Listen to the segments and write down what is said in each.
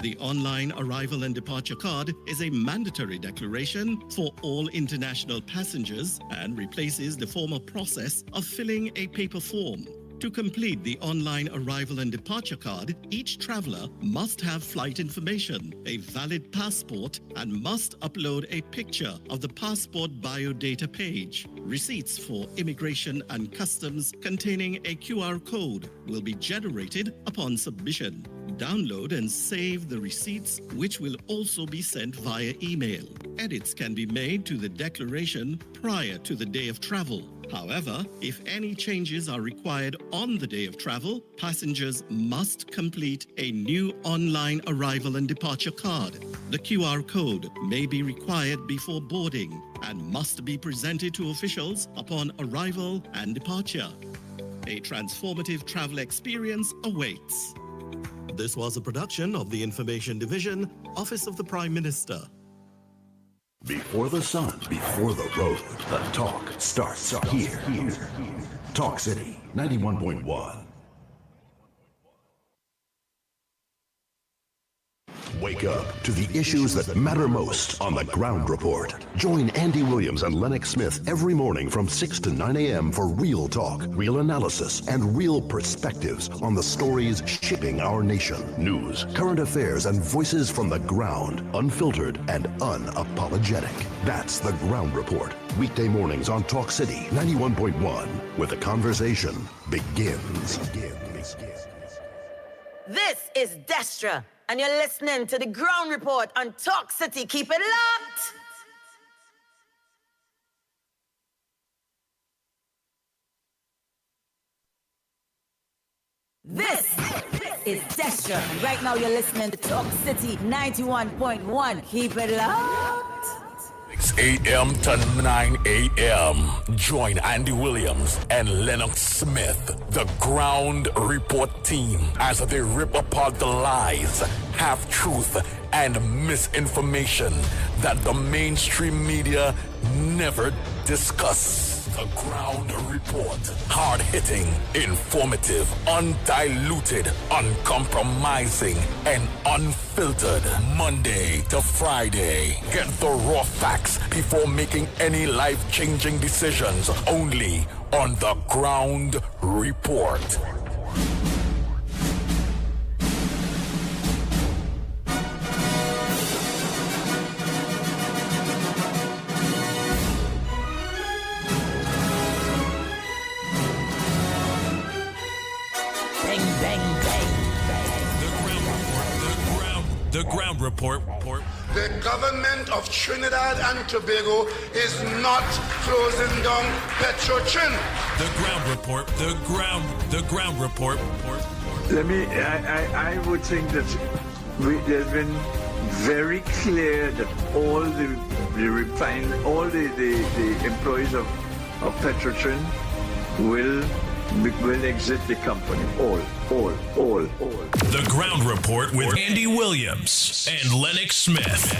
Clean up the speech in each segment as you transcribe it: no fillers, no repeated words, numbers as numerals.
The online arrival and departure card is a mandatory declaration for all international passengers and replaces the former process of filling a paper form. To complete the online arrival and departure card, each traveler must have flight information, a valid passport, and must upload a picture of the passport biodata page. Receipts for immigration and customs containing a QR code will be generated upon submission. Download and save the receipts, which will also be sent via email. Edits can be made to the declaration prior to the day of travel. However, if any changes are required on the day of travel, passengers must complete a new online arrival and departure card. The QR code may be required before boarding and must be presented to officials upon arrival and departure. A transformative travel experience awaits. This was a production of the Information Division, Office of the Prime Minister. Before the sun, before the road, the talk starts here. Talk City 91.1. Wake up to the issues that matter most on the Ground Report. Join Andy Williams and Lennox Smith every morning from 6 to 9 a.m. for real talk, real analysis, and real perspectives on the stories shaping our nation. News, current affairs, and voices from the ground, unfiltered and unapologetic. That's the Ground Report. Weekday mornings on Talk City 91.1, where the conversation begins. This is Destra, and you're listening to the Ground Report on Talk City. Keep it locked! This is Destra, and right now you're listening to Talk City 91.1. Keep it locked! 6 a.m. to 9 a.m. Join Andy Williams and Lennox Smith, the Ground Report team, as they rip apart the lies, half-truth, and misinformation that the mainstream media never discuss. The Ground Report. Hard-hitting, informative, undiluted, uncompromising, and unfiltered. Monday to Friday. Get the raw facts before making any life-changing decisions. Only on The Ground Report. The Ground Report. The government of Trinidad and Tobago is not closing down Petrotrin. The Ground Report. The Ground Report. I would think that there's been very clear that all the employees of Petrotrin will exit the company. All. The Ground Report with Andy Williams and Lennox Smith.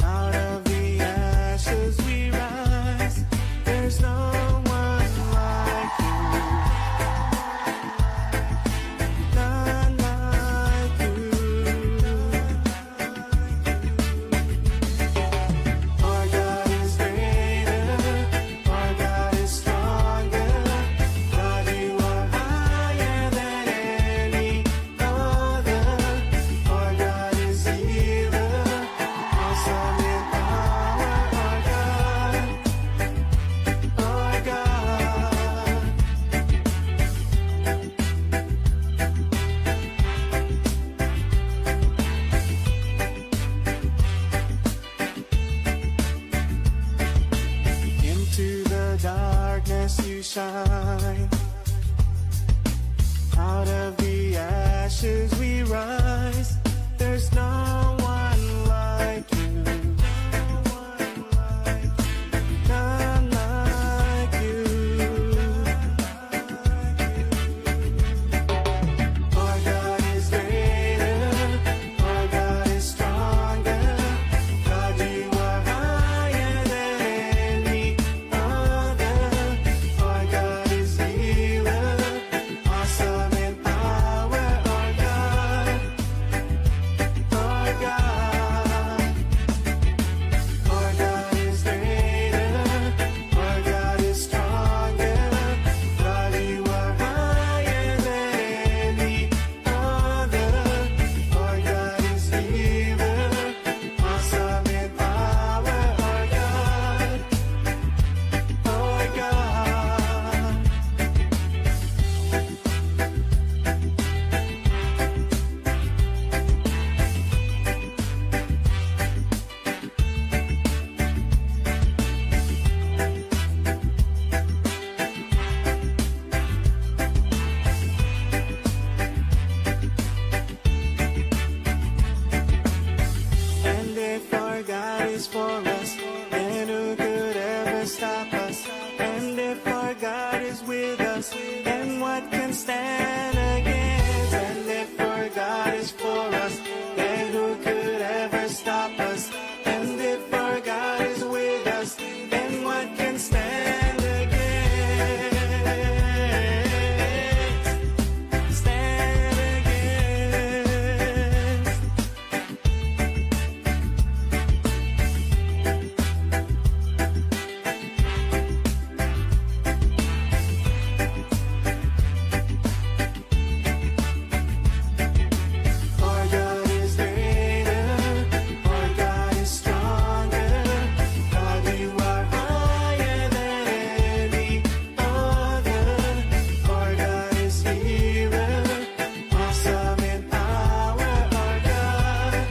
Out of the is for us, then who could ever stop us? And if our God is with us, then what can stand against? And if our God is for us, then who could ever stop us? And if our God is with us, then what can stand against? Stand against. Our God is greater, our God is stronger. God, you are higher than any other. Our God is healer, awesome in power. Our God,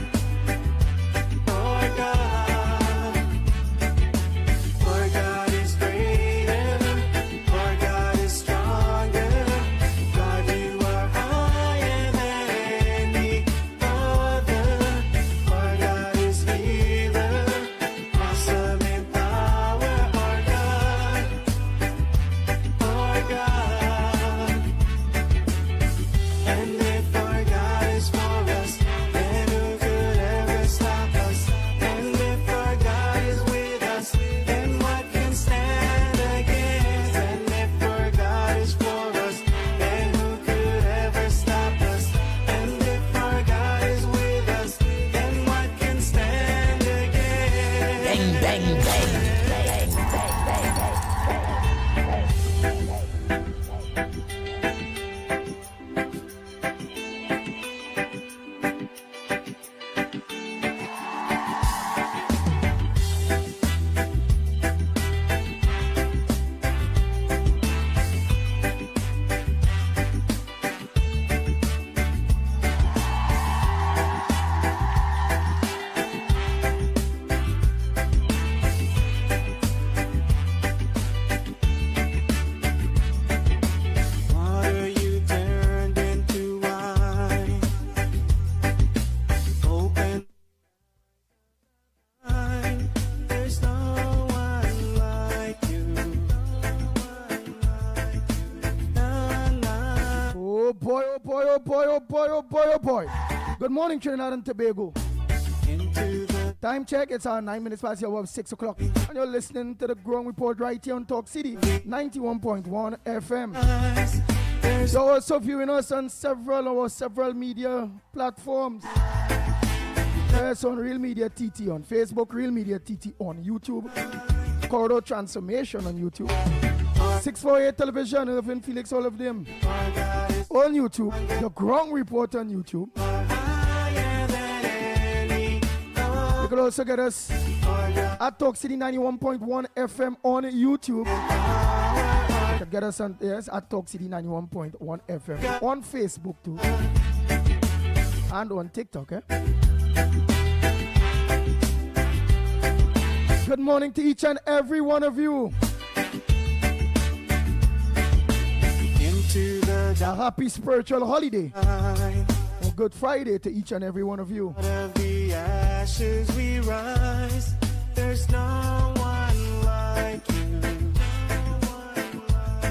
our God. Our God is greater, our God is stronger. God, you are higher than any other. Our God is healer, awesome in power. Our God, our God. And if our God is for us, then who could ever stop us? And if our God is with us, then what can stand against? And if our God is for us, then who could ever stop us? And if our God is with us, then what can stand against? Bang, bang, bang. Water you turned into wine. Open eye. There's no one like you. None like Oh boy, oh boy, oh boy, oh boy, oh boy, oh boy. Good morning, Trinidad and Tobago. into the Time check, it's 9 minutes past the hour of 6 o'clock. And you're listening to the Growing Report right here on Talk City, 91.1 FM. eyes. There's You're also viewing us on several media platforms. Yes, on Real Media TT on Facebook, Real Media TT on YouTube, Corridor Transformation on YouTube, 648 Television, Irvin Felix, all of them our God is on YouTube, The Growing Report on YouTube. higher than any other. You can also get us at Talk City 91.1 FM on YouTube. You can get us on, yes, at Talk City 91.1 FM on Facebook too. And on TikTok, eh? Good morning to each and every one of you. Into the A happy spiritual holiday. dark Or Good Friday to each and every one of you. out of the ashes we rise. There's no one like you.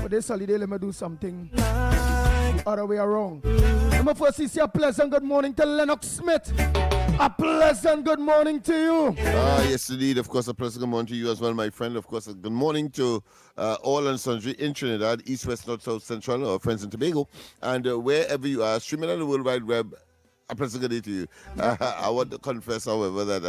For this holiday, let me do something Like the other way around. Let me first say a pleasant good morning to Lennox Smith. A pleasant good morning to you. Yes, indeed. Of course, a pleasant good morning to you as well, my friend. Of course, a good morning to all and sundry in Trinidad, East, West, North, South, Central, our friends in Tobago, and wherever you are, streaming on the World Wide Web. A pleasant good day to you. I want to confess, however, that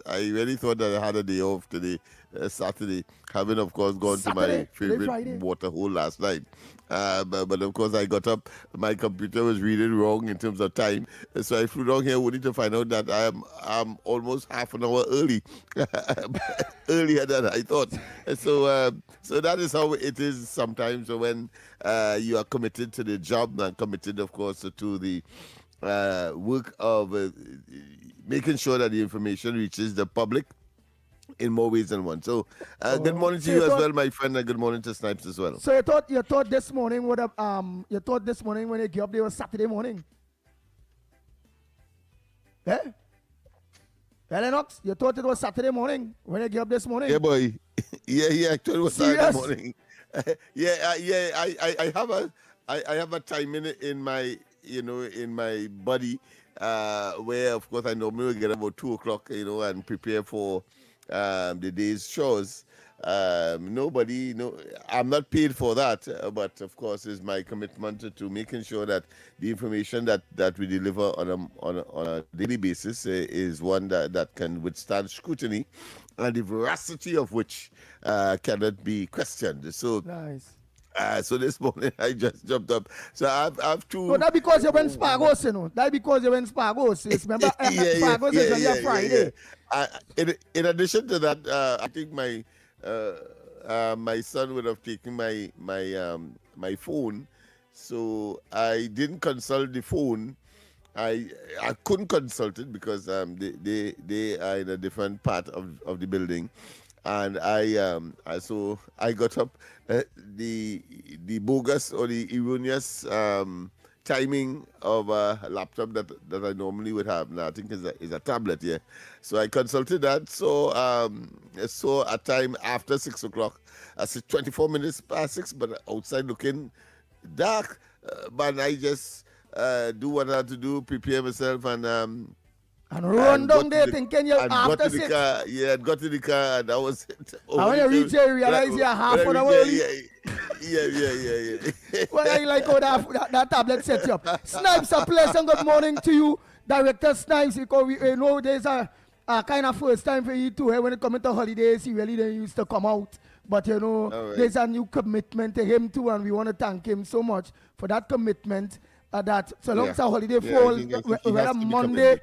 I really thought that I had a day off today, Saturday, having, of course, gone Saturday? to my Today, Friday? favorite water hole last night. But of course, I got up, my computer was reading wrong in terms of time, so I flew down here only to find out that I'm almost half an hour early, earlier than I thought. So that is how it is sometimes when you are committed to the job and committed, of course, to the work of making sure that the information reaches the public in more ways than one. So good morning to you as well, my friend, and good morning to Snipes as well. So you thought this morning would have when you get up there was Saturday morning. Eh? Lennox, you thought it was Saturday morning when you get up this morning? Yeah, boy. yeah. Actually, it was Serious? Saturday morning. I have a time in my in my body where of course I normally will get about 2 o'clock, and prepare for the day's shows. Nobody, no, I'm not paid for that, but of course, it's my commitment to making sure that the information that we deliver on a daily basis is one that can withstand scrutiny, and the veracity of which cannot be questioned. So, Nice. so this morning I just jumped up. So I've two. No, that because you went Spargos, you know. That because you went Spargos. Remember, Spargos is only a Friday. In addition to that, I think my son would have taken my phone, so I didn't consult the phone. I couldn't consult it because they are in a different part of the building, and so I got up. The bogus or the erroneous timing of a laptop that I normally would have now, I think is a tablet, yeah. So I consulted that. So I saw a time after 6 o'clock. I said 24 minutes past 6, but outside looking dark. But I just do what I had to do, prepare myself, and run down there thinking you're after 6. I got to the car, and that was it. And when you reach there, you realize you're half an hour early. Yeah. Well, I like how that tablet sets you up. Snipes, a pleasant good morning to you, Director Snipes, because we know there's a kind of first time for you too. When it comes to holidays, he really didn't used to come out. But, there's a new commitment to him too, and we want to thank him so much for that commitment. That so long as a holiday falls, whether Monday,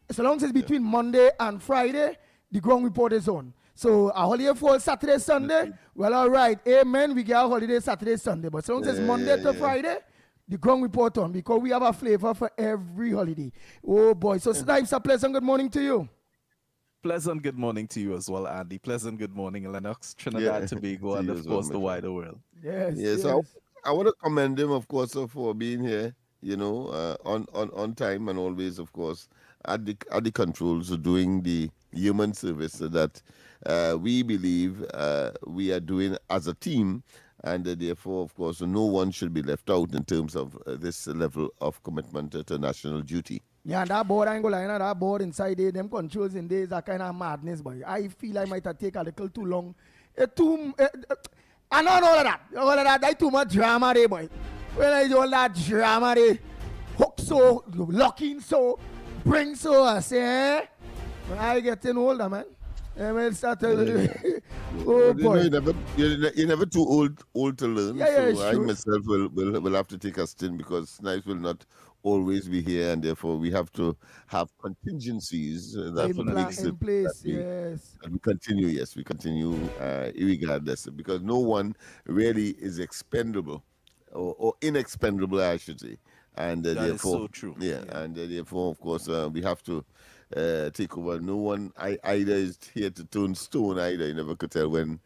so long as it's between Monday and Friday, the ground report is on. So a holiday falls Saturday, Sunday, well, all right, amen, we get a holiday Saturday, Sunday. But so long as it's Monday to Friday, the ground report on, because we have a flavor for every holiday. Oh, boy. So, Snipes, a pleasant good morning to you. Pleasant good morning to you as well, Andy. Pleasant good morning, Lennox, Trinidad, Tobago, and of course the wider world. Yes. So I want to commend him, of course, for being here, on time, and always, of course, at the controls, doing the human service that we believe we are doing as a team, and therefore, of course, no one should be left out in terms of this level of commitment to national duty. Yeah, and that board, I ain't gonna lie, that board inside there, them controls in there is a kind of madness, boy. I feel I might have taken a little too long. I know all of that. That's too much drama there, boy. When I do all that drama there, hook so, locking so, bring so, I say, when I getting older, man. And when start oh boy. You're never too old to learn. Yeah, so I sure. myself will have to take a stint, because Snipes will not always be here, and therefore we have to have contingencies that makes it in place, that we continue. Yes, we continue regardless, because no one really is expendable or inexpendable, I should say. And That therefore, is so true. Yeah, and therefore, of course, we have to take over. No one either is here to turn stone either. You never could tell when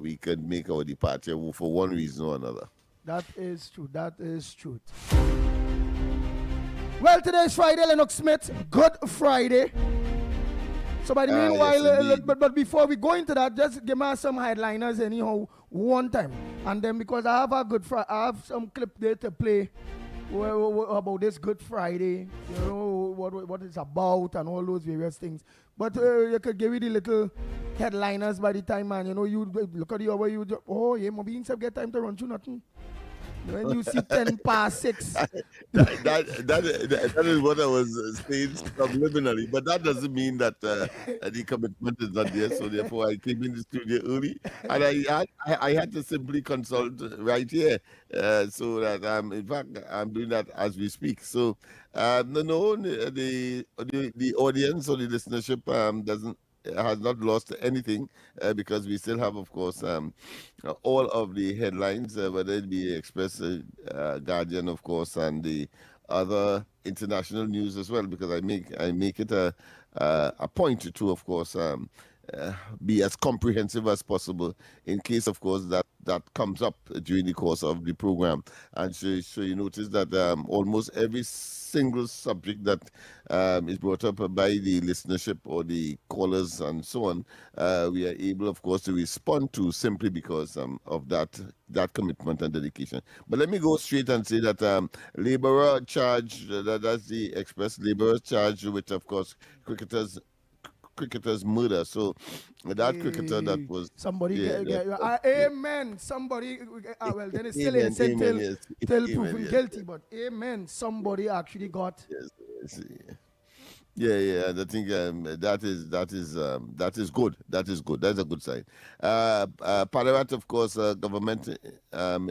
we can make our departure for one reason or another. That is true. That is truth. Well, today is Friday, Lennox Smith. Good Friday. So by the meanwhile, but before we go into that, just give me some headliners anyhow one time. And then because I have a good Friday, I have some clip there to play about this Good Friday, what it's about and all those various things. But you could give you the little headliners by the time, man. You look at the hour, maybe instead get time to run through nothing. When you see 10 past 6. That is what I was saying subliminally, but that doesn't mean that the commitment is not there. So therefore, I came in the studio early, and I had to simply consult right here, so that in fact I'm doing that as we speak. So the audience or the listenership has not lost anything, because we still have, of course, all of the headlines, whether it be Express, Guardian, of course, and the other international news as well, because I make it a point to, of course, be as comprehensive as possible, in case, of course, that that comes up during the course of the program. And so you notice that almost every single subject that is brought up by the listenership or the callers and so on, we are able, of course, to respond to simply because of that commitment and dedication. But let me go straight and say that laborer charge, that's the express laborer charge with, of course, cricketers murder. So that cricketer that was somebody amen. Somebody well then it's still innocent till proven guilty, but amen. Somebody actually got Yeah. I think that is good. That is good. That's a good sign. Pararat, of course, government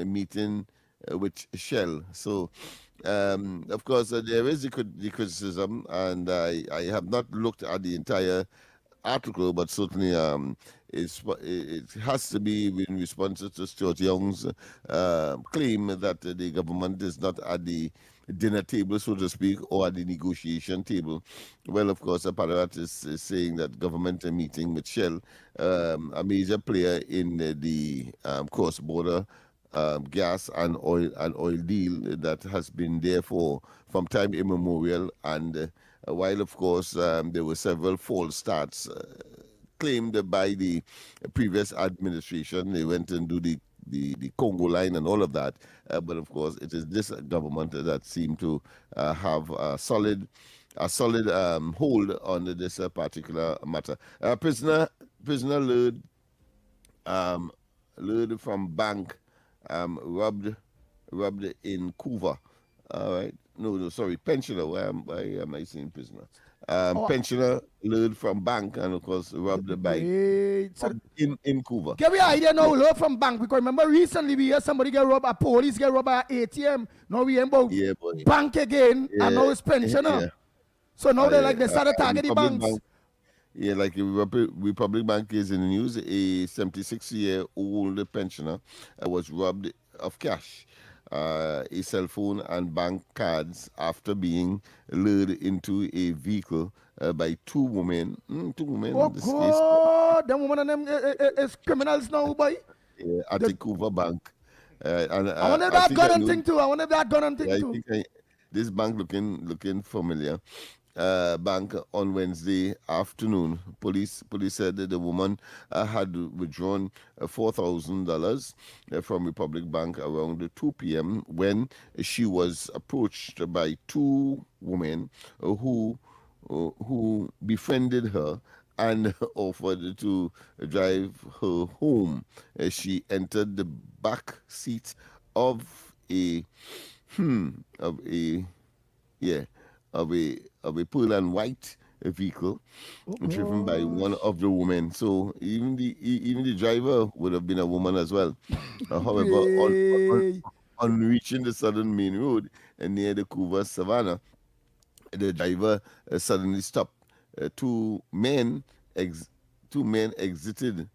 meeting with Shell. So, of course, there is the criticism, and I have not looked at the entire article, but certainly it has to be in response to Stuart Young's claim that the government is not at the dinner table, so to speak, or at the negotiation table. Well, of course, Pararat is saying that government meeting with Shell, a major player in the cross-border gas and oil deal that has been there from time immemorial, and while of course there were several false starts claimed by the previous administration, they went and do the Congo line and all of that, but of course it is this government that seemed to have a solid hold on this particular matter. Prisoner lured from bank, robbed in Cuba. All right. No, sorry, pensioner. Why am I saying prisoner? Pensioner lured from bank and of course robbed by in Cuba. Give me an idea now, lured from bank, because remember recently we hear somebody get robbed, a police get robbed at ATM. Now we hear about bank again, and now it's pensioner. Yeah. So now they started targeting banks. Yeah, like Republic Bank is in the news. A 76-year-old pensioner was robbed of cash, a cell phone and bank cards after being lured into a vehicle by two women. Oh God, them women and them is criminals now, boy. Yeah, at the Cuba Bank. And I wonder if that gun and thing too. This bank looking familiar. Bank on Wednesday afternoon. Police said that the woman had withdrawn $4,000 from Republic Bank around 2 p.m. when she was approached by two women who befriended her and offered to drive her home. She entered the back seat of a pearl and white vehicle driven by one of the women. So even the driver would have been a woman as well. However, on reaching the southern main road near the Cuba Savannah, the driver suddenly stopped. Two men exited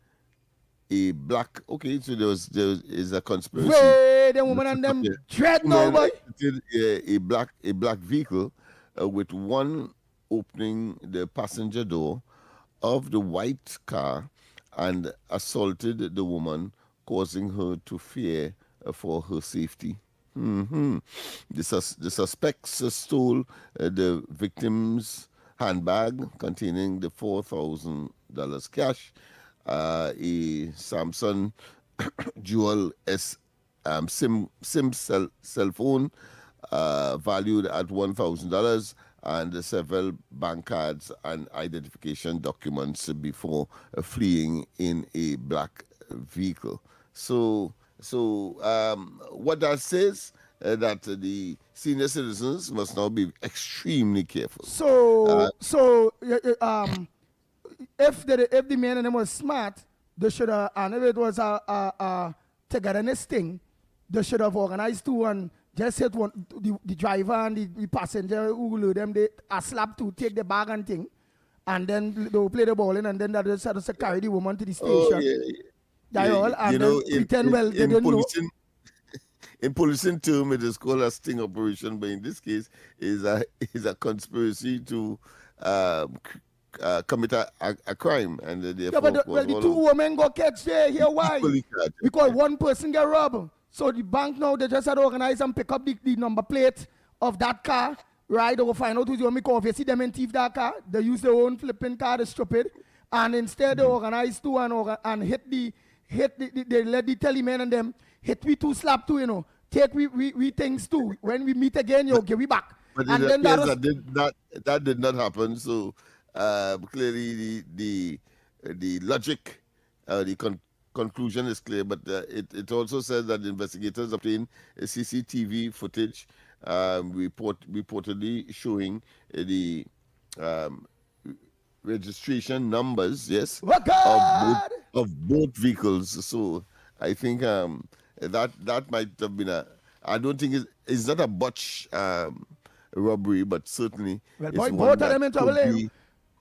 a black. Okay, so there is a conspiracy. Wait, the woman and them dread now, boy. A black vehicle with one opening the passenger door of the white car and assaulted the woman, causing her to fear for her safety. The suspects stole the victim's handbag containing the $4,000 cash, a Samsung dual SIM cell phone valued at $1,000, and several bank cards and identification documents before fleeing in a black vehicle. So what that says that the senior citizens must now be extremely careful. If the men and them was smart, they should have, and if it was a togetherness thing, they should have organized two and just hit one, the driver and the passenger who load them, they a slap to take the bag and thing, and then they'll play the ball in, and then they just carry the woman to the station. Pretend they didn't know. In policing term, it is called a sting operation, but in this case, is a conspiracy to commit a crime, and therefore, Yeah, but the two women go catch there. Here why? Because one person get robbed. So the bank now, they just had to organize and pick up the number plate of that car, right? They will find out who's the only car. If you see them and thief that car, they use their own flipping car, they're stupid. And instead they organize two and they let the teleman and them hit we two, slap two, take we things too. When we meet again, you'll give we back. But and it then that did not happen. So clearly the logic, the conclusion is clear. But it also says that investigators obtained CCTV footage reportedly showing the registration numbers, yes, of both vehicles. So I think that might have been I don't think it's not a botch robbery, but certainly it's one that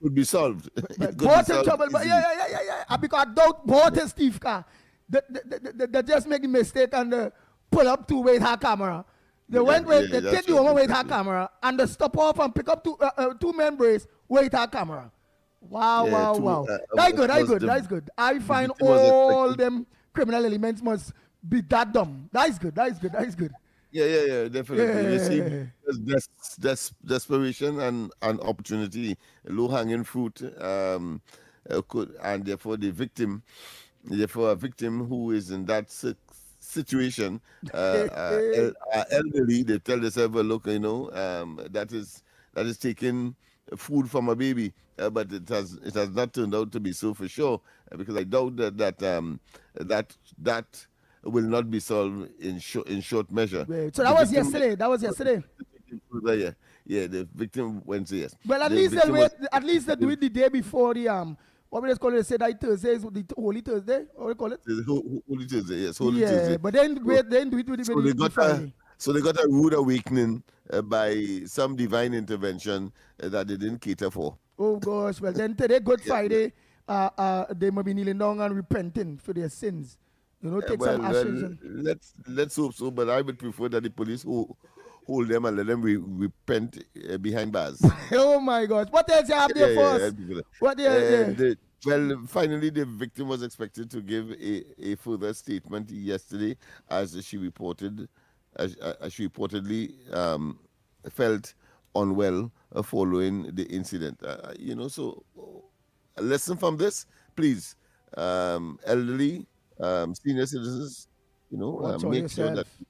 could be solved. Both in trouble, but yeah. Because I doubt both is thief car. They just make a mistake and pull up to wait her camera. They they take the woman with her camera and they stop off and pick up two men brace with her camera. Wow. That's good. I find all them criminal elements must be that dumb. That is good. Yeah, definitely. You see, desperation and opportunity, low-hanging fruit, and therefore a victim who is in that situation, elderly, they tell themselves, look, that is taking food from a baby, but it has not turned out to be so for sure, because I doubt that will not be solved in short measure. Wait, so that was yesterday. Yeah, the victim went yes. Well, at least they do it the day before the what we just call it. Say that Thursday is the Holy Thursday. What we call it? Holy Thursday, yes. Holy Thursday. But then do it with the Friday. So they got a rude awakening by some divine intervention that they didn't cater for. Oh gosh, well then today, Good Friday, they may be kneeling down and repenting for their sins. Take some action. Let's hope so, but I would prefer that the police hold them and let them repent behind bars. Oh my gosh, what else you have there for us? What else? Well, finally, the victim was expected to give a further statement yesterday, as she reportedly felt unwell following the incident. So a lesson from this, please, elderly, senior citizens, make sure that you're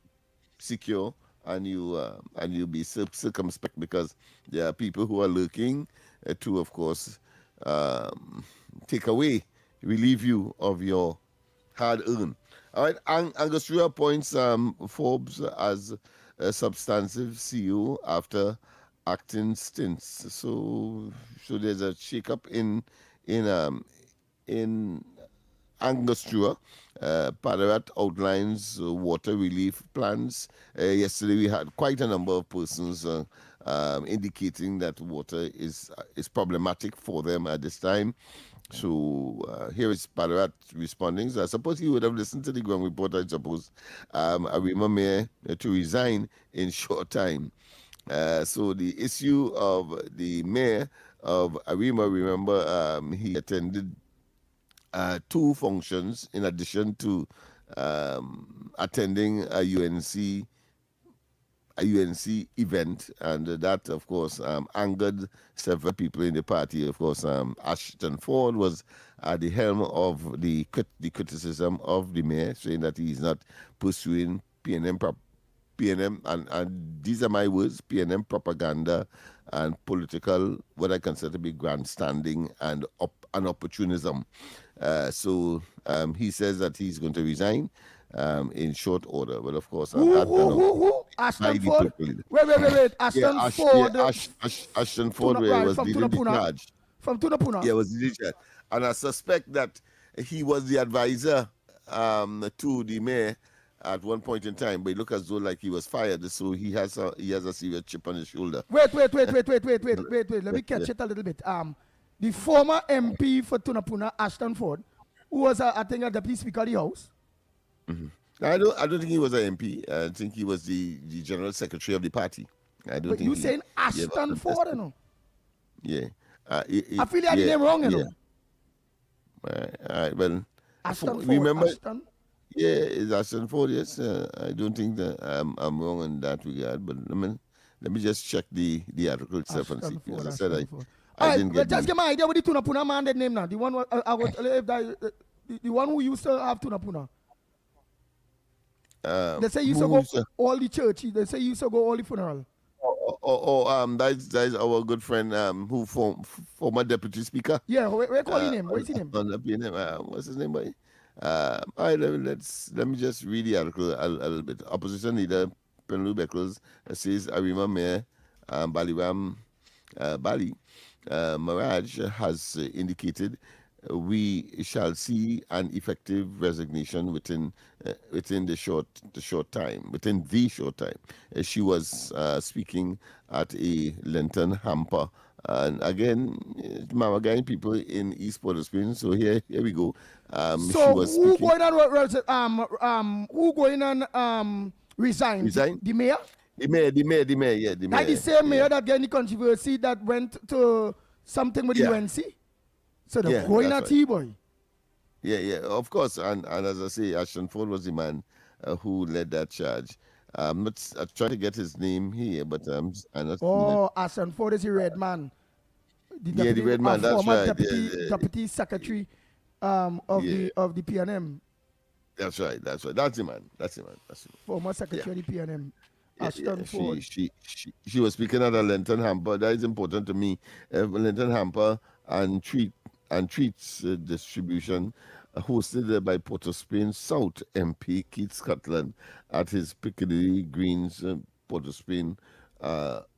secure and you be circumspect, because there are people who are lurking to, of course, relieve you of your hard earned. All right, Angostura appoints Forbes as a substantive CEO after acting stints. So there's a shake-up in Angostura. Padarat outlines water relief plans. Yesterday we had quite a number of persons indicating that water is problematic for them at this time. So here is Padarat responding. So I suppose he would have listened to the ground report, I suppose. Arima Mayor to resign in short time. So the issue of the mayor of Arima, remember, he attended 2 functions in addition to attending a UNC event, and that, of course, angered several people in the party. Of course, Ashton Ford was at the helm of the criticism of the mayor, saying that he's not pursuing PNM, and these are my words, PNM propaganda and political, what I consider to be grandstanding and opportunism. So he says that he's going to resign in short order. But of course, who? Ashton Ford? Wait. Ashton Ford. Ashton Ford was leading the charge. From Tunapuna? Yeah, was leading the charge. And I suspect that he was the advisor to the mayor at one point in time, but it looked as though like he was fired, so he has a serious chip on his shoulder. Wait. Let me catch it a little bit. The former MP for Tunapuna, Ashton Ford, who was, I think, a deputy speaker of the House. Mm-hmm. I don't think he was an MP. I think he was the general secretary of the party. But you saying Ashton Ford, you know? Yeah. I feel like the name wrong, you know. All right, well, Ashton Ford. remember, Ashton? yeah, it's Ashton Ford, yes. I don't think that I'm wrong in that regard, but let me just check the article itself and see. Ashton Ford, As I said, Ashton I Ford. didn't get Just give my idea what the Tuna Puna man that name now. The one I would if that the one who used to have Tuna Puna. They say you used to go all the church. They say you used to go all the funeral. That's our good friend who former deputy speaker. Yeah, where call his name? What's his name? What's his name, boy? All right, let me just read the article a little bit. Opposition leader Penlu Beckles says Arima Mayor Baliram Bali Maraj has indicated we shall see an effective resignation within the short time. She was speaking at a lantern hamper, and again, Mamagai people in East Port of Spain. So here we go. So who going on resign? Resign? The mayor? The mayor, yeah, the mayor. Like the same mayor that get the controversy that went to something with UNC? So they're going at T-boy. Yeah, of course. And as I say, Ashton Ford was the man who led that charge. I'm trying to get his name here, but I'm not. Oh, Ashton Ford is the red man. The red man. That's former right. Deputy secretary of the PNM. That's right. That's the man. Former secretary of the PNM. Ashton Ford. She was speaking at a lantern hamper. That is important to me. Lantern hamper and treats distribution hosted by Port of Spain South MP Keith Scotland at his Piccadilly Greens Port of Spain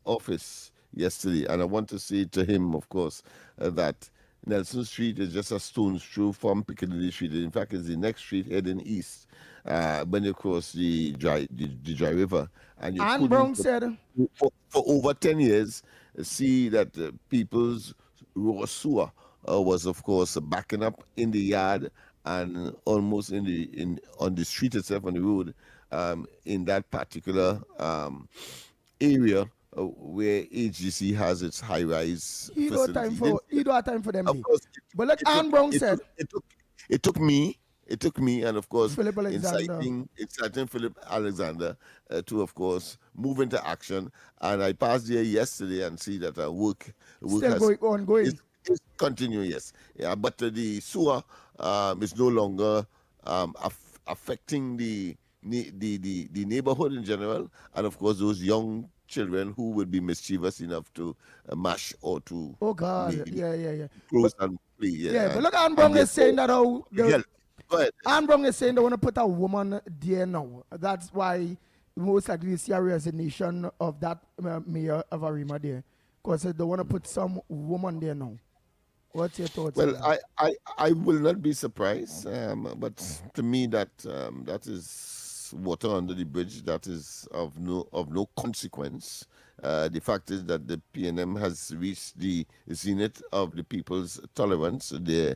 office yesterday. And I want to say to him, of course, that Nelson Street is just a stone's throw from Piccadilly Street. In fact, it's the next street heading east when you cross the dry river. And Anne Brown said for over 10 years, see that people's raw sewer was, of course, backing up in the yard and almost on the street itself, on the road, in that particular area where HGC has its high-rise facility. You don't have time for them. Of course, but like Anne Brown said, it took me, and of course, Philip inciting Philip Alexander to, of course, move into action. And I passed there yesterday and see that work still ongoing. Is continuing, yes. Yeah, but the sewer is no longer affecting the neighborhood in general, and of course those young children who would be mischievous enough to mash or to close and play. Yeah, but look, Anne Brown is saying that go ahead. Anne Brown is saying they want to put a woman there now. That's why most likely you see a resignation of that mayor of Arima there, because they want to put some woman there now. What's your thoughts? Well, I will not be surprised, but to me that is water under the bridge. That is of no consequence. The fact is that the PNM has reached the zenith of the people's tolerance, the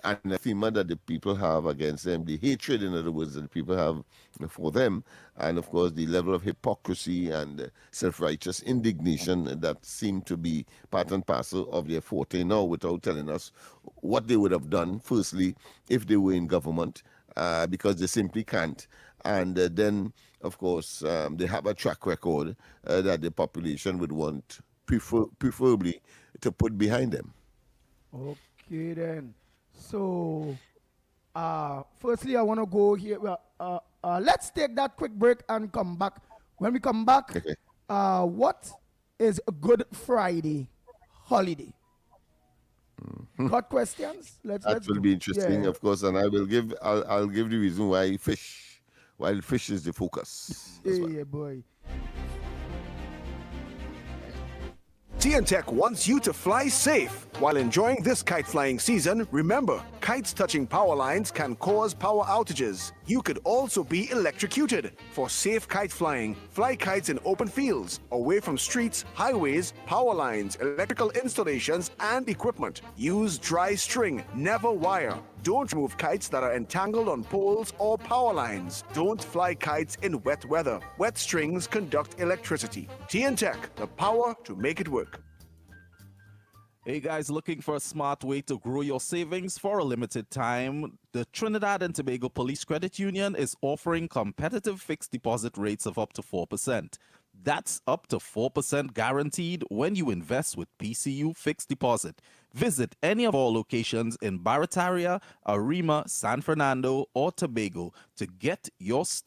anathema that the people have against them, the hatred, in other words, that the people have for them, and of course the level of hypocrisy and self-righteous indignation that seem to be part and parcel of their forte now, without telling us what they would have done, firstly, if they were in government, because they simply can't. And then, of course, they have a track record that the population would want, preferably, to put behind them. Okay, then. So, firstly, I want to go here. Let's take that quick break and come back. When we come back, what is a Good Friday holiday? Got questions? That will be interesting, of course, and I'll give the reason why fish. While fish is the focus. Yeah, boy. TNTech wants you to fly safe. While enjoying this kite flying season, remember, kites touching power lines can cause power outages. You could also be electrocuted. For safe kite flying, fly kites in open fields, away from streets, highways, power lines, electrical installations, and equipment. Use dry string, never wire. Don't remove kites that are entangled on poles or power lines. Don't fly kites in wet weather. Wet strings conduct electricity. TNTech, the power to make it work. Hey guys, looking for a smart way to grow your savings for a limited time? The Trinidad and Tobago Police Credit Union is offering competitive fixed deposit rates of up to 4%. That's up to 4% guaranteed when you invest with PCU Fixed Deposit. Visit any of our locations in Barataria, Arima, San Fernando, or Tobago to get yours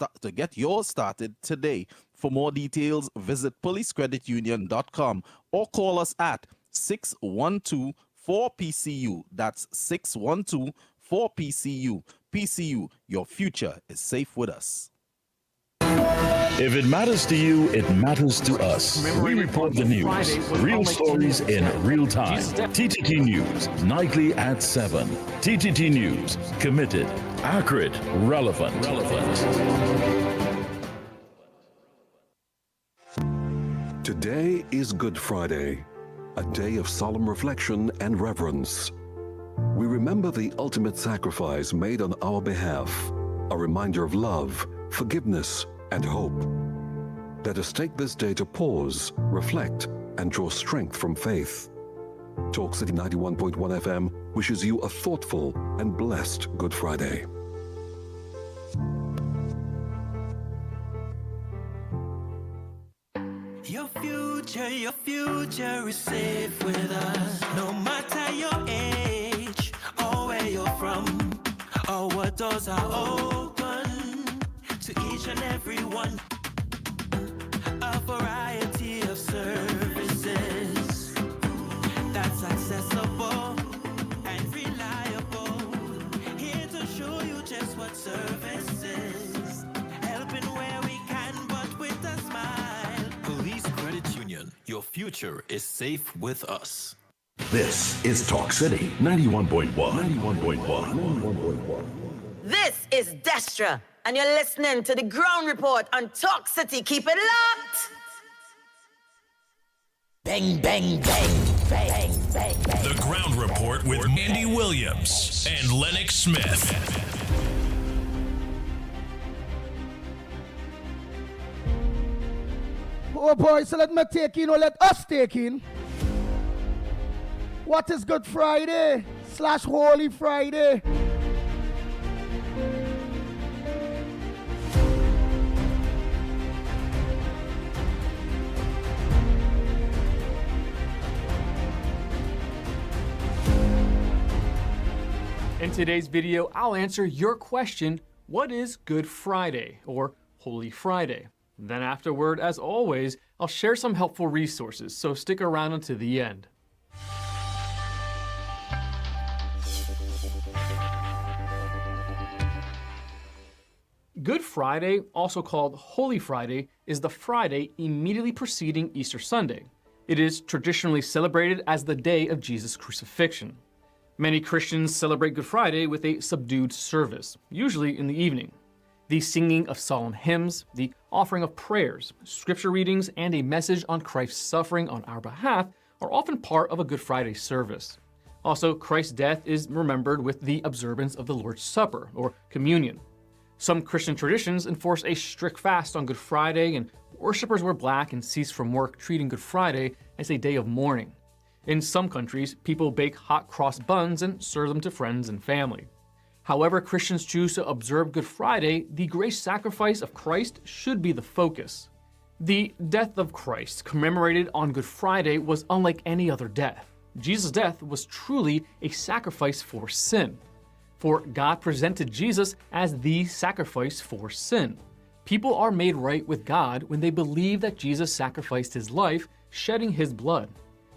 started today. For more details, visit policecreditunion.com or call us at 612-4PCU. That's 612-4PCU. PCU, your future is safe with us. If it matters to you, it matters to us. We report the news, real stories in real time. TTT News, nightly at 7. TTT News, committed, accurate, relevant. Today is Good Friday, a day of solemn reflection and reverence. We remember the ultimate sacrifice made on our behalf, a reminder of love, forgiveness, and hope. Let us take this day to pause, reflect, and draw strength from faith. Talk City 91.1 FM wishes you a thoughtful and blessed Good Friday. Your future is safe with us. No matter your age or where you're from, or what doors are open to each and every one. A variety of services that's accessible and reliable. Here to show you just what service is. Helping where we can, but with a smile. Police Credit Union, your future is safe with us. This is Talk City 91.1. This is Destra, and you're listening to the Ground Report on Talk City. Keep it locked. Bang, bang, bang, bang, bang, bang. The Ground Report with Andy Williams and Lennox Smith. Oh boy, so let me take in, or let us take in. What is Good Friday / Holy Friday? In today's video, I'll answer your question, what is Good Friday or Holy Friday? Then afterward, as always, I'll share some helpful resources, so stick around until the end. Good Friday, also called Holy Friday, is the Friday immediately preceding Easter Sunday. It is traditionally celebrated as the day of Jesus' crucifixion. Many Christians celebrate Good Friday with a subdued service, usually in the evening. The singing of solemn hymns, the offering of prayers, scripture readings, and a message on Christ's suffering on our behalf are often part of a Good Friday service. Also, Christ's death is remembered with the observance of the Lord's Supper, or communion. Some Christian traditions enforce a strict fast on Good Friday, and worshipers wear black and cease from work, treating Good Friday as a day of mourning. In some countries, people bake hot cross buns and serve them to friends and family. However Christians choose to observe Good Friday, the grace sacrifice of Christ should be the focus. The death of Christ, commemorated on Good Friday, was unlike any other death. Jesus' death was truly a sacrifice for sin. For God presented Jesus as the sacrifice for sin. People are made right with God when they believe that Jesus sacrificed his life, shedding his blood.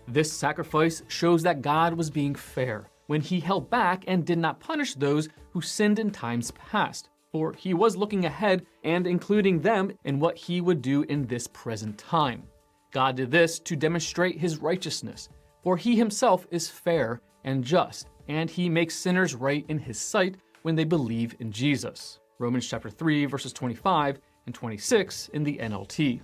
This sacrifice shows that God was being fair when he held back and did not punish those who sinned in times past, for he was looking ahead and including them in what he would do in this present time. God did this to demonstrate his righteousness, for he himself is fair and just, and he makes sinners right in his sight when they believe in Jesus. Romans chapter 3, verses 25 and 26 in the NLT.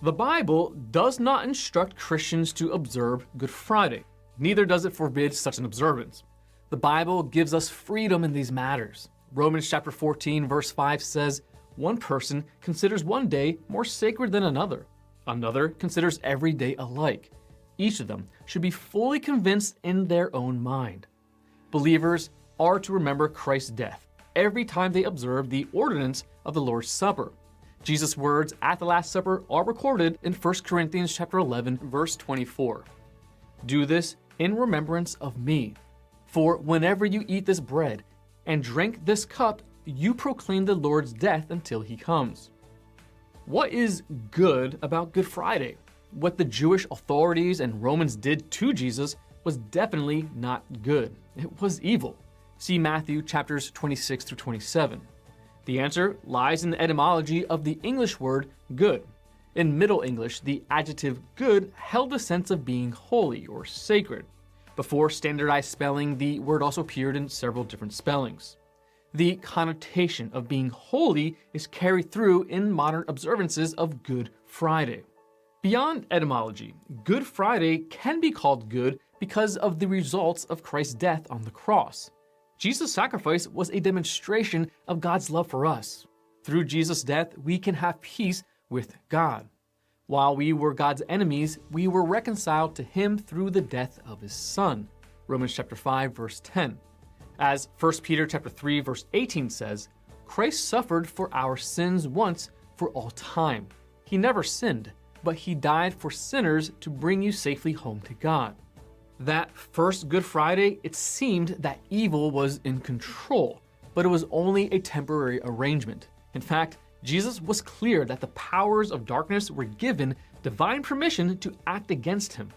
The Bible does not instruct Christians to observe Good Friday. Neither does it forbid such an observance. The Bible gives us freedom in these matters. Romans chapter 14, verse 5 says, one person considers one day more sacred than another. Another considers every day alike. each of them should be fully convinced in their own mind. Believers are to remember Christ's death every time they observe the ordinance of the Lord's Supper. Jesus' words at the Last Supper are recorded in 1 Corinthians chapter 11, verse 24. Do this in remembrance of me. For whenever you eat this bread and drink this cup, you proclaim the Lord's death until he comes. What is good about Good Friday? What the Jewish authorities and Romans did to Jesus was definitely not good. It was evil. See Matthew chapters 26 through 27. The answer lies in the etymology of the English word good. In Middle English, the adjective good held a sense of being holy or sacred. Before standardized spelling, the word also appeared in several different spellings. The connotation of being holy is carried through in modern observances of Good Friday. Beyond etymology, Good Friday can be called good because of the results of Christ's death on the cross. Jesus' sacrifice was a demonstration of God's love for us. Through Jesus' death, we can have peace with God. While we were God's enemies, we were reconciled to him through the death of his Son. Romans chapter 5, verse 10. As 1 Peter chapter 3, verse 18 says, Christ suffered for our sins once for all time. He never sinned, but he died for sinners to bring you safely home to God. That first Good Friday, it seemed that evil was in control, but it was only a temporary arrangement. In fact, Jesus was clear that the powers of darkness were given divine permission to act against him.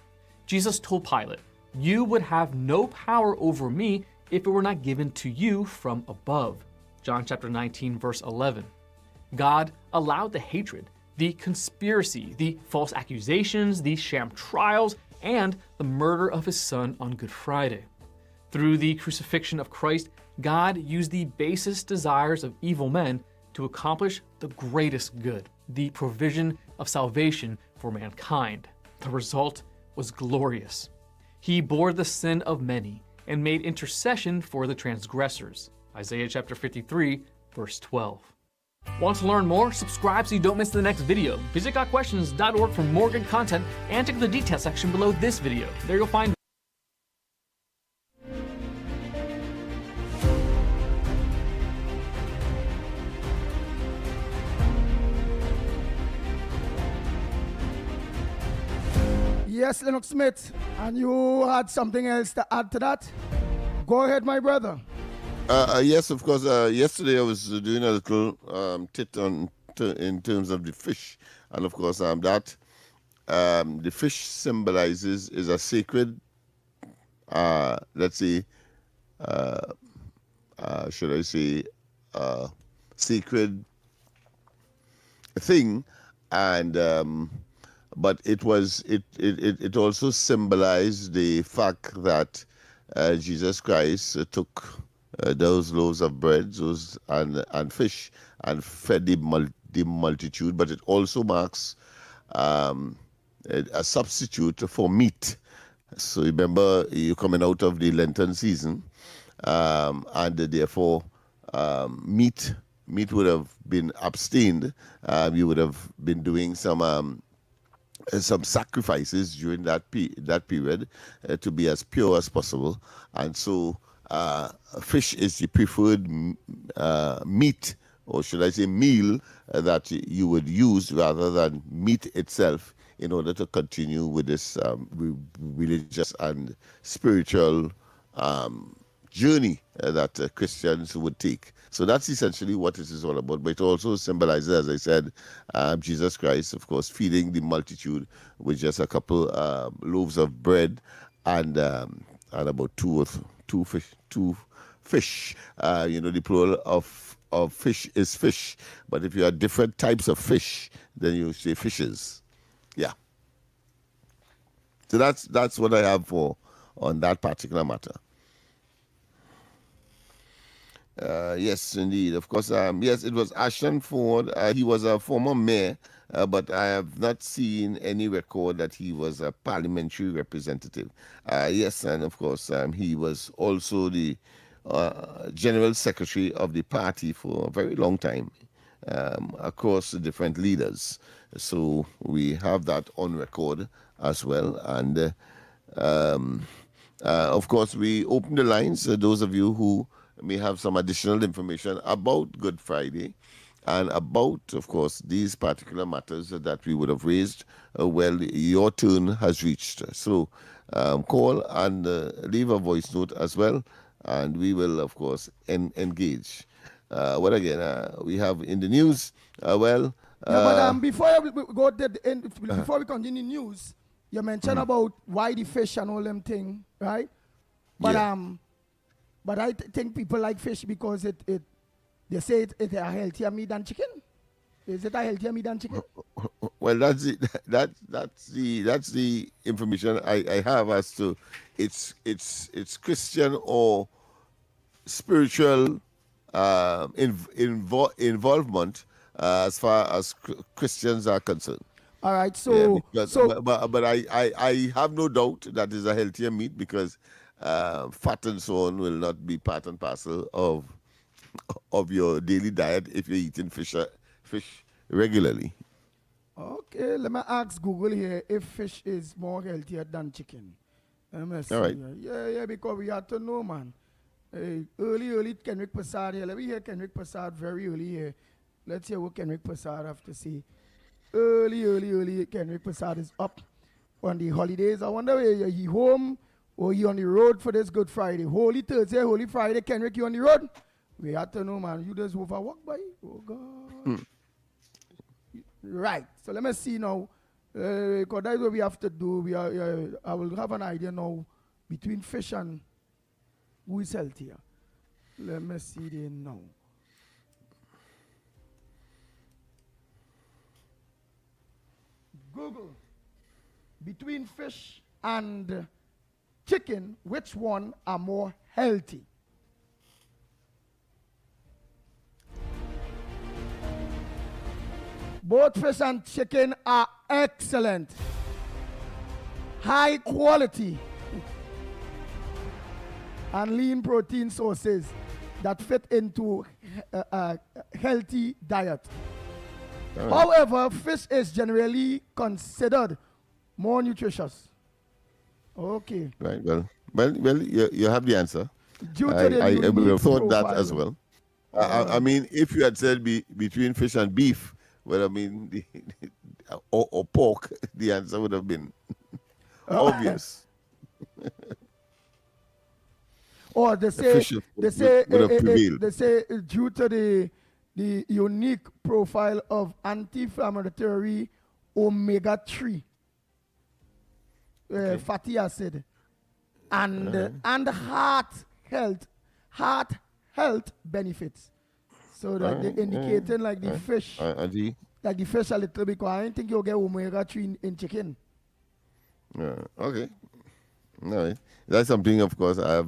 Jesus told Pilate, "You would have no power over me if it were not given to you from above." John chapter 19, verse 11. God allowed the hatred, the conspiracy, the false accusations, the sham trials, and the murder of his Son on Good Friday. Through the crucifixion of Christ, God used the basest desires of evil men to accomplish the greatest good, the provision of salvation for mankind. The result was glorious. He bore the sin of many and made intercession for the transgressors. Isaiah chapter 53, verse 12. Want to learn more? Subscribe so you don't miss the next video. Visit gotquestions.org for more good content and check the detail section below this video. There you'll find Yes, Lennox Smith, and you had something else to add to that? Go ahead, my brother. Yes, of course. Yesterday I was doing a little tit in terms of the fish, and of course that the fish symbolizes is a sacred, let's say, should I say, sacred thing, and but it also symbolized the fact that Jesus Christ took those loaves of bread and fish and fed the multitude, but it also marks a substitute for meat. So remember, you're coming out of the Lenten season, and therefore meat would have been abstained. You would have been doing some sacrifices during that period to be as pure as possible, and so fish is the preferred meat, or should I say meal, that you would use rather than meat itself in order to continue with this religious and spiritual journey that Christians would take. So that's essentially what it is all about. But it also symbolizes, as I said, Jesus Christ, of course, feeding the multitude with just a couple loaves of bread and about two fish. The plural of fish is fish. But if you have different types of fish, then you say fishes. Yeah. So that's what I have on that particular matter. Yes, indeed. Of course, yes, it was Ashton Ford. He was a former mayor, but I have not seen any record that he was a parliamentary representative. Yes, and of course, he was also the general secretary of the party for a very long time. across the different leaders. So we have that on record as well. And of course, we open the lines. Those of you who may have some additional information about Good Friday and about, of course, these particular matters that we would have raised, well, your turn has reached. So call and leave a voice note as well, and we will, of course, engage. What again? We have in the news, but before we go to the end, before we continue news, you mentioned about why the fish and all them thing, right? But but I think people like fish because they say it's a healthier meat than chicken. Is it a healthier meat than chicken? Well, that's the information I have as to its Christian or spiritual involvement as far as Christians are concerned. All right, so but I have no doubt that is a healthier meat because fat and so on will not be part and parcel of your daily diet if you're eating fish regularly. Okay, let me ask Google here if fish is more healthier than chicken. All right. Yeah, because we have to know, man. Early Kenrick Prasad here. Let me hear Kenrick Prasad very early here. Let's hear what Kenrick Prasad have to say. Early Kenrick Prasad is up on the holidays. I wonder whether he home or he on the road for this Good Friday. Holy Thursday, Holy Friday, Kenrick, you on the road? We have to know, man. You just overwalk by? Oh, God. Right. So let me see now. Because that's what we have to do. I will have an idea now between fish and who is healthier. Let me see there now. Google, between fish and chicken, which one are more healthy? Both fish and chicken are excellent, high quality, and lean protein sources that fit into a healthy diet. Right. However, fish is generally considered more nutritious. Okay. Right. Well, you have the answer. I would have thought that as well. I mean, if you had said between fish and beef, well, I mean, or pork, the answer would have been obvious. Or they say due to the unique profile of anti-inflammatory omega-3 fatty acid and heart health benefits. So that they're indicating like the fish, like the fish a little bit. I don't think you'll get omega-3 in chicken. Okay. No, that's something. Of course, I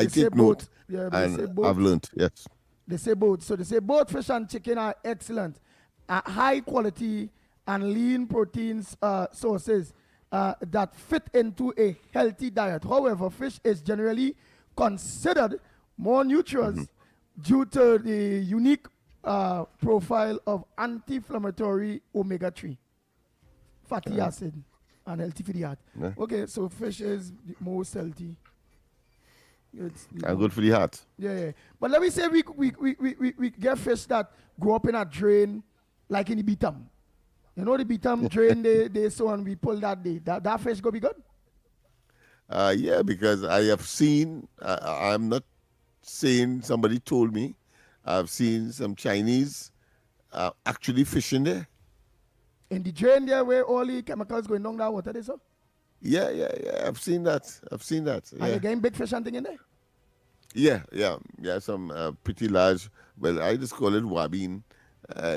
take note. Yeah, and I've learned. Yes. They say both. So they say both fish and chicken are excellent, high quality and lean proteins sources that fit into a healthy diet. However, fish is generally considered more nutritious due to the unique profile of anti-inflammatory omega-3 fatty acid and healthy for the heart. Yeah. Okay, so fish is the most healthy. And good for the heart. Yeah. But let me say we get fish that grow up in a drain, like in the Beatam. You know the Beatam drain they so and we pull that day. That fish go be good? Yeah, because I have seen, I'm not saying somebody told me, I've seen some Chinese actually fishing there. In the drain there where all the chemicals going down that water, they so? Yeah. I've seen that. Yeah. Are you getting big fish hunting in there? Yeah. Some pretty large. Well, I just call it wabine.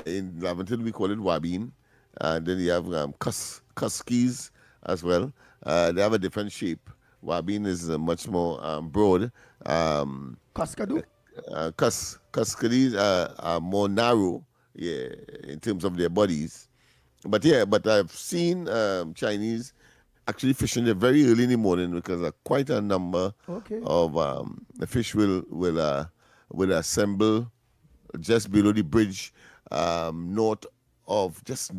In Laventon, we call it wabine. And then you have kuskies as well. They have a different shape. Wabine is much more broad. Kaskadu? Kuskies are more narrow, in terms of their bodies. But I've seen Chinese actually fishing there very early in the morning because quite a number of the fish will assemble just below the bridge, north of just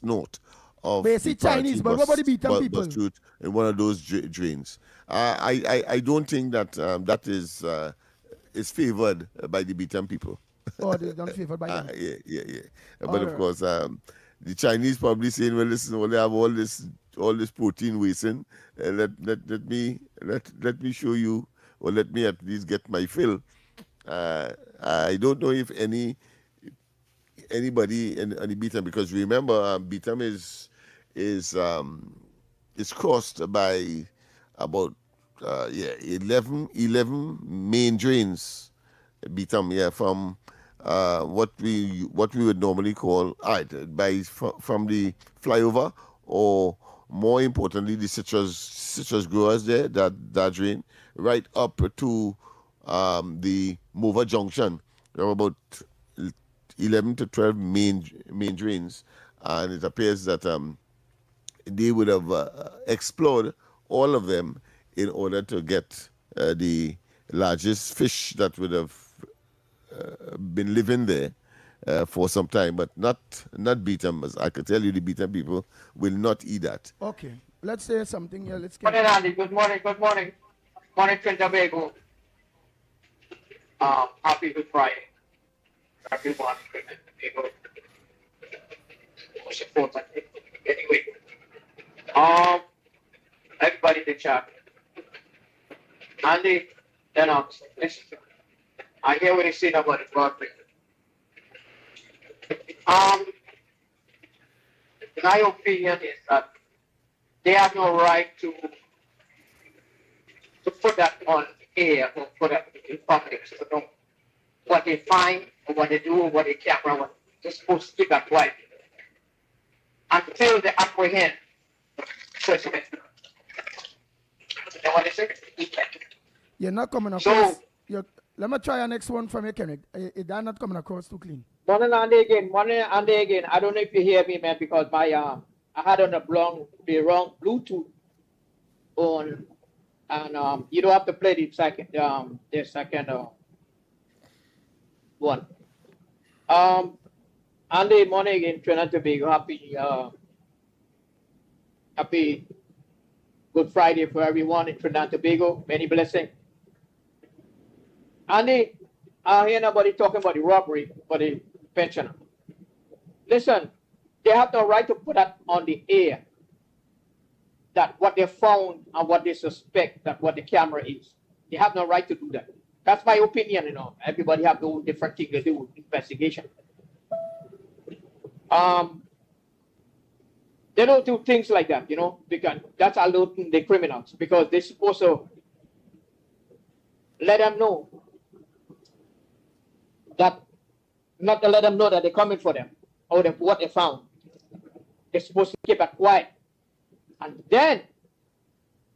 north of But you see the Priority Chinese, but what about the Beaton bus people? route in one of those drains. I don't think that that is favored by the Beaton people. Oh, they don't favor by them. Yeah. All But of right. course, the Chinese probably saying, well, listen, well, they have all this protein wasting. Let me show you, or let me at least get my fill. I don't know if anybody in the Beaton, because remember, Beaton is crossed by about 11 main drains. Beaton, from what we would normally call from the flyover, or more importantly the citrus growers there, that drain right up to the Mover Junction. There are about 11 to 12 main drains, and it appears that they would have explored all of them in order to get the largest fish that would have been living there for some time, but not Beaton. I can tell you, the Beaton people will not eat that. Okay, let's say something here. Let's Good get. morning, Andy. Good morning. Morning, Trinidad and Tobago. Happy Good Friday. Everyone, Trinidad and Tobago. What's your thoughts on it? Anyway, everybody in the chat. Andy, Lennox, listen. I hear what you said about the God. My opinion is that they have no right to put that on air or put that in public. So know what they find or what they do or what they camera. They're supposed to keep that quiet until they apprehend suspect. You know what I say? You're not coming So- across. Let me try your next one from your Kenneth. They're not coming across too clean. Morning, Andy again. I don't know if you hear me, man, because my I had on the wrong Bluetooth on, and you don't have to play the second one. Andy, morning again. Trinidad and Tobago. Happy Good Friday for everyone in Trinidad and Tobago. Many blessings. Andy, I hear nobody talking about the robbery for the pensioner. Listen, they have no right to put that on the air. That what they found and what they suspect, that what the camera is. They have no right to do that. That's my opinion, you know. Everybody have their own different thing to do with investigation. They don't do things like that, you know, because that's alerting the criminals, because they're supposed to let them know that, not to let them know that they're coming for them or what they found. They're supposed to keep it quiet and then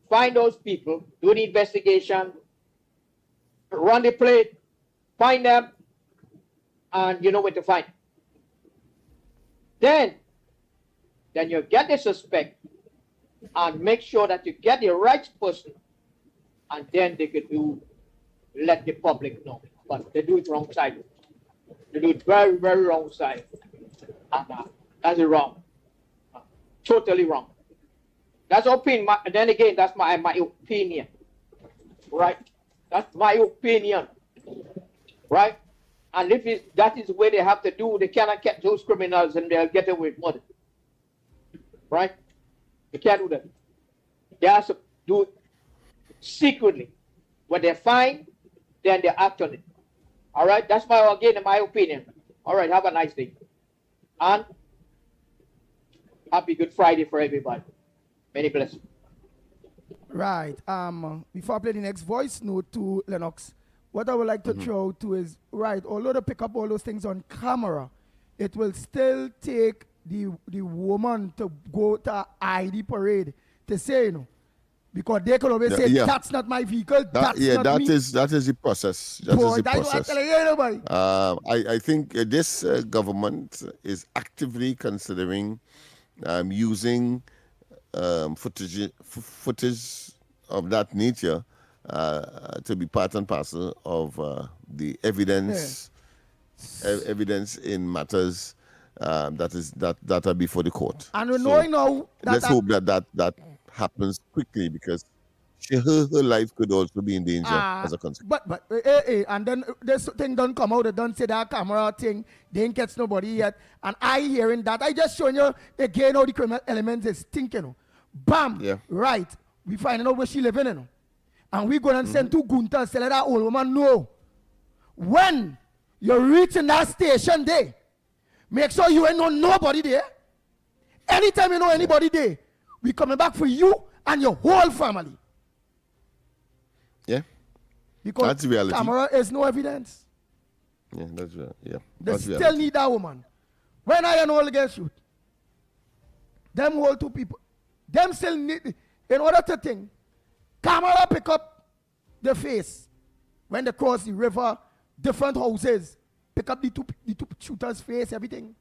find those people, do the investigation, run the plate, find them, and you know where to find them. Then you get the suspect and make sure that you get the right person, and then they could let the public know. But they do it wrong side. They do it very, very wrong side. And that's wrong. Totally wrong. That's opinion. Then again, that's my opinion. Right? That's my opinion. Right? And if that is the way they have to do, they cannot catch those criminals and they'll get away with murder. Right? They can't do that. They have to do it secretly. When they find, then they act on it. All right? That's my opinion. All right, have a nice day. And happy Good Friday for everybody. Many blessings. Right. Before I play the next voice note to Lennox, what I would like to throw to is, right, although they pick up all those things on camera, it will still take the woman to go to ID parade to say, you know, because they could always say, that's not my vehicle, that's not me. That is the process. That is the process. I think this government is actively considering using footage of that nature to be part and parcel of the evidence evidence in matters that are before the court. And we know now that let's hope that happens quickly, because her life could also be in danger as a consequence. But and then this thing don't come out. They don't say that camera thing. They ain't catch nobody yet. And I hearing that. I just showing you again how the criminal element is thinking. Bam. Yeah. Right. We finding out where she living in. And we going and send two gunters to let that old woman know. When you reach in that station there, make sure you ain't know nobody there. Anytime you know anybody there, we coming back for you and your whole family. Yeah. Because that's reality. Camera is no evidence. Yeah, that's right. Yeah. They still need that woman. When I and all get shoot, them whole two people, them still need, in order to think, camera pick up the face when they cross the river, different houses, pick up the two shooters' face, everything.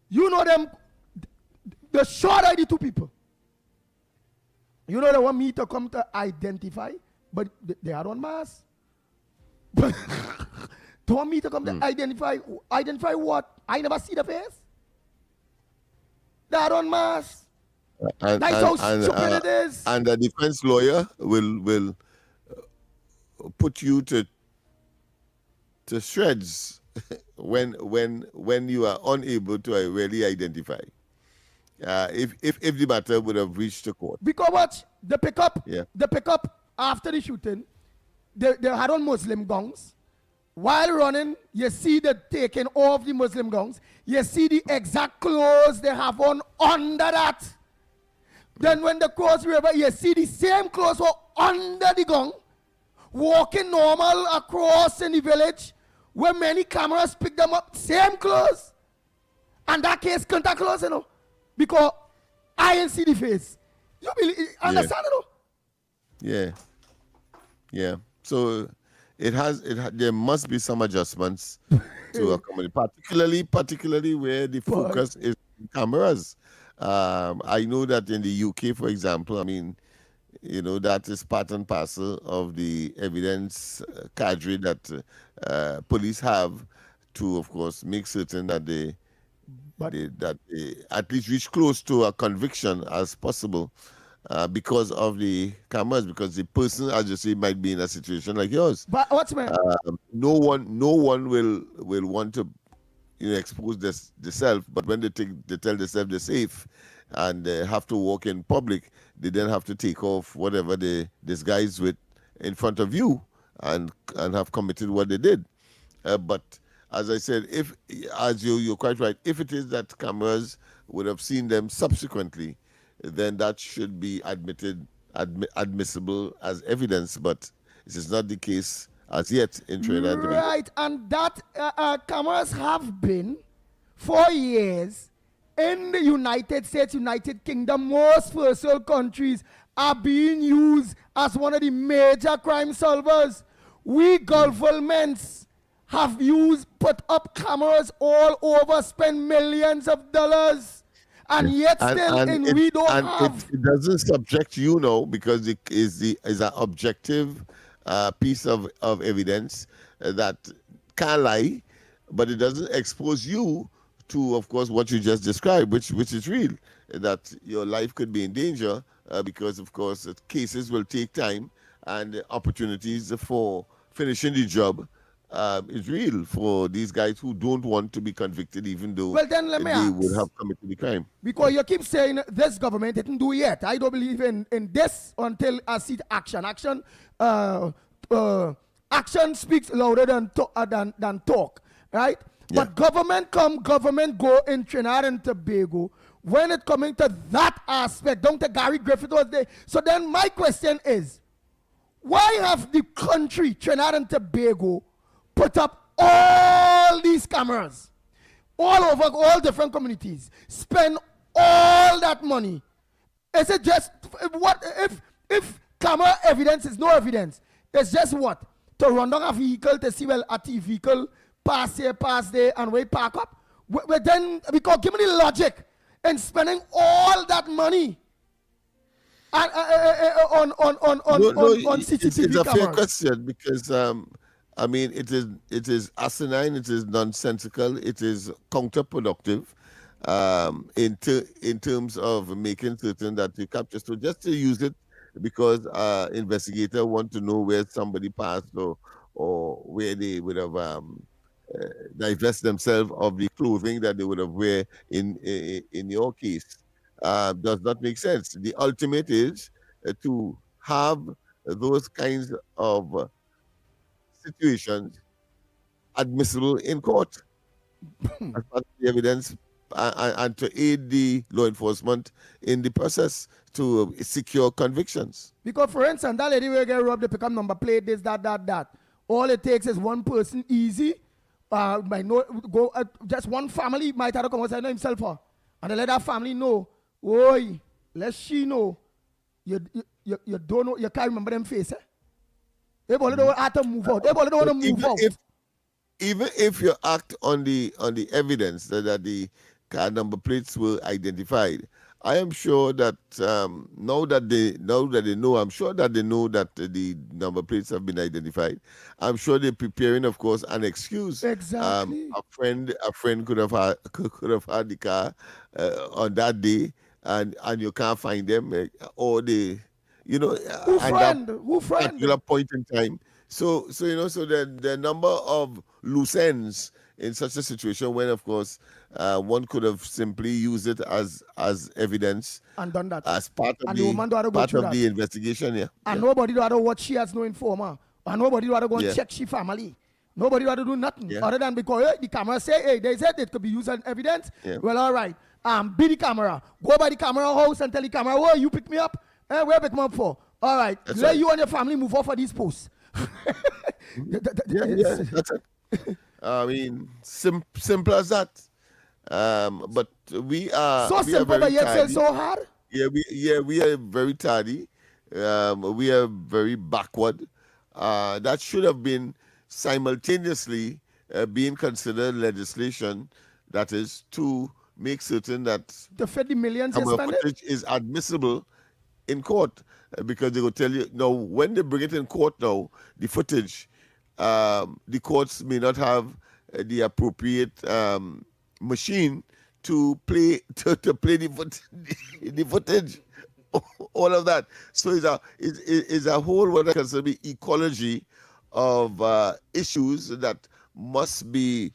You know them, the short are the two people. You know they want me to come to identify, but they are on mass. But they want me to come to identify what? I never see the face. They are on mass. That's how stupid it is. And the defense lawyer will put you to shreds when you are unable to really identify. If the matter would have reached the court. Because what? The pickup after the shooting, they had on Muslim gongs. While running, you see the taking off the Muslim gongs. You see the exact clothes they have on under that. Then when they cross the river, you see the same clothes were under the gong, walking normal across in the village, where many cameras pick them up, same clothes. And that case, contact clothes, you know. Because I didn't see the face. You understand it? Yeah. Yeah. So there must be some adjustments to accommodate, particularly where the focus is on cameras. I know that in the UK, for example, I mean, you know, that is part and parcel of the evidence cadre that police have to, of course, make certain that they at least reach close to a conviction as possible, because of the cameras, because the person, as you say, might be in a situation like yours. But what's my no one will want to, you know, expose the self, but when they tell themselves they're safe and they have to walk in public, they then have to take off whatever they disguise with in front of you and have committed what they did. But as I said, you're quite right, if it is that cameras would have seen them subsequently, then that should be admissible as evidence. But this is not the case as yet in Trinidad and Tobago. Right, and that cameras have been for years in the United States, United Kingdom, most first world countries are being used as one of the major crime solvers. We governments have put up cameras all over, spend millions of dollars, and yet we don't have. It doesn't subject you, no, because it is an objective piece of evidence that can't lie, but it doesn't expose you to, of course, what you just described, which is real, that your life could be in danger because, of course, cases will take time and opportunities for finishing the job is real for these guys who don't want to be convicted, even though well, then let me they ask, would have committed the crime. Because you keep saying this government didn't do it yet. I don't believe in this until I see action. Action speaks louder than talk, right? Yeah. But government go in Trinidad and Tobago when it coming to that aspect. Don't the Gary Griffith was there. So then my question is, why have the country, Trinidad and Tobago, put up all these cameras all over all different communities, spend all that money? Is it just what if camera evidence is no evidence? It's just what? To run down a vehicle to see, well, a vehicle pass there, and we park up. But then, because give me the logic in spending all that money on CCTV it's a cameras. fair question, because I mean, it is asinine, it is nonsensical, it is counterproductive in terms of making certain that you capture. So just to use it because investigator want to know where somebody passed or where they would have divest themselves of the clothing that they would have wear in your case does not make sense. The ultimate is to have those kinds of situations admissible in court as part of the evidence and to aid the law enforcement in the process to secure convictions. Because, for instance, that lady will get robbed, they pick up number plate, this, that. All it takes is one person easy. Might know, just one family might have to come outside himself, and they let that family know, oi, let she know, you don't know, you can't remember them face. They don't have to move out. They don't want to move out. Even if you act on the evidence that the car number plates were identified, I am sure that now that they know, I'm sure that they know that the number plates have been identified. I'm sure they're preparing, of course, an excuse. Exactly. A friend could have had the car on that day, and you can't find them, or they, Who friend? Particular point in time. So the number of loose ends in such a situation when, of course, one could have simply used it as evidence and done that as part of the investigation. Yeah. And nobody do what she has no informer, and nobody do go and check she family. Nobody do to do nothing other than because the camera say, hey, they said it could be used as evidence. Yeah. Well, all right. Be the camera. Go by the camera house and tell the camera, oh, you pick me up. Where pick me up for? All right. Let you and your family move off for these posts. That's it. I mean, simple as that. But we are so simple, but yet still so hard. We are very tardy. We are very backward. That should have been simultaneously being considered legislation. That is to make certain that the 50 million footage is admissible in court, because they will tell you now when they bring it in court. Now the footage, the courts may not have the appropriate machine to play the footage, all of that. So it's a whole what I consider be ecology of issues that must be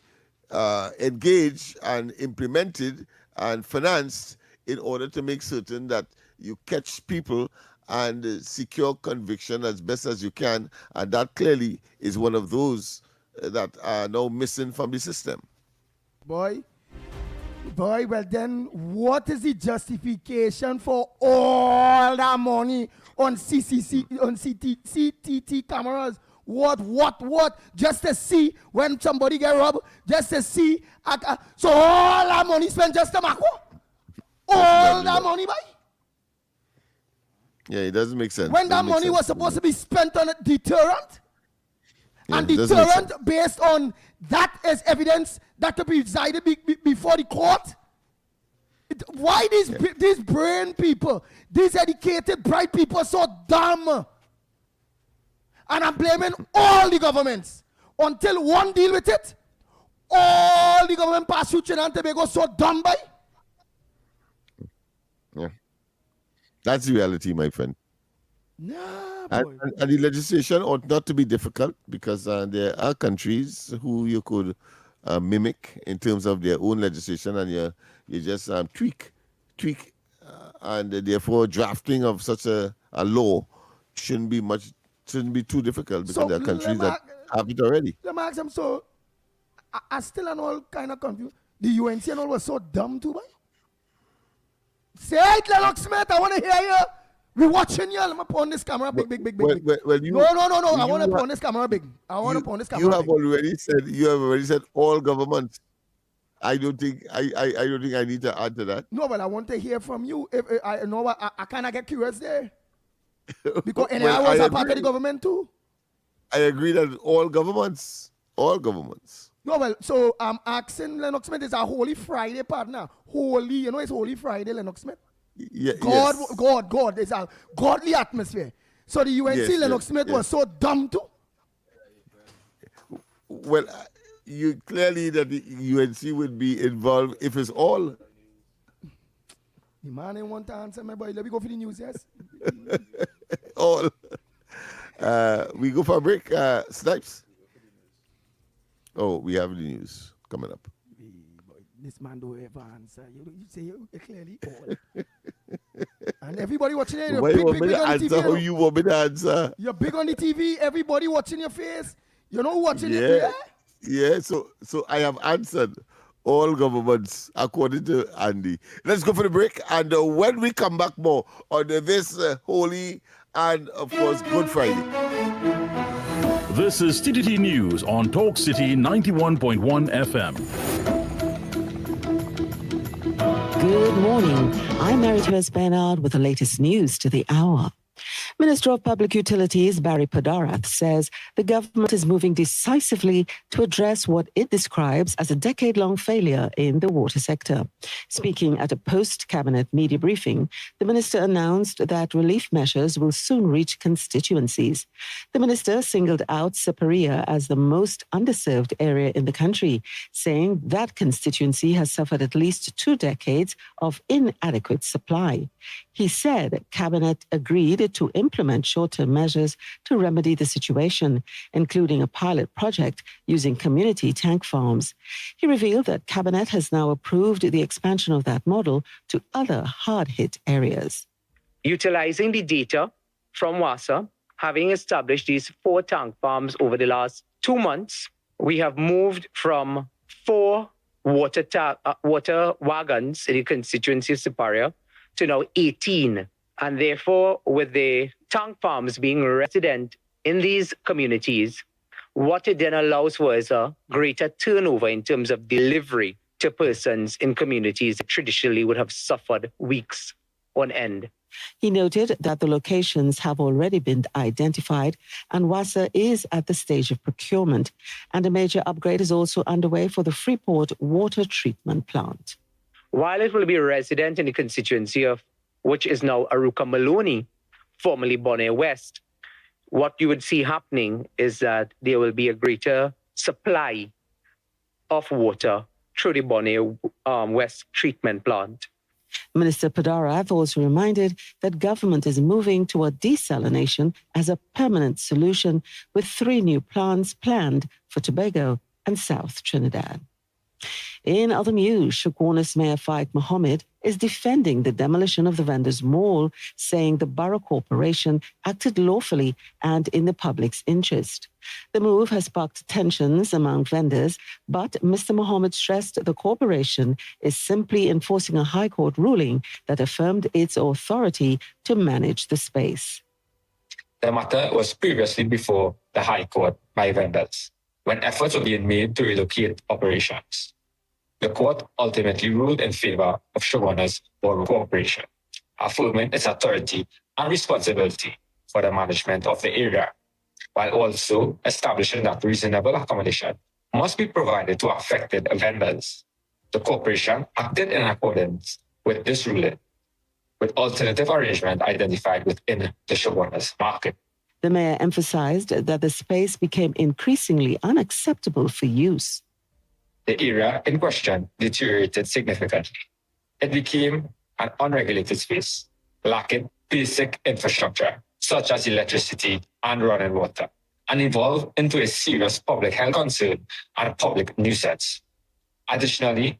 engaged and implemented and financed in order to make certain that you catch people and secure conviction as best as you can. And that clearly is one of those that are now missing from the system. Boy, well then, what is the justification for all that money on CCTV cameras? What? Just to see when somebody get robbed? Just to see? So all that money spent just to Mako? All that money, boy? Yeah, it doesn't make sense. When that money was supposed to be spent on a deterrent? Yeah, and deterrent based on that is evidence that to be decided before the court? Why these brain people, these educated, bright people are so dumb? And I'm blaming all the governments. Until one deal with it, all the government pass through Trinidad and Tobago so dumb by. Yeah. That's the reality, my friend. Nah, and the legislation ought not to be difficult, because there are countries who you could mimic in terms of their own legislation, and you just tweak, and therefore drafting of such a law shouldn't be too difficult, because there are countries that have it already. Let me ask them, so I still am all kind of confused. The UNC and all was so dumb too, boy? Say it, Lennox Smith, I want to hear you. We're watching you. Let me put on this camera big. Well, no. I want to put on this camera big. You have already said all governments. I don't think I need to add to that. No, but I want to hear from you. I kind of get curious there. Because I was a part of the government too. I agree that all governments. No, well, so I'm asking Lennox Smith, is a Holy Friday partner. Holy, it's Holy Friday, Lennox Smith. Yeah, God. It's a godly atmosphere. So the UNC Lennox Smith was so dumb too. Well, you clearly that the UNC would be involved if it's all. The man ain't want to answer, my boy. Let me go for the news, yes? All. We go for a break, Snipes. Oh, we have the news coming up. This man don't ever answer. You say you clearly all. And everybody watching it, Why you want me big to on the answer? TV. How you want me to answer? You're big on the TV. Everybody watching your face. You know watching it. Yeah. Yeah, so I have answered all governments according to Andy. Let's go for the break, and when we come back more on this Holy and, of course, Good Friday. This is TTT News on Talk City 91.1 FM. Good morning. I'm Mary-Therese Bernard with the latest news to the hour. Minister of Public Utilities Barry Padarath says the government is moving decisively to address what it describes as a decade-long failure in the water sector. Speaking at a post-cabinet media briefing, the minister announced that relief measures will soon reach constituencies. The minister singled out Saparia as the most underserved area in the country, saying that constituency has suffered at least 2 decades of inadequate supply. He said Cabinet agreed to implement short-term measures to remedy the situation, including a pilot project using community tank farms. He revealed that Cabinet has now approved the expansion of that model to other hard-hit areas. Utilizing the data from WASA, having established these 4 tank farms over the last 2 months, we have moved from 4 water wagons in the constituency of Saparia to now 18. And therefore, with the tank farms being resident in these communities, what it then allows for is a greater turnover in terms of delivery to persons in communities that traditionally would have suffered weeks on end. He noted that the locations have already been identified and WASA is at the stage of procurement, and a major upgrade is also underway for the Freeport water treatment plant. While it will be resident in the constituency of which is now Aruka Maloney, formerly Bonaire West, what you would see happening is that there will be a greater supply of water through the Bonaire West treatment plant. Minister Padarath also reminded that government is moving toward desalination as a permanent solution, with 3 new plants planned for Tobago and South Trinidad. In other news, Shogunas Mayor Faik Mohammed is defending the demolition of the vendors' mall, saying the Borough Corporation acted lawfully and in the public's interest. The move has sparked tensions among vendors, but Mr. Mohammed stressed the corporation is simply enforcing a High Court ruling that affirmed its authority to manage the space. The matter was previously before the High Court by vendors, when efforts were being made to relocate operations. The court ultimately ruled in favor of Shogunas Borough Corporation, affirming its authority and responsibility for the management of the area, while also establishing that reasonable accommodation must be provided to affected vendors. The corporation acted in accordance with this ruling, with alternative arrangement identified within the Shogunas market. The mayor emphasized that the space became increasingly unacceptable for use. The area in question deteriorated significantly. It became an unregulated space, lacking basic infrastructure, such as electricity and running water, and evolved into a serious public health concern and public nuisance. Additionally,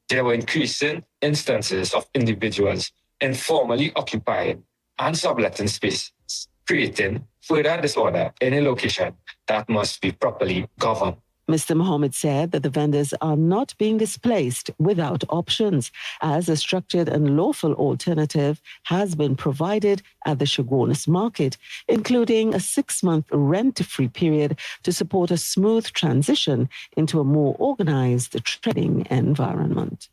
there were increasing instances of individuals informally occupying and subletting spaces, creating further disorder in a location that must be properly governed. Mr. Mohammed said that the vendors are not being displaced without options, as a structured and lawful alternative has been provided at the Shogunas market, including a 6-month rent-free period to support a smooth transition into a more organized trading environment.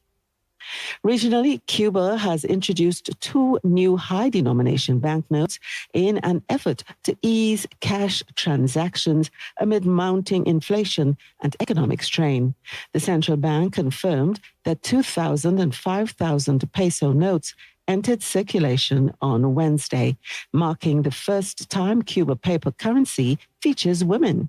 Regionally, Cuba has introduced 2 new high-denomination banknotes in an effort to ease cash transactions amid mounting inflation and economic strain. The central bank confirmed that 2,000 and 5,000 peso notes entered circulation on Wednesday, marking the first time Cuba paper currency features women.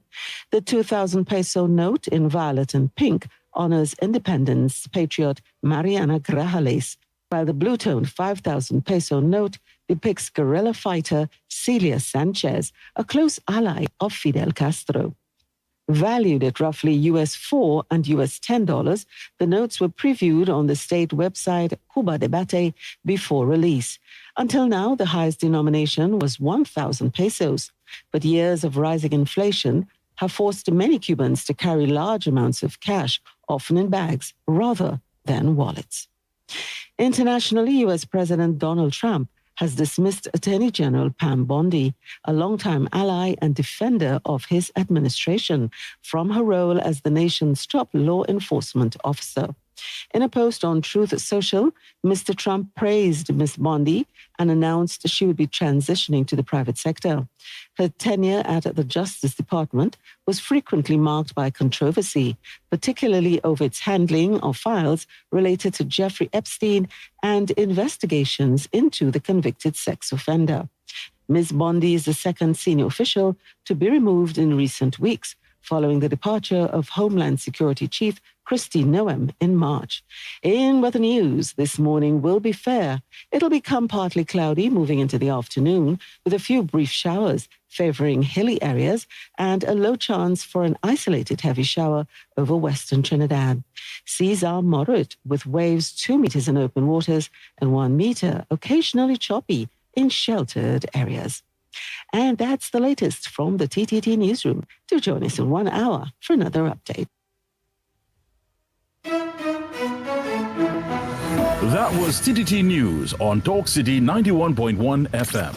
The 2,000 peso note in violet and pink honors independence patriot Mariana Grajales, while the blue-toned 5,000 peso note depicts guerrilla fighter Celia Sanchez, a close ally of Fidel Castro. Valued at roughly US $4 and US $10, the notes were previewed on the state website Cuba Debate before release. Until now, the highest denomination was 1,000 pesos, but years of rising inflation have forced many Cubans to carry large amounts of cash, often in bags rather than wallets. Internationally, U.S. President Donald Trump has dismissed Attorney General Pam Bondi, a longtime ally and defender of his administration, from her role as the nation's top law enforcement officer. In a post on Truth Social, Mr. Trump praised Ms. Bondi and announced she would be transitioning to the private sector. Her tenure at the Justice Department was frequently marked by controversy, particularly over its handling of files related to Jeffrey Epstein and investigations into the convicted sex offender. Ms. Bondi is the second senior official to be removed in recent weeks, following the departure of Homeland Security Chief Kristi Noem in March. In weather news this morning will be fair. It'll become partly cloudy moving into the afternoon, with a few brief showers favoring hilly areas and a low chance for an isolated heavy shower over western Trinidad. Seas are moderate, with waves 2 meters in open waters and 1 meter, occasionally choppy in sheltered areas. And that's the latest from the TTT Newsroom. Do join us in 1 hour for another update. That was TTT News on Talk City 91.1 FM.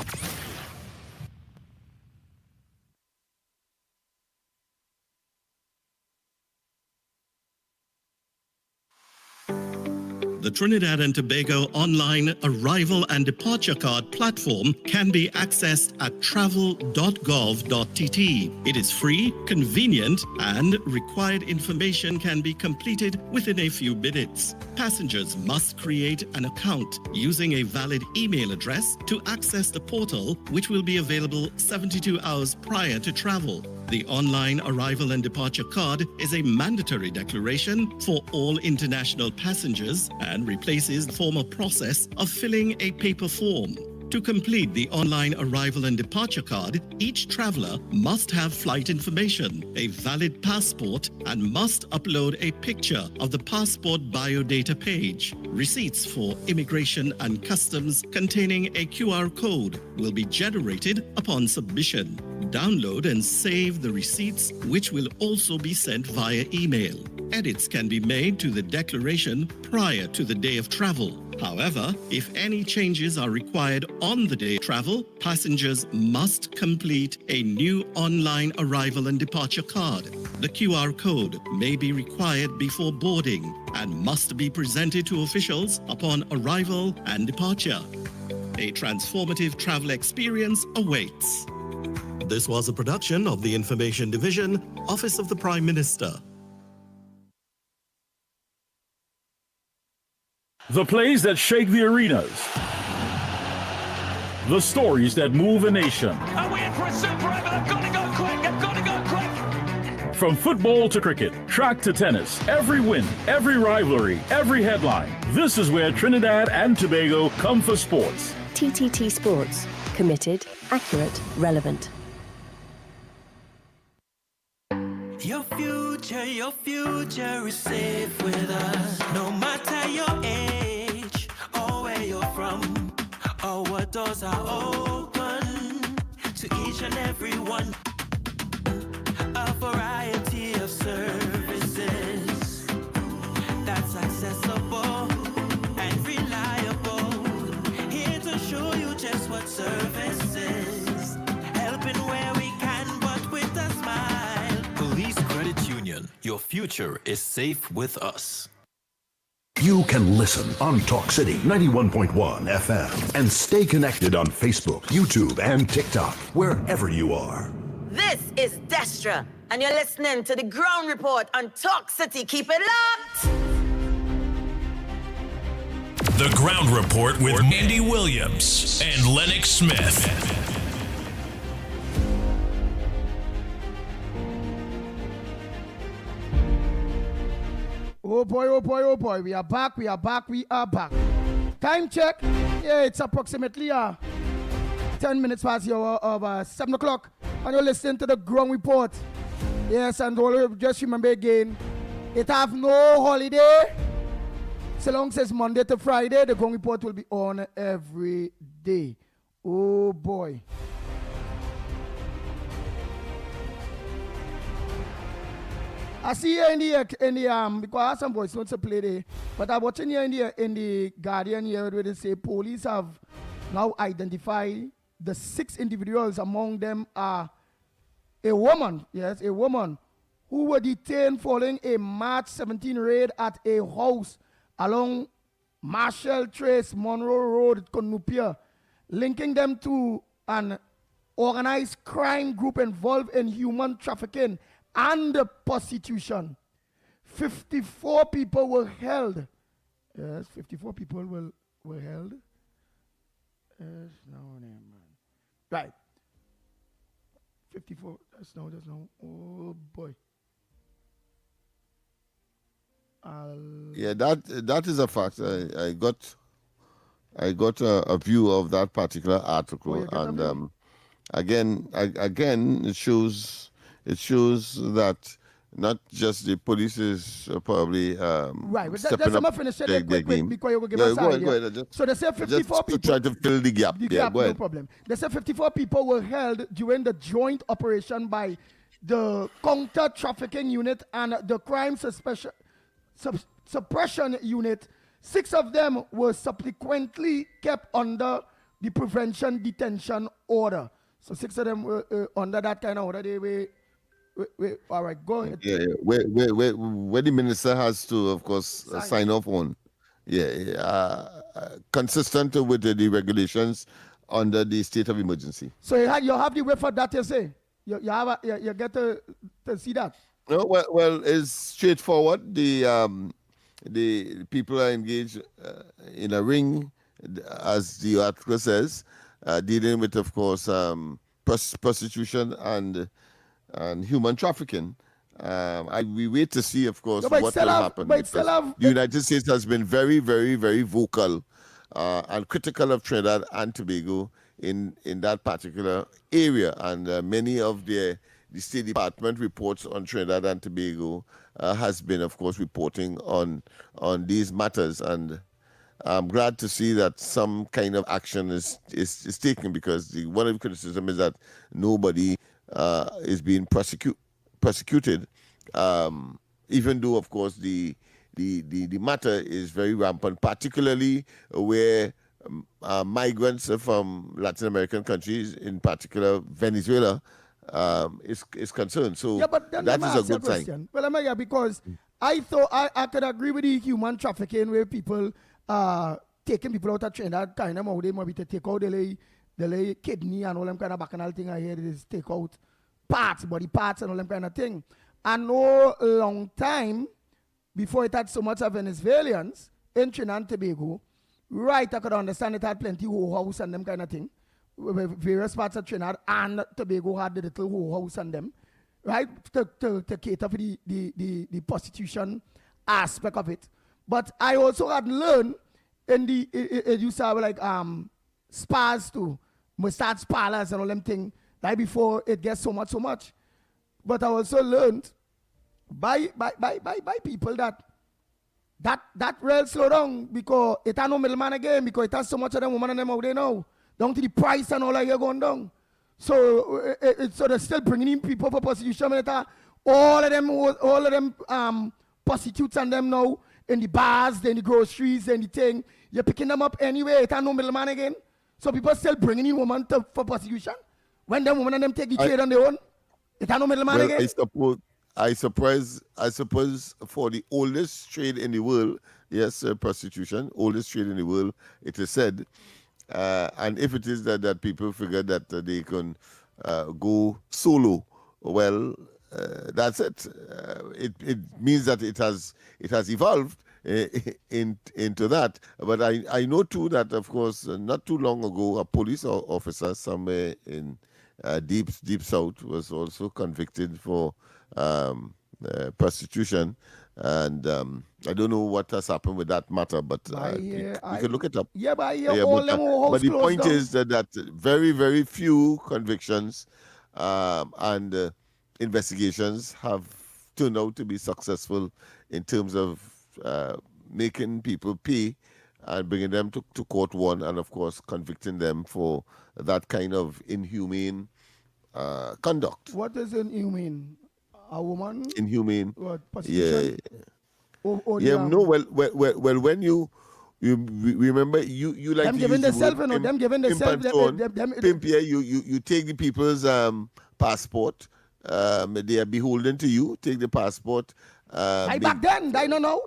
The Trinidad and Tobago online arrival and departure card platform can be accessed at travel.gov.tt. It is free, convenient, and required information can be completed within a few minutes. Passengers must create an account using a valid email address to access the portal, which will be available 72 hours prior to travel. The online arrival and departure card is a mandatory declaration for all international passengers and replaces the former process of filling a paper form. To complete the online arrival and departure card, each traveler must have flight information, a valid passport, and must upload a picture of the passport biodata page. Receipts for immigration and customs containing a QR code will be generated upon submission. Download and save the receipts, which will also be sent via email. Edits can be made to the declaration prior to the day of travel. However, if any changes are required on the day of travel, passengers must complete a new online arrival and departure card. The QR code may be required before boarding and must be presented to officials upon arrival and departure. A transformative travel experience awaits. This was a production of the Information Division, Office of the Prime Minister. The plays that shake the arenas. The stories that move a nation. Are we in for a super over? I've got to go quick! I've got to go quick! From football to cricket, track to tennis, every win, every rivalry, every headline. This is where Trinidad and Tobago come for sports. TTT Sports. Committed, accurate, relevant. Your future is safe with us. No matter your age or where you're from, our doors are open to each and every one. A variety of services that's accessible and reliable. Here to show you just what service is. Helping where we can, but with a smile. Police Credit Union. Your future is safe with us. You can listen on Talk City 91.1 FM and stay connected on Facebook, YouTube, and TikTok, wherever you are. This is Destra, and you're listening to the Ground Report on Talk City. Keep it locked! The Ground Report with Andy Williams and Lennox Smith. Oh boy, oh boy, oh boy. We are back, we are back, we are back. Time check. Yeah, it's approximately 10 minutes past the hour of 7 o'clock. And you're listening to the Ground Report. Yes, and just remember again, it have no holiday. So long as Monday to Friday, the Ground Report will be on every day. Oh boy. I see here in the because I have some voice notes to play there, but I'm watching here in the Guardian here where they say police have now identified the 6 individuals. Among them are a woman, yes, a woman who were detained following a March 17 raid at a house along Marshall Trace, Monroe Road, Cunupia, linking them to an organized crime group involved in human trafficking and prostitution. 54 people were held. Yes, 54 people were held. Yes, no name, man. Right. 54. That's no. Oh boy. Yeah, that is a fact. I got a view of that particular article, and again, it shows that not just the police is probably right. But stepping up finish their quick game. because you will give Yeah, us go ahead. So they say 54 people. Try to fill the gap. Go ahead. No problem. They say 54 people were held during the joint operation by the Counter Trafficking Unit and the Crime Suppression Unit. 6 of them were subsequently kept under the prevention detention order. So 6 of them were under that kind of order. They were all right, go ahead. Yeah. Where the minister has to, of course, sign off on. Yeah, consistent with the regulations under the state of emergency. So you have the way for that, you say? You get to see that? No, well, it's straightforward. The people are engaged in a ring, as the article says, dealing with, of course, prostitution and human trafficking. We wait to see, of course, what will happen. The United States has been very, very, very vocal and critical of Trinidad and Tobago in that particular area. And many of the State Department reports on Trinidad and Tobago has been, of course, reporting on these matters. And I'm glad to see that some kind of action is taken, because one of the criticism is that nobody is being prosecuted, even though, of course, the matter is very rampant, particularly where migrants from Latin American countries, in particular Venezuela, is concerned. So that is a good sign. Well, because I thought I could agree with the human trafficking where people taking people out of Trinidad, kind of how they maybe to take out the kidney and all them kind of bacchanal thing. I hear is take out body parts and all them kind of thing. I know a long time before it had so much of Venezuelans in Trinidad and Tobago, right, I could understand it had plenty whole house and them kind of thing. Various parts of Trinidad and Tobago had the little whole house and them, right, to cater for the prostitution aspect of it. But I also had learned in it used to have like spas too, massage parlors and all them things, right before it gets so much. But I also learned by people that real slow down, because it has no middleman again, because it has so much of them women and them out there now, down to the price and all that here going down. So so they're still bringing in people for prostitution. All of them prostitutes and them now in the bars, then the groceries, then the thing. You're picking them up anyway. It has no middleman again. So people still bringing in women for prostitution. When them women and them take the trade on their own, it has no middleman again. I suppose for the oldest trade in the world, yes, prostitution, oldest trade in the world, it is said. And if it is that people figure that they can go solo, well, that's it. It means that it has evolved. into that. But I know too that, of course, not too long ago, a police officer somewhere in deep south was also convicted for prostitution, and I don't know what has happened with that matter, but you can look it up. Yeah, but I hear all them but the point down. is that very, very few convictions and investigations have turned out to be successful in terms of making people pay and bringing them to court, one, and of course convicting them for that kind of inhumane conduct. What is inhumane? A woman? Inhumane. What? Yeah. Yeah. No. Well. When you remember, you like them to giving use the themselves, word you know, them giving pimp themselves. and so on. Pimp, yeah, you take the people's passport. They are beholden to you. Take the passport. Back then, I don't know.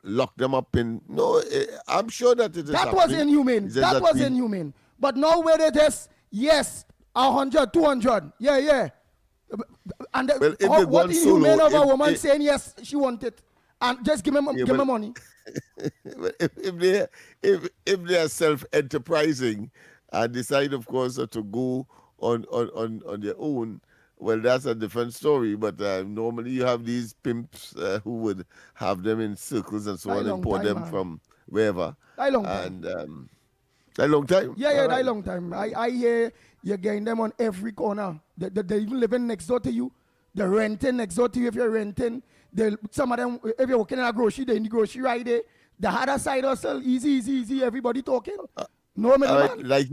Lock them up in. No, I'm sure that it is. That was inhumane. That was inhumane. But now where it is, yes, 100, 200, yeah. And what inhumane of a woman saying yes, she want it, and just give me money. if they are self-enterprising and decide, of course, to go on their own, well, that's a different story. But normally you have these pimps who would have them in circles and so on, import them from wherever. That long time. And that long time. Yeah, that long time. I hear you're getting them on every corner. They even living next door to you. They're renting next door to you if you're renting. Some of them, if you're working in a grocery, they're in the grocery right there. The other side hustle, easy. Everybody talking. No man. Like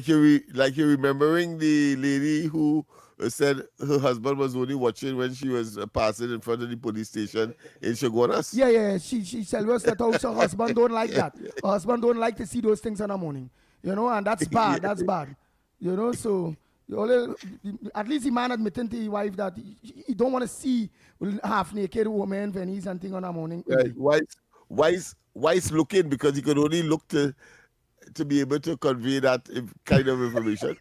you remembering the lady who said her husband was only watching when she was passing in front of the police station in Shogunas. Yeah. She said that also her husband don't like that. Her husband don't like to see those things in the morning. You know, and that's bad. That's bad. You know, so at least the man admitting to his wife that he don't want to see half naked woman when he's hunting on the morning. Wise looking, because he could only look to be able to convey that kind of information.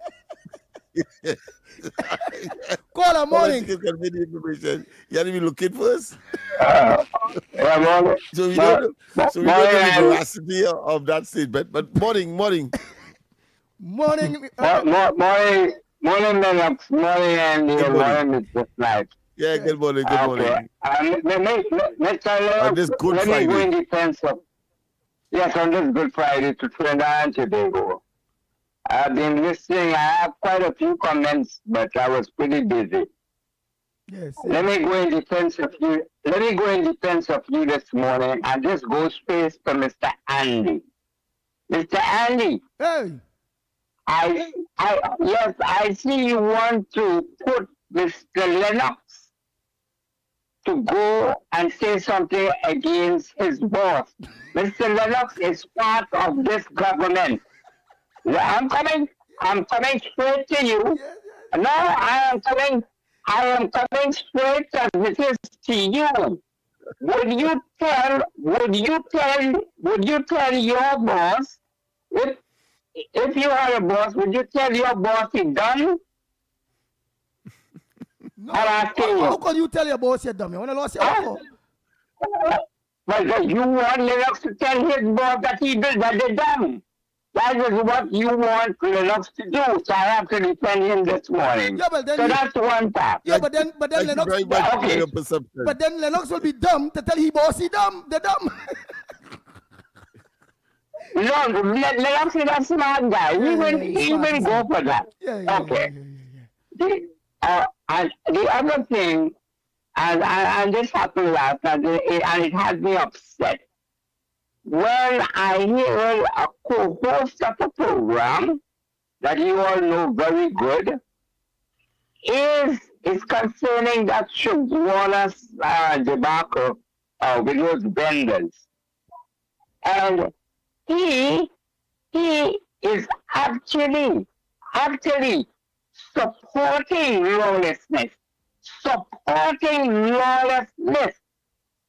Call her morning. You convey the information. You have to be looking first. So we don't know the veracity of that statement. But morning. Morning, Lennox. Morning, Andy. Good morning, Mr. Snipes. Yeah, good morning. Mr. Lennox, this Good let Friday. me go in defense of, yes, on this Good Friday to Trinidad and Tobago. I've been listening. I have quite a few comments, but I was pretty busy. Yes. Let me go in defense of you. Let me go in defense of you this morning and just go straight to Mr. Andy. Mr. Andy. Hey. I see you want to put Mr. Lennox to go and say something against his boss. Mr. Lennox is part of this government. I'm coming straight to you. No, I am coming straight as it is to you. Would you tell your boss, if you are a boss, would you tell your boss he's done? No, how can you tell your boss you're dumb? You want to lose your uncle? But you want Lennox to tell his boss that he did that they're dumb. That is what you want Lennox to do. So I have to defend him this morning. Yeah, but then so that's one part. Yeah, but then Lennox. Okay. But then Lennox will be dumb to tell his boss he dumb. They're dumb. No, Lennox is a smart guy. He will go for that. Okay. And the other thing, and this happened last night, and it had me upset. When I hear a co-host of a program that you all know very good is concerning that Shogunas debacle with those vendors. And he is actually supporting lawlessness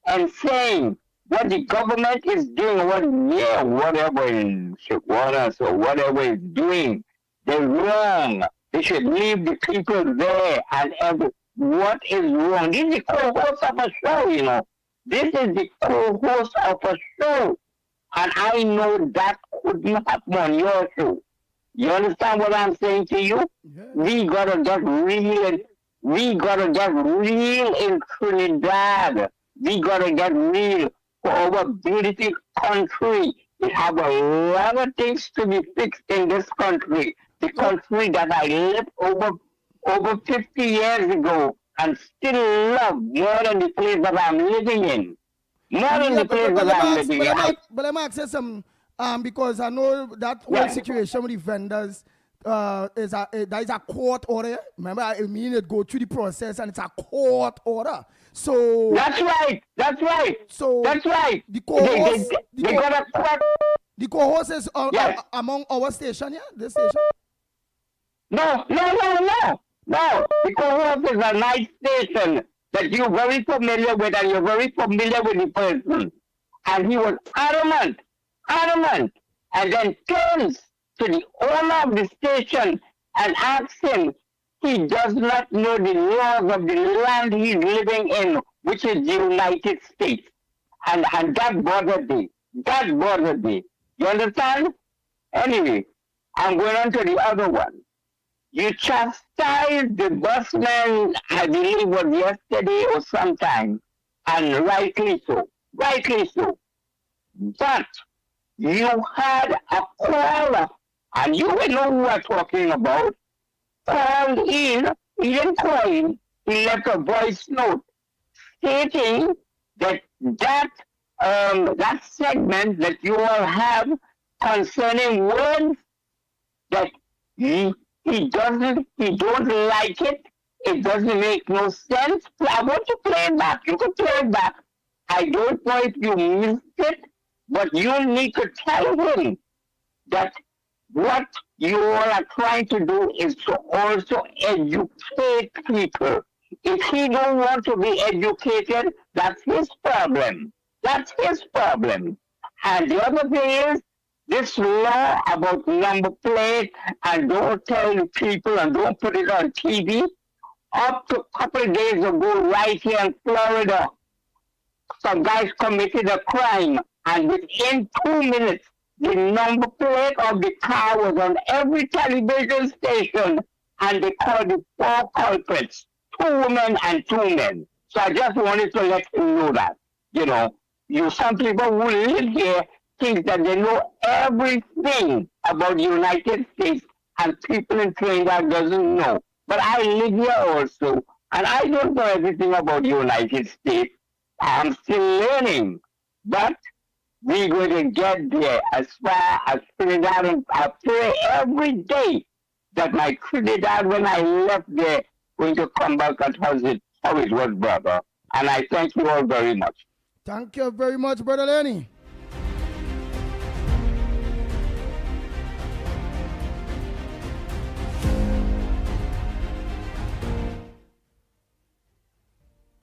and saying what the government is doing, whatever in Shogunas or whatever is doing, they're wrong. They should leave the people there and what is wrong. This is the co-host of a show, you know. This is the co-host of a show, and I know that couldn't happen on your show. You understand what I'm saying to you? Yeah. We gotta get real. We gotta get real in Trinidad. We gotta get real for our beautiful country. We have a lot of things to be fixed in this country. The country that I lived over 50 years ago and still love more than the place that I'm living in. More than the place that I'm living in. But let me ask you some, because I know that whole situation with the vendors there is a court order. Remember, I mean, it go through the process and it's a court order. So that's right. That's right. So that's right. The co-host, they got a court. The co-host is among our station, yeah, this station. No. The co-host is a nice station that you're very familiar with, and you're very familiar with the person. And he was adamant, and then turns to the owner of the station and asks him, he does not know the laws of the land he's living in, which is the United States. And that bothered me. That bothered me. You understand? Anyway, I'm going on to the other one. You chastised the busman, I believe it was yesterday or sometime, and rightly so. Rightly so. But you had a caller, and you will know who I'm talking about, called in, he didn't call in, he left a voice note stating that that segment that you all have concerning words that he don't like it doesn't make no sense. I want to play it back. You can play it back. I don't know if you missed it, but you need to tell him that what you all are trying to do is to also educate people. If he don't want to be educated, that's his problem. That's his problem. And the other thing is, this law about number plate and don't tell the people and don't put it on TV, up to a couple of days ago right here in Florida, some guys committed a crime and within 2 minutes, the number plate of the car was on every television station and they called the 4 culprits, 2 women and 2 men. So I just wanted to let you know that, some people who live here think that they know everything about the United States and people in Trinidad doesn't know. But I live here also, and I don't know everything about the United States. I'm still learning, but we're going to get there as far as Trinidad. And I pray every day that my Trinidad, when I left there, going to come back and how it was, brother. And I thank you all very much. Thank you very much, Brother Lenny.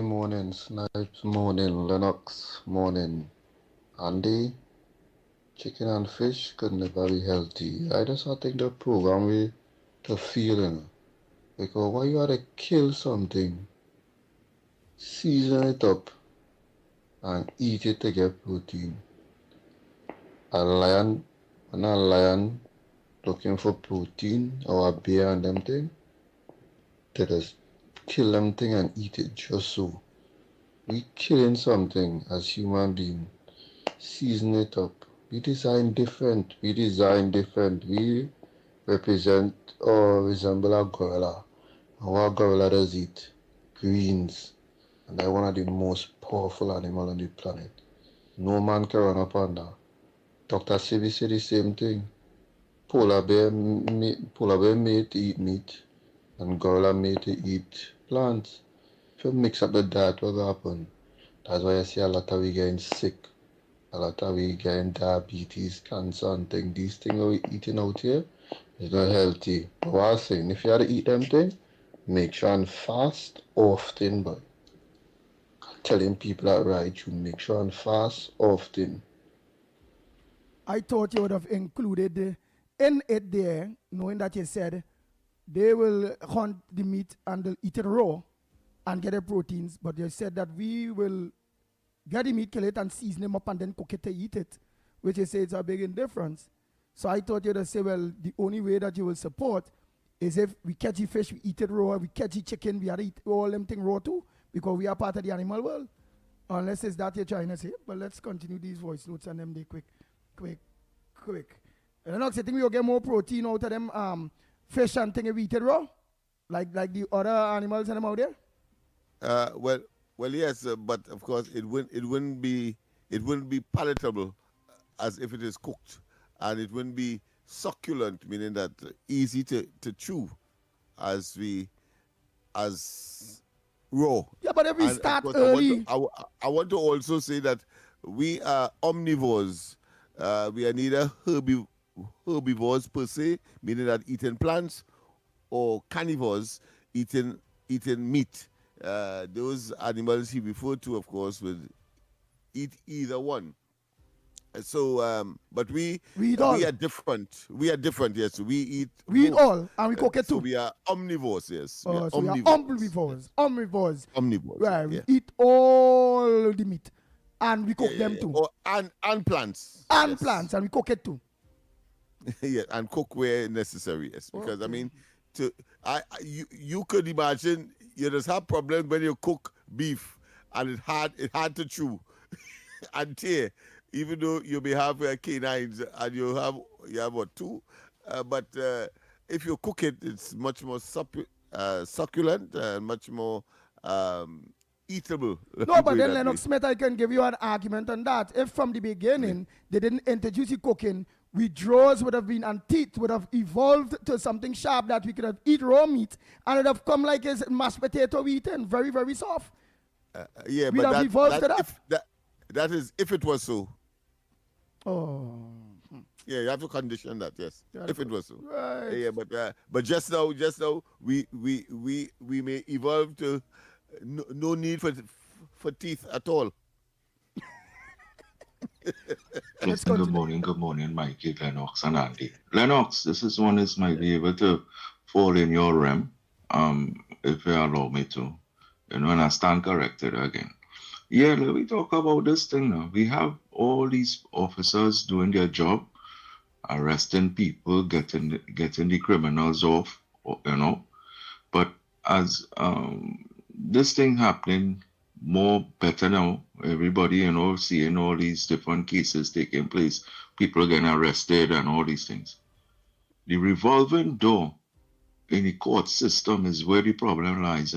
Morning, Snipes, morning, Lennox, morning, Andy. Chicken and fish could never be healthy. I just think the program we to feeling. Because why you had to kill something, season it up, and eat it to get protein. A lion looking for protein or a bear and them thing, they just kill them thing and eat it just so. We killing something as human being, season it up. We design different. We represent or resemble a gorilla. And what gorilla does eat? Greens. And they're one of the most powerful animals on the planet. No man can run up on that. Dr. Sebi said the same thing. Polar bear made to eat meat, and gorilla made to eat plants. If you mix up the diet, what will happen? That's why I see a lot of we getting sick. A lot of we getting diabetes, cancer, and things. These things that we eating out here is not healthy. But what I'm saying, if you have to eat them things, make sure and fast often, but telling people that right, you make sure and fast often. I thought you would have included in it there, knowing that you said they will hunt the meat and they'll eat it raw and get the proteins, but you said that we will get the meat, kill it, and season them up and then cook it to eat it, which you say it's a big indifference. So I thought you'd say, well, the only way that you will support is if we catch the fish, we eat it raw, we catch the chicken, we have to eat all them things raw too, because we are part of the animal world. Unless it's that you're trying to say. But let's continue these voice notes and them they quick. Lennox, you think we'll get more protein out of them fish and thing we eat it raw? Like the other animals and them out there? Well, yes, but of course it wouldn't be palatable as if it is cooked, and it wouldn't be succulent, meaning that easy to chew as raw. Yeah, but if we start course, early, I want to also say that we are omnivores. We are neither herbivores per se, meaning that eating plants, or carnivores eating meat. Those animals he referred to, of course, would eat either one. So, but we are different. We are different, yes. We eat all, and we cook it too. So we are omnivores, yes. So we are omnivores. Omnivores. Right, we eat all the meat, and we cook them too. And plants. And plants, and we cook it too. Yeah, and cook where necessary, yes. Because I mean, you could imagine you just have problems when you cook beef and it hard to chew and tear, even though you may have canines and you have what, two, but if you cook it, it's much more succulent and much more eatable. No, but then Lennox Smith, I can give you an argument on that. If from the beginning they didn't introduce the cooking, we jaws would have been and teeth would have evolved to something sharp that we could have eat raw meat and it would have come like a mashed potato eaten, very, very soft. Yeah, we'd but have evolved to that. That is if it was so. Oh. Yeah, you have to condition that, yes. If it was so. Right. Yeah, but just now we may evolve to no need for teeth at all. Good morning, Mikey, Lennox, and Andy. Lennox, this is one is might be able to fall in your realm, if you allow me to. And I stand corrected again. Yeah, let me talk about this thing now. We have all these officers doing their job, arresting people, getting the criminals off, But as this thing happening more better now, everybody, seeing all these different cases taking place, people getting arrested and all these things. The revolving door in the court system is where the problem lies.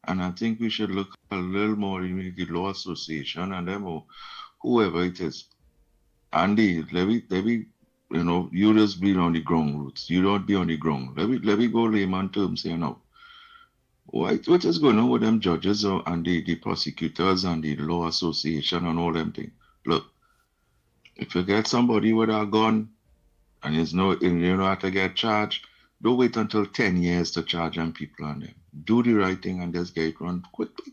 And I think we should look a little more in the law association and them or whoever it is. Andy, let me you just be on the ground roots. You don't be on the ground. Let me go layman terms here now. What is going on with them judges and the prosecutors and the law association and all them things? Look, if you get somebody with a gun and you know how to get charged, don't wait until 10 years to charge them people on them. Do the right thing and just get it run quickly.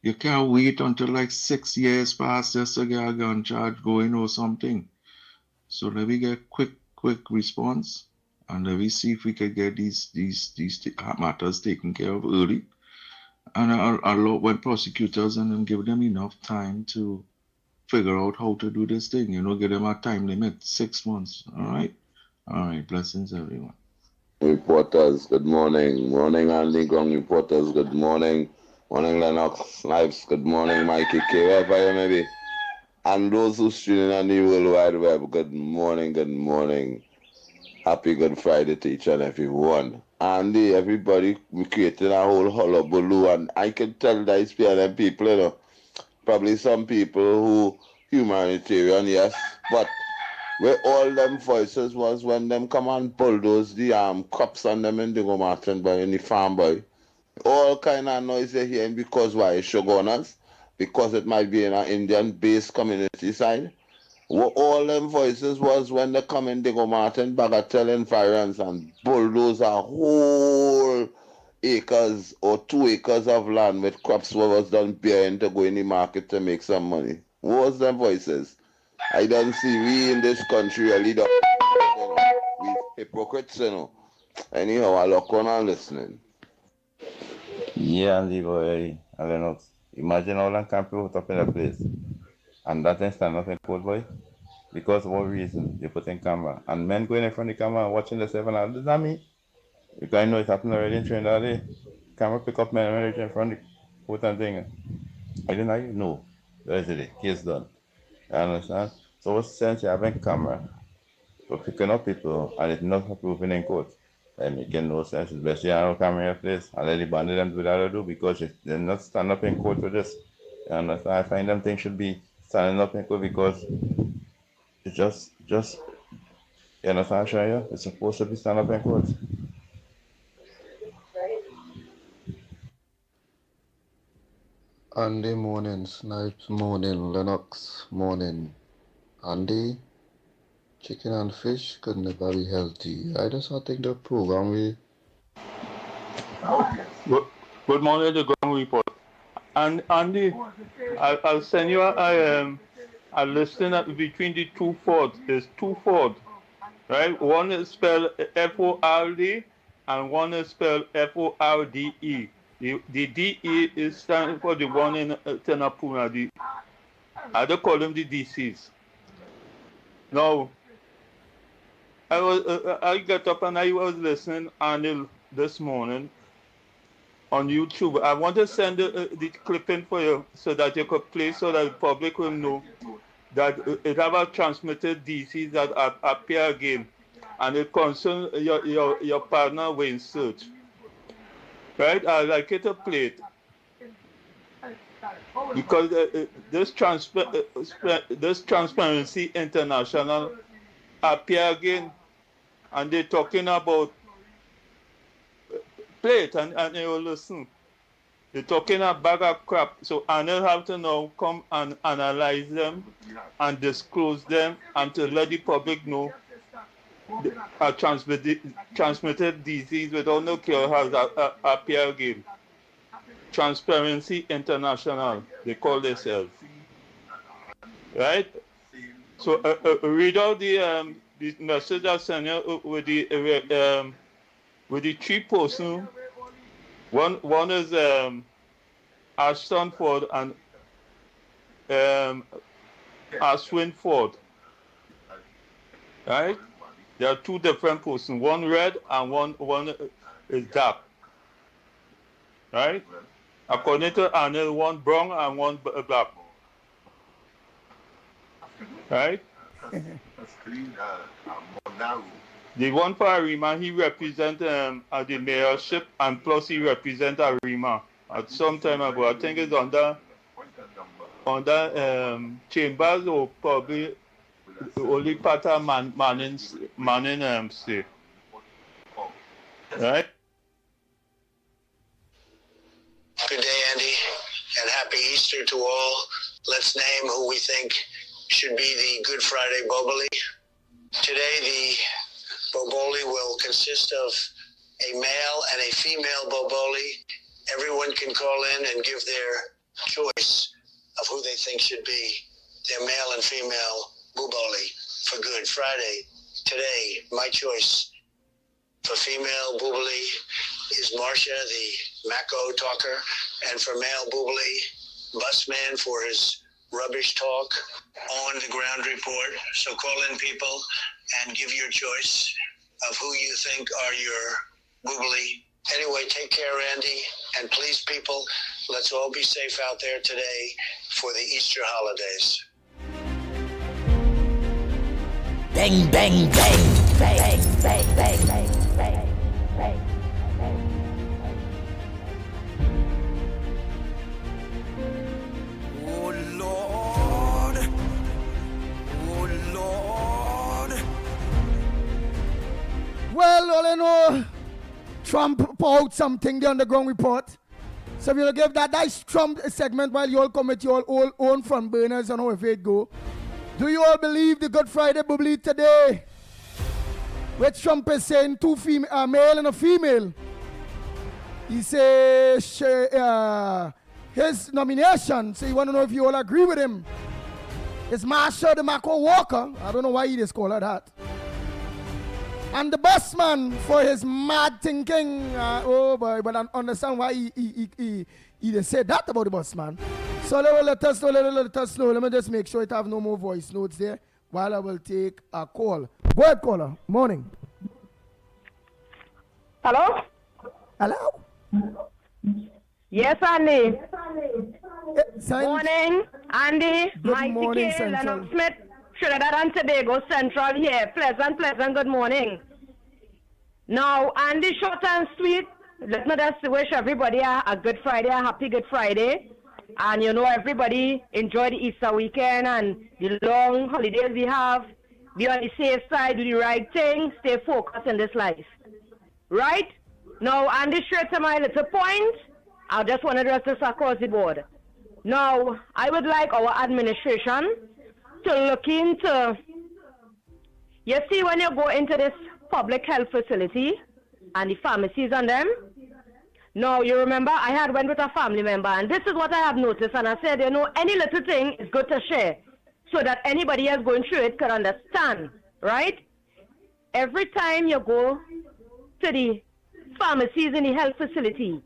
You can't wait until like 6 years pass just to get a gun charge going or something. So let me get quick response, and let me see if we can get these matters taken care of early. And I'll when prosecutors and them give them enough time to figure out how to do this thing. Give them a time limit, 6 months. All right. Blessings, everyone. Reporters, good morning. Morning, Andy Gong reporters, good morning. Morning, Lennox Lives, good morning, Mikey K, wherever you may be. And those who streaming on the World Wide Web, good morning. Happy Good Friday to each and every one. Andy, everybody, we created a whole hullabaloo, and I can tell that it's them people, probably some people who humanitarian, yes, but where all them voices was when them come and bulldoze the crops on them in Dingo Martin boy, in the farm boy. All kind of noise they're hearing because why? Shogunas? Because it might be in an Indian-based community side. What all them voices was when they come in Dingo Martin, Bagatelle environs and bulldoze a whole acres or 2 acres of land with crops what was done bearing to go in the market to make some money. What was them voices? I don't see we in this country really don't, we hypocrites, Anyhow, I look on and listening. Yeah, and the boy, Lennox. Imagine how long camp you put up in a place. And that thing stand up in court, boy. Because of what reason they put in camera. And men going in front of the camera watching the 7 hours. Does that mean? Because I know it happened already in Trinidad. Eh? Camera pick up men already in front of the court and thing. I didn't know you? No. That's it. Case done. You understand? So what's the sense you having camera for picking up people and it's not proven in court? That making no sense. It's best you have no camera in place and let the bandit them do that they do because they're not stand up in court for this. You understand? I find them things should be standing up in court because it's just you understand, Shaya? It's supposed to be stand up in court. Andy morning, Snipes morning, Lennox morning. Andy, chicken and fish could never be healthy. I just think the program we Good morning, the ground report. And Andy, I'll send you a listing between the two Fords. There's two Fords, right? One is spelled F-O-R-D and one is spelled F-O-R-D-E. The D-E is standing for the one in Tenapuna. I don't call them the DCs. Now, I got up and I was listening Anil this morning on YouTube. I want to send the clipping for you so that you could play so that the public will know that it have a transmitted DCs that appear again, and it concerns your partner Wayne Search. Right? I'd like you to play it because this Transparency International appear again, and they're talking about play it and you will listen. They're talking a bag of crap. So Anil have to now come and analyze them and disclose them and to let the public know a transmitted disease without no cure has appeared again. Transparency International, they call themselves. Right? So read out the message I sent you with the three person. One is Ashton Ford and Ashwin Ford. Right? There are two different persons. One red and one is dark. Right? According to Anil, one brown and one black. Right? The one for Arima, he represents the mayorship and plus he represents Arima. At some time ago, I think it's under Chambers or probably only part of Manning state. Right? Good day, Andy, and happy Easter to all. Let's name who we think should be the Good Friday Boboli. Today, the Boboli will consist of a male and a female Boboli. Everyone can call in and give their choice of who they think should be their male and female Boboli for Good Friday. Today, my choice for female Boboli is Marcia, the Mako talker, and for male Boboli, Busman for his rubbish talk on the ground report. So call in people and give your choice of who you think are your Boobly. Anyway, take care, Andy. And please, people, let's all be safe out there today for the Easter holidays. Bang, bang, bang, bang, bang, bang, bang, bang, bang. Oh Lord, oh Lord. Well, all I know, Trump put out something, the underground report. So we'll give that nice Trump segment while you all come with your all own front burners and how it go. Do you all believe the Good Friday bubbly today? Where Trump is saying two a male and a female. He says his nomination, so you want to know if you all agree with him. It's Marsha the Mako Walker. I don't know why he just call her that. And the boss man for his mad thinking. Oh boy, but I understand why he said that about the boss man. So let us know. Let me just make sure it have no more voice notes there while I will take a call. Go ahead, caller. Morning. Hello? Hello? Yes, Andy. Morning, Andy. Good morning, Central. Lennox Smith, Trinidad and Tobago Central here. Pleasant, good morning. Now, Andy, short and sweet. Let me just wish everybody a good Friday, a happy Good Friday. And everybody enjoy the Easter weekend and the long holidays we have. Be on the safe side, do the right thing, stay focused in this life. Right? Now, Andy, straight to my little point. I just want to address this across the board. Now, I would like our administration to look into, you see, when you go into this public health facility and the pharmacies on them, now you remember I had went with a family member and this is what I have noticed, and I said, any little thing is good to share so that anybody else going through it can understand, right? Every time you go to the pharmacies in the health facility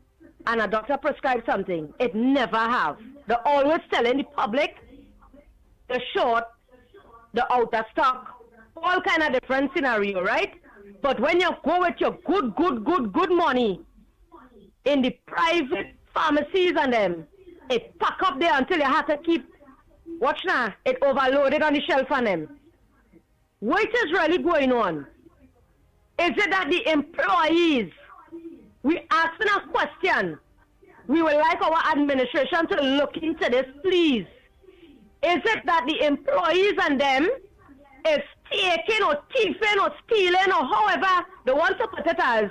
and a doctor prescribes something, it never have. They're always telling the public the short, the out of stock, all kind of different scenario, right? But when you go with your good money in the private pharmacies and them, it pack up there until you have to keep, watch now, it overloaded on the shelf on them. What is really going on? Is it that the employees, we asking a question, we would like our administration to look into this, please. Is it that the employees and them is taking or thieving or stealing or however they want to put it as,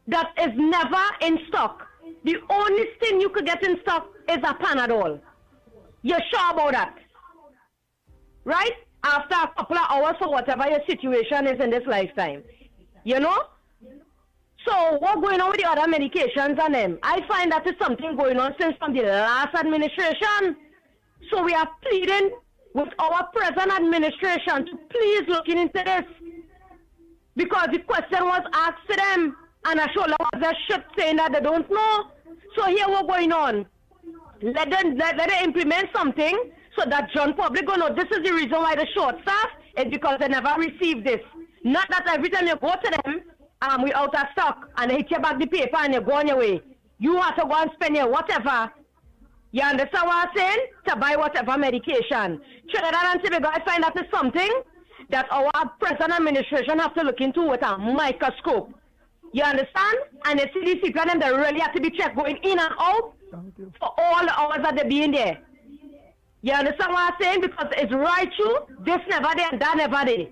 that is never in stock? The only thing you could get in stock is a Panadol. You're sure about that? Right? After a couple of hours for whatever your situation is in this lifetime. So what's going on with the other medications and them? I find that is something going on since from the last administration. So we are pleading with our present administration to please look into this. Because the question was asked to them and I showed was a shit saying that they don't know. So here what's going on. Let them implement something so that John public go know this is the reason why the short staff is because they never received this. Not that every time you go to them, we out of stock and they hit you back the paper and you go on your way. You have to go and spend your whatever. You understand what I'm saying? To buy whatever medication. Trinidad and Tobago, I find that is something that our present administration have to look into with a microscope. You understand? And they see these people and they really have to be checked going in and out for all the hours that they be in there. You understand what I'm saying? Because it's right true, this never there and that never there.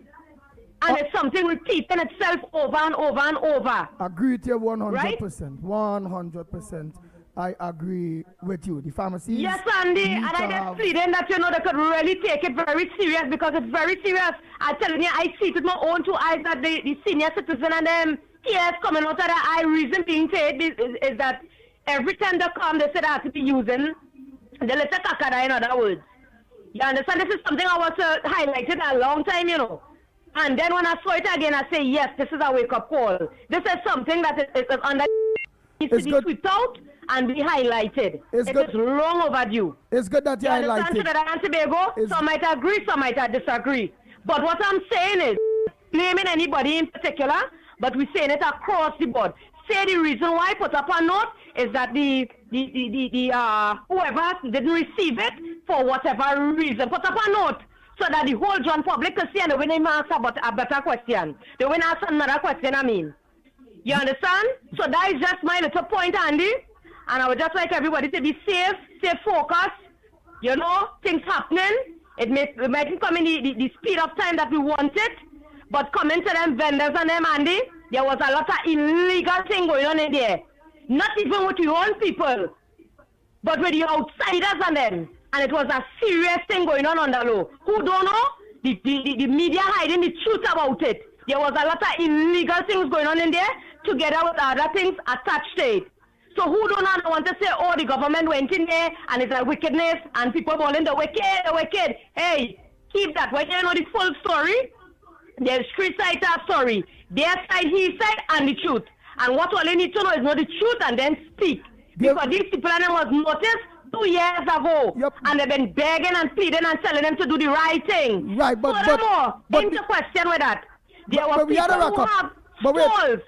And it's something repeating itself over and over and over. Agree with you 100%. Right? 100%. I agree with you. The pharmacies. Yes, Andy, and I just pleading that they could really take it very serious because it's very serious. I'm telling you, I see it with my own two eyes that the senior citizen and them tears coming out of their eye. Reason being said is that every time they come, they say they have to be using the little kakada, in other words. You understand? This is something I was highlighted a long time, And then when I saw it again, I say, yes, this is a wake-up call. This is something that is under needs to be tweeted out and be highlighted. It is long overdue. It's good that you highlighted. Trinidad and Tobago, some might agree, some might disagree. But what I'm saying is, blaming anybody in particular, but we're saying it across the board. Say the reason why I put up a note is that the whoever didn't receive it for whatever reason, put up a note so that the whole John public can see and when they ask about a better question. They will ask another question, You understand? So that is just my little point, Andy. And I would just like everybody to be safe, stay focused. Things happening. It mightn't come in the speed of time that we want it. But coming to them vendors and them, Andy, there was a lot of illegal thing going on in there. Not even with your own people, but with the outsiders and them. And it was a serious thing going on the law. Who don't know? The media hiding the truth about it. There was a lot of illegal things going on in there together with other things attached to it. So who don't know want to say, oh, the government went in there and it's a wickedness and people calling the wicked, the wicked. Hey, keep that. When you know the full story, There's three sides of story. Their side, his side, and the truth. And what all you need to know is know the truth and then speak. Because these people and them was noticed 2 years ago. And they've been begging and pleading and telling them to do the right thing. Right, furthermore, into question with that. There were we had a people rack who up. have But wait, stalls.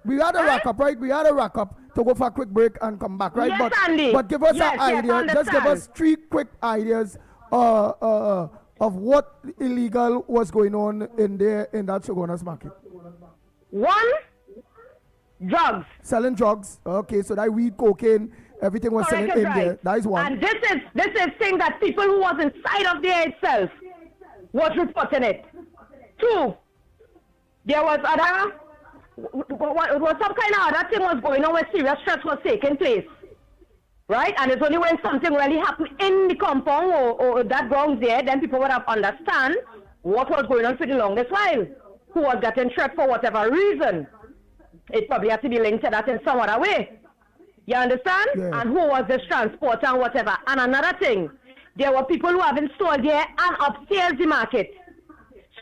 we had a rack up, right? We had a rack up to go for a quick break and come back, right? Yes, Andy. But give us Yes, an yes, idea. Just give us 3 quick ideas of what illegal was going on in that Shogunas market. 1, drugs. Selling drugs. Okay, so that weed, cocaine, everything was Correct, selling in right. there. That is one. And this is thing that people who was inside of there itself was reporting it. 2, there was some kind of other thing was going on where serious stress was taking place. Right? And it's only when something really happened in the compound or that grounds there, then people would have understand what was going on for the longest while. Who was getting threat for whatever reason. It probably had to be linked to that in some other way. You understand? Yeah. And who was this transporter and whatever. And another thing, there were people who have installed there and upstairs the market.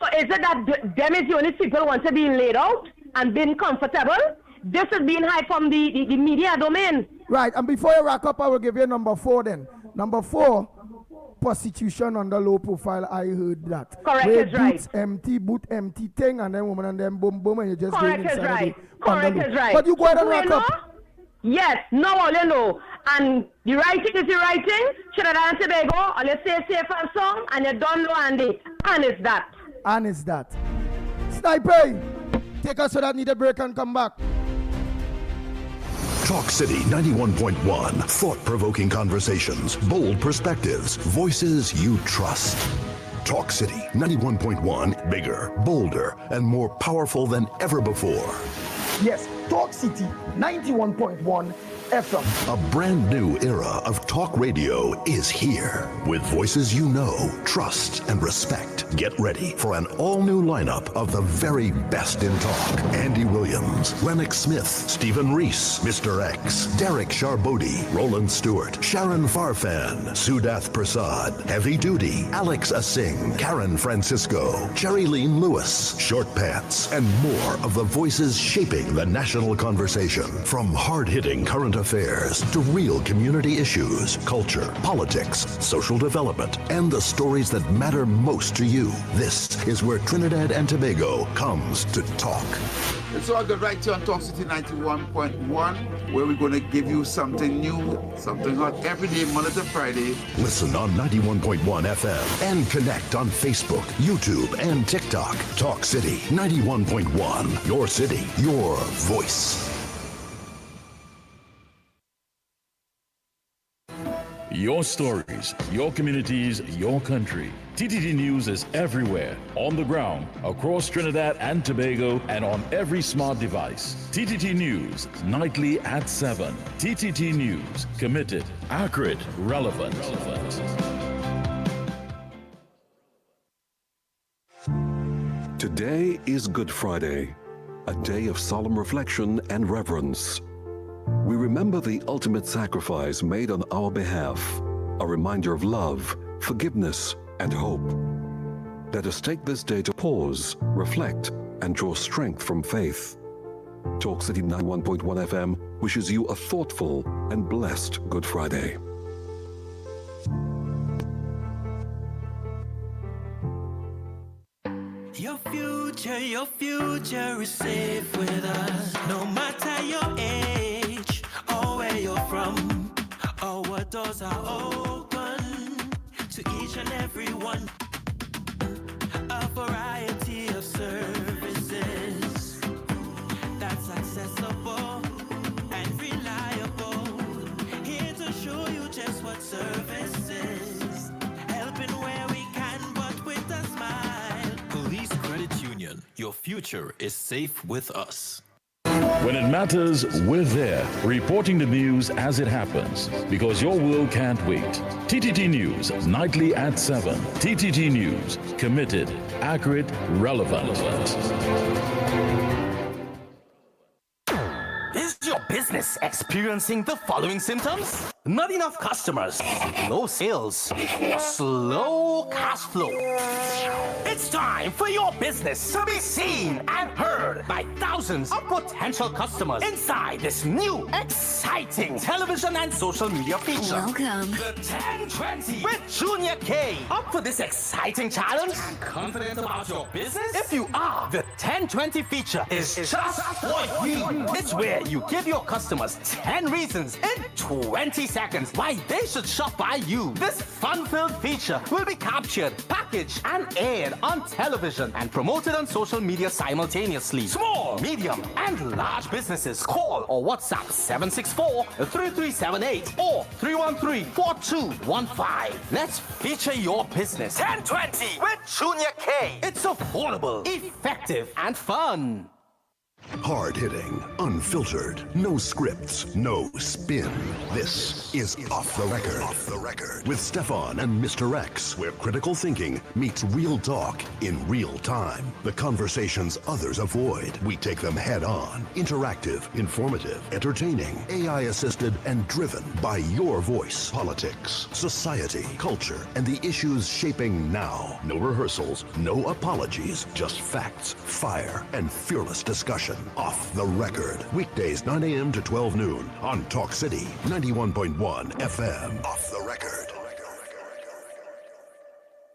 So is it that them is the only people who want to be laid out and being comfortable? This is being high from the media domain. Right, and before you rack up, I will give you number 4 then. Number 4, prostitution under low profile. I heard that. Correct, where is right. boot empty thing, and then woman and then boom boom, and you just Correct, going is inside right. the under Correct, low. is right. But you go ahead and Do rack you up. know? Yes, no, all you know. And the writing is the writing. Trinidad and Tobago, all you say safe and song, and you don't know Andy. And it's that. And it's that. Sniper, take us to that needed break and come back. Talk City 91.1. Thought-provoking conversations, bold perspectives, voices you trust. Talk City 91.1. Bigger, bolder, and more powerful than ever before. Yes, Talk City 91.1 FM. A brand new era of talk radio is here. With voices you know, trust, and respect. Get ready for an all-new lineup of the very best in talk. Andy Williams, Lennox Smith, Stephen Reese, Mr. X, Derek Charbodi, Roland Stewart, Sharon Farfan, Sudath Prasad, Heavy Duty, Alex Asing, Karen Francisco, Cherry Lean Lewis, Short Pants, and more of the voices shaping the national conversation. From hard-hitting current affairs to real community issues, culture, politics, social development, and the stories that matter most to you. This is where Trinidad and Tobago comes to talk. It's all good right here on Talk City 91.1, where we're going to give you something new, something hot every day, Monday to Friday. Listen on 91.1 FM and connect on Facebook, YouTube, and TikTok. Talk City 91.1. Your city, your voice. Your stories, your communities, your country. TTT News is everywhere, on the ground, across Trinidad and Tobago, and on every smart device. TTT News, nightly at 7. TTT News, committed, accurate, relevant. Today is Good Friday, a day of solemn reflection and reverence. We remember the ultimate sacrifice made on our behalf, a reminder of love, forgiveness, and hope. Let us take this day to pause, reflect, and draw strength from faith. Talk City 91.1 FM wishes you a thoughtful and blessed Good Friday. Your future is safe with us. No matter your age or where you're from, our doors are open to each and every one. A variety of services that's accessible and reliable. Here to show you just what service is. Helping where we can, but with a smile. Police Credit Union. Your future is safe with us. When it matters, we're there, reporting the news as it happens, because your world can't wait. TTT News, nightly at 7. TTT News, committed, accurate, relevant. Is your business experiencing the following symptoms? Not enough customers, low sales, or slow cash flow. It's time for your business to be seen and heard by thousands of potential customers inside this new, exciting television and social media feature. Welcome. The 1020 with Junior K. Up for this exciting challenge and confident about your business? If you are, the 1020 feature is just for you. It's where you give your customers 10 reasons in 20 seconds why they should shop by you. This fun-filled feature will be captured, packaged, and aired on television and promoted on social media simultaneously. Small, medium, and large businesses call or WhatsApp 764-3378 or 313-4215. Let's feature your business. 1020 with Junior K. It's affordable, effective, and fun. Hard hitting, unfiltered, no scripts, no spin. This is Off the Record. Off the Record with Stefan and Mr. X, where critical thinking meets real talk in real time. The conversations others avoid, we take them head on. Interactive, informative, entertaining, AI assisted, and driven by your voice. Politics, society, culture, and the issues shaping now. No rehearsals, no apologies, just facts, fire, and fearless discussion. Off the Record. Weekdays 9 a.m. to 12 noon on Talk City 91.1 FM. Off the Record.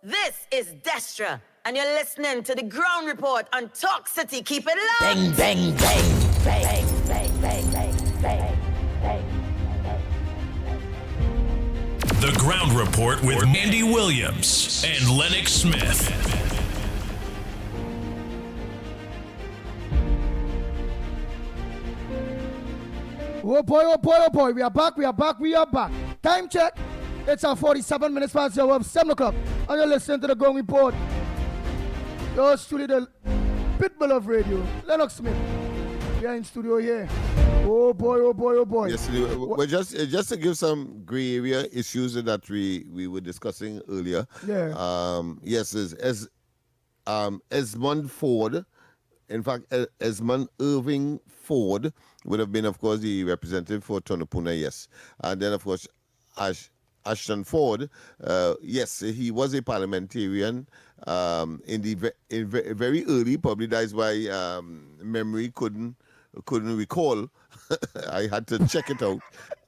This is Destra, and you're listening to the Ground Report on Talk City. Keep it locked. Bang, bang, bang, bang, bang, bang, bang, bang, bang. The Ground Report with Andy Williams and Lennox Smith. Oh boy, oh boy, oh boy. We are back. Time check. It's 47 minutes past the hour of 7 o'clock. And you're listening to the Ground Report. Yours truly, the Pitbull of radio, Lennox Smith. We are in studio here. Oh boy, oh boy, oh boy. Yes, well, just to give some gray area issues that we were discussing earlier. Yeah. Yes, as Esmond Ford, in fact, Esmond Irving Ford would have been, of course, the representative for Tonopuna, yes. And then, of course, Ashton Ford, yes, he was a parliamentarian in very early, probably that's why memory couldn't recall. I had to check it out.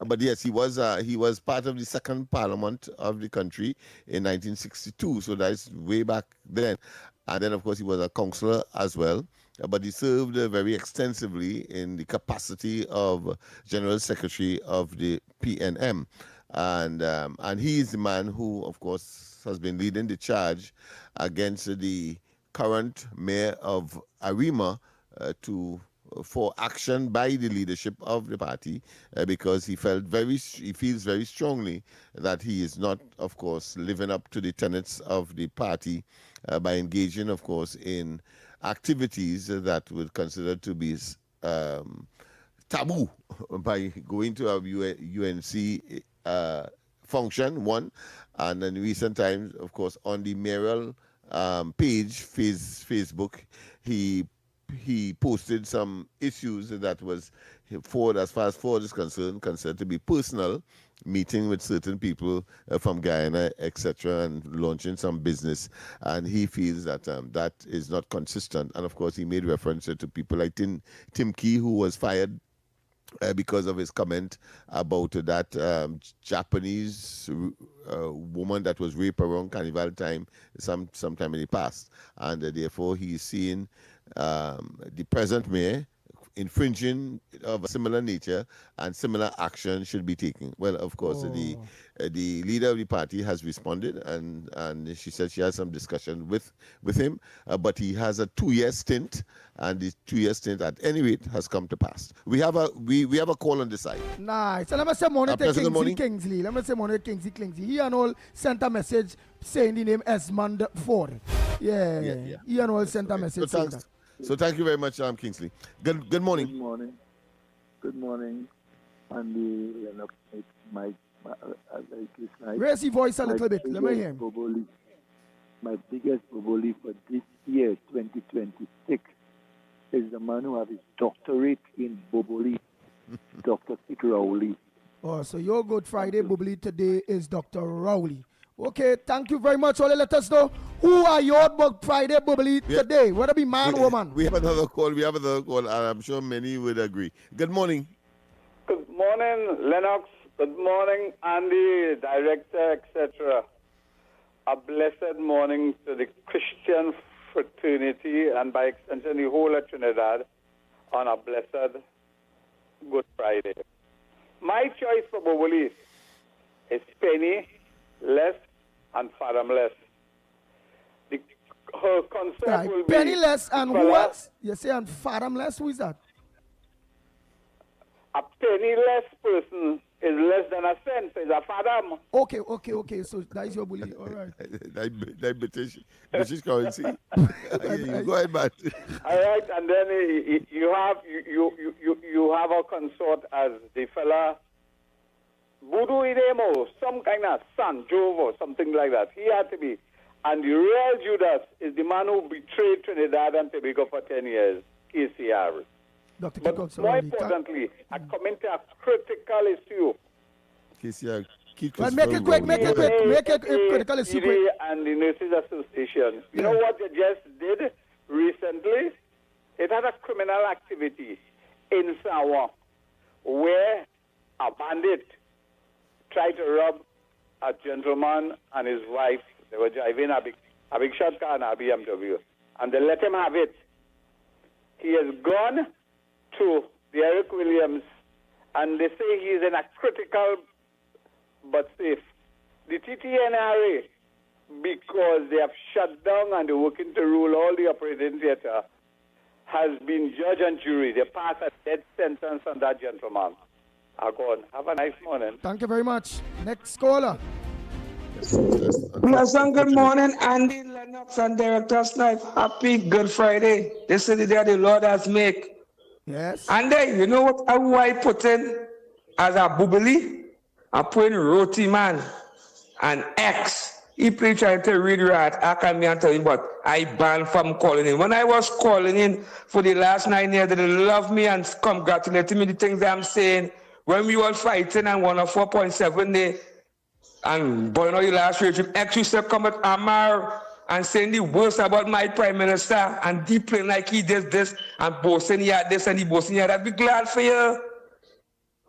But yes, he was part of the second parliament of the country in 1962, so that's way back then. And then, of course, he was a councillor as well. But he served very extensively in the capacity of General Secretary of the PNM. And he is the man who, of course, has been leading the charge against the current mayor of Arima for action by the leadership of the party because he feels very strongly that he is not, of course, living up to the tenets of the party by engaging, of course, in activities that would consider to be taboo by going to a UNC function, one, and in recent times, of course, on the mayoral page, Facebook, he posted some issues that was, Ford, as far as Ford is concerned, considered to be personal, meeting with certain people from Guyana, etc., and launching some business. And he feels that that is not consistent. And of course, he made reference to people like Tim Key, who was fired because of his comment about that Japanese woman that was raped around Carnival time sometime in the past. And therefore, he's seeing the present mayor infringing of a similar nature and similar action should be taken. Well, of course, the leader of the party has responded and she said she has some discussion with him, but he has a 2-year stint, and the 2-year stint at any rate has come to pass. We have a call on the side. Nice. So let me say morning to Kingsley. Let me say morning to Kingsley. He and all sent a message saying the name Esmond Ford. Yeah. He and all sent a message saying that. So thank you very much, Kingsley. Good morning. Good morning. Andy, Mike, raise your voice a little bit. Let me hear him. My biggest boboli for this year, 2026, is the man who has his doctorate in boboli, Dr. Rowley. Oh, so your Good Friday bubbly today is Dr. Rowley. Okay, thank you very much. Only let us know who are your Good Friday bubbly today. Whether it be man or woman. We have another call. And I'm sure many would agree. Good morning. Good morning, Lennox. Good morning, Andy, director, etc. A blessed morning to the Christian fraternity and by extension the whole of Trinidad on a blessed Good Friday. My choice for Boboli is penny, less, and fathomless. Her concept will be penniless and who else? You say and fathomless? Who is that? A penniless person is less than a cent, so it's a fathom. Okay. So that is your bully. All right. that British currency. Go ahead, man. All right, and then you have a consort as the fella Budu Idemo, some kind of son, Jove or something like that. He had to be. And the real Judas is the man who betrayed Trinidad and Tobago for 10 years, KCR. Dr. But more importantly, I come into a critical issue. KCR. Well, make it quick. Make it critical issue quick. And the Nurses Association. You know what they just did recently? It had a criminal activity in Sawa where a bandit tried to rob a gentleman and his wife. They were driving a big shot car and a BMW. And they let him have it. He has gone to the Eric Williams and they say he is in a critical but safe. The TTNRA, because they have shut down and they're working to rule all the operating theater, has been judge and jury. They passed a death sentence on that gentleman. Go on. Have a nice morning. Thank you very much. Next caller. Pleasant good morning, Andy, Lennox, and Director Snipe. Happy Good Friday. This is the day the Lord has made. Yes. And then, you know what I put in as a bubbly? I put in Roti Man and X. He played trying to read right. I can't be tell you, but I banned from calling in. When I was calling in for the last 9 years, they love me and congratulate me the things I'm saying. When we were fighting and won a 4.7 day, and boy, the last regime, X used to come at Amar and saying the worst about my prime minister and deep playing like he did this and boasting he had this and he boasting he had that. Be glad for you.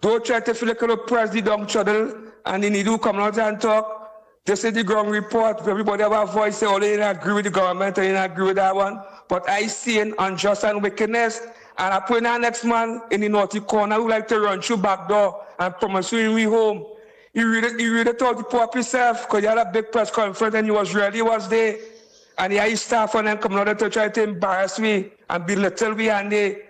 Don't try to feel like you press the down trouble and then you do come out and talk. This is the ground report. Everybody have a voice, say, oh, they didn't agree with the government, they didn't agree with that one. But I see an unjust and wickedness. And I put in our next man in the naughty corner who like to run through back door and promise you we home. He really told the poor himself because he had a big press conference and he was ready, he was there. And he had his staff on them coming out to try to embarrass me and belittle me and they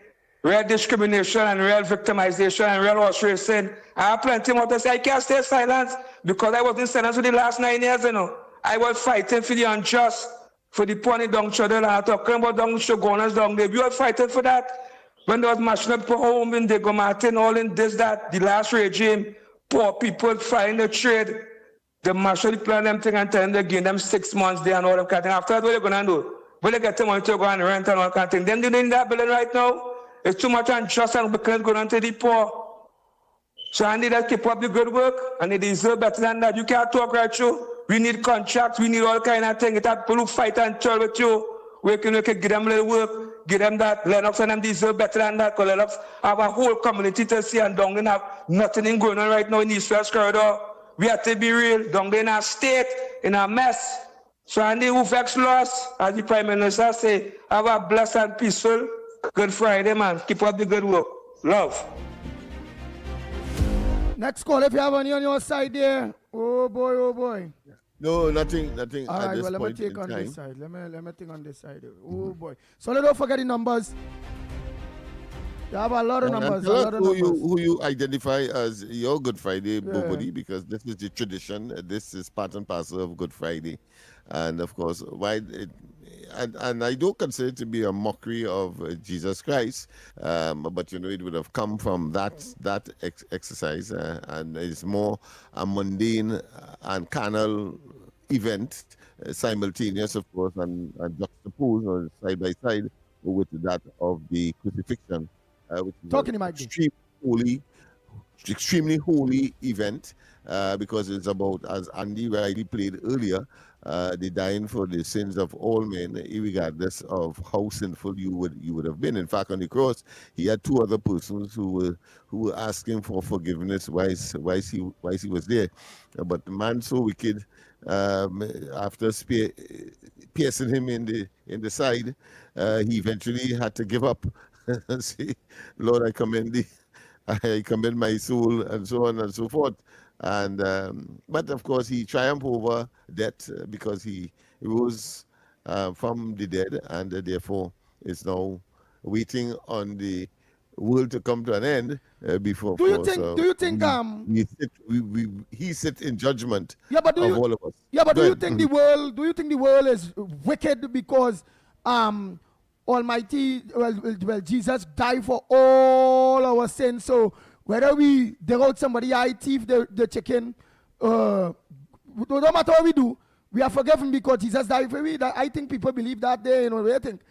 real discrimination and real victimization and real horse racing. I have plenty more to say. I can't stay silent because I was in silence for the last 9 years, you know. I was fighting for the unjust, for the poor and downtrodden. I'm talking about down down there. We were fighting for that. When there was mashing up for home in Diego Martin, all in this, that, the last regime, poor people fighting the trade. The marshal plan them thing and tell them they give them 6 months there and all that kind of thing. After that, what are they going to do? Will they get the money to go and rent and all that kind of thing? Them doing that building right now. It's too much unjust and because going on to the poor. So I need to keep up the good work and they deserve better than that. You can't talk right through. We need contracts, we need all kind of things. It's that people who fight and tell with you. We can give them a little work, give them that. Lennox and them deserve better than that because Lennox have a whole community to see and down there have nothing going on right now in East West Corridor. We have to be real. Down there in our state, in a mess. So Andy who vex lost, as the Prime Minister say, have a blessed and peaceful Good Friday, man. Keep up the good work. Love. Next call, if you have any on your side there. Oh boy. No, nothing All at right, this well, let me point take in on time. this side. Let me think on this side. Oh boy. So don't forget the numbers. You have a lot of numbers. Tell us who you identify as your Good Friday Bobody, because this is the tradition. This is part and parcel of Good Friday. And of course, and I don't consider it to be a mockery of Jesus Christ, but it would have come from that exercise, and it's more a mundane and carnal event, simultaneous, of course, and juxtaposed or side by side with that of the crucifixion, which is extremely holy, extremely holy event because it's about, as Andy rightly played earlier, the dying for the sins of all men, regardless of how sinful you would have been. In fact, on the cross, he had two other persons who were asking for forgiveness whilst he was there. But the man so wicked, after piercing him in the side, he eventually had to give up and say, "Lord, I commend my soul," and so on and so forth. And but of course he triumphed over death because he rose from the dead, and therefore is now waiting on the world to come to an end before. Do you think he sit in judgment yeah, but of all of us? Yeah, but Go do you ahead. think the world? Do you think the world is wicked because Almighty, well, Jesus died for all our sins. So whether we dig out somebody eye, thief the chicken, no matter what we do, we are forgiven because Jesus died for we. I think people believe that they, what do you think?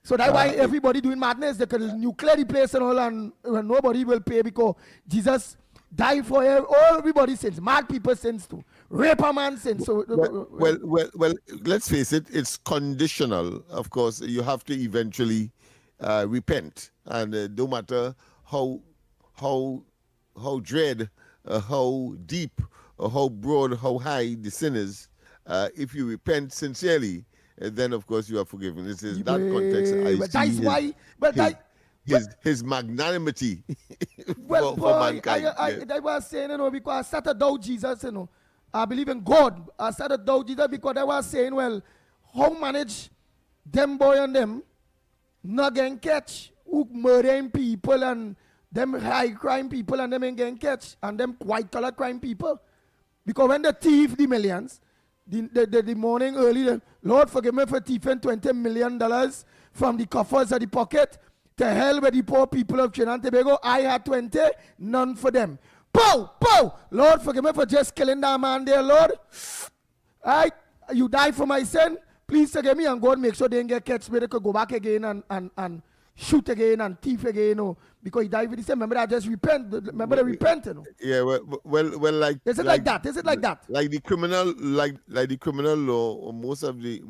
So that's why everybody doing madness. They can nuclear the place and all, and nobody will pay because Jesus died for all everybody's sins. Mad people's sins too. Rape man sins. So well, let's face it, it's conditional. Of course, you have to eventually repent, and no matter how dread, how deep, how broad, how high the sin is, if you repent sincerely, then of course you are forgiven. It's in that context I see his magnanimity for mankind. I was saying, because I started doubt Jesus, I believe in God. I started doubt Jesus because I was saying, well, how manage them boy and them not getting catch, who murdering people and them high crime people and them ain't getting catch, and them white collar crime people. Because when they thief the millions, the morning early, Lord forgive me for thieving $20 million from the coffers of the pocket. To hell with the poor people of Trinidad and Tobago. I had 20, none for them. Pow! Pow! Lord forgive me for just killing that man there, Lord. You died for my sin. Please forgive me, and God make sure they don't get catch where they could go back again and shoot again and thief again, because he died for the sin. Remember that, just repent. Remember the repent, Yeah, well, like is it like that? Is it like that? Like the criminal, like the criminal law, or most of the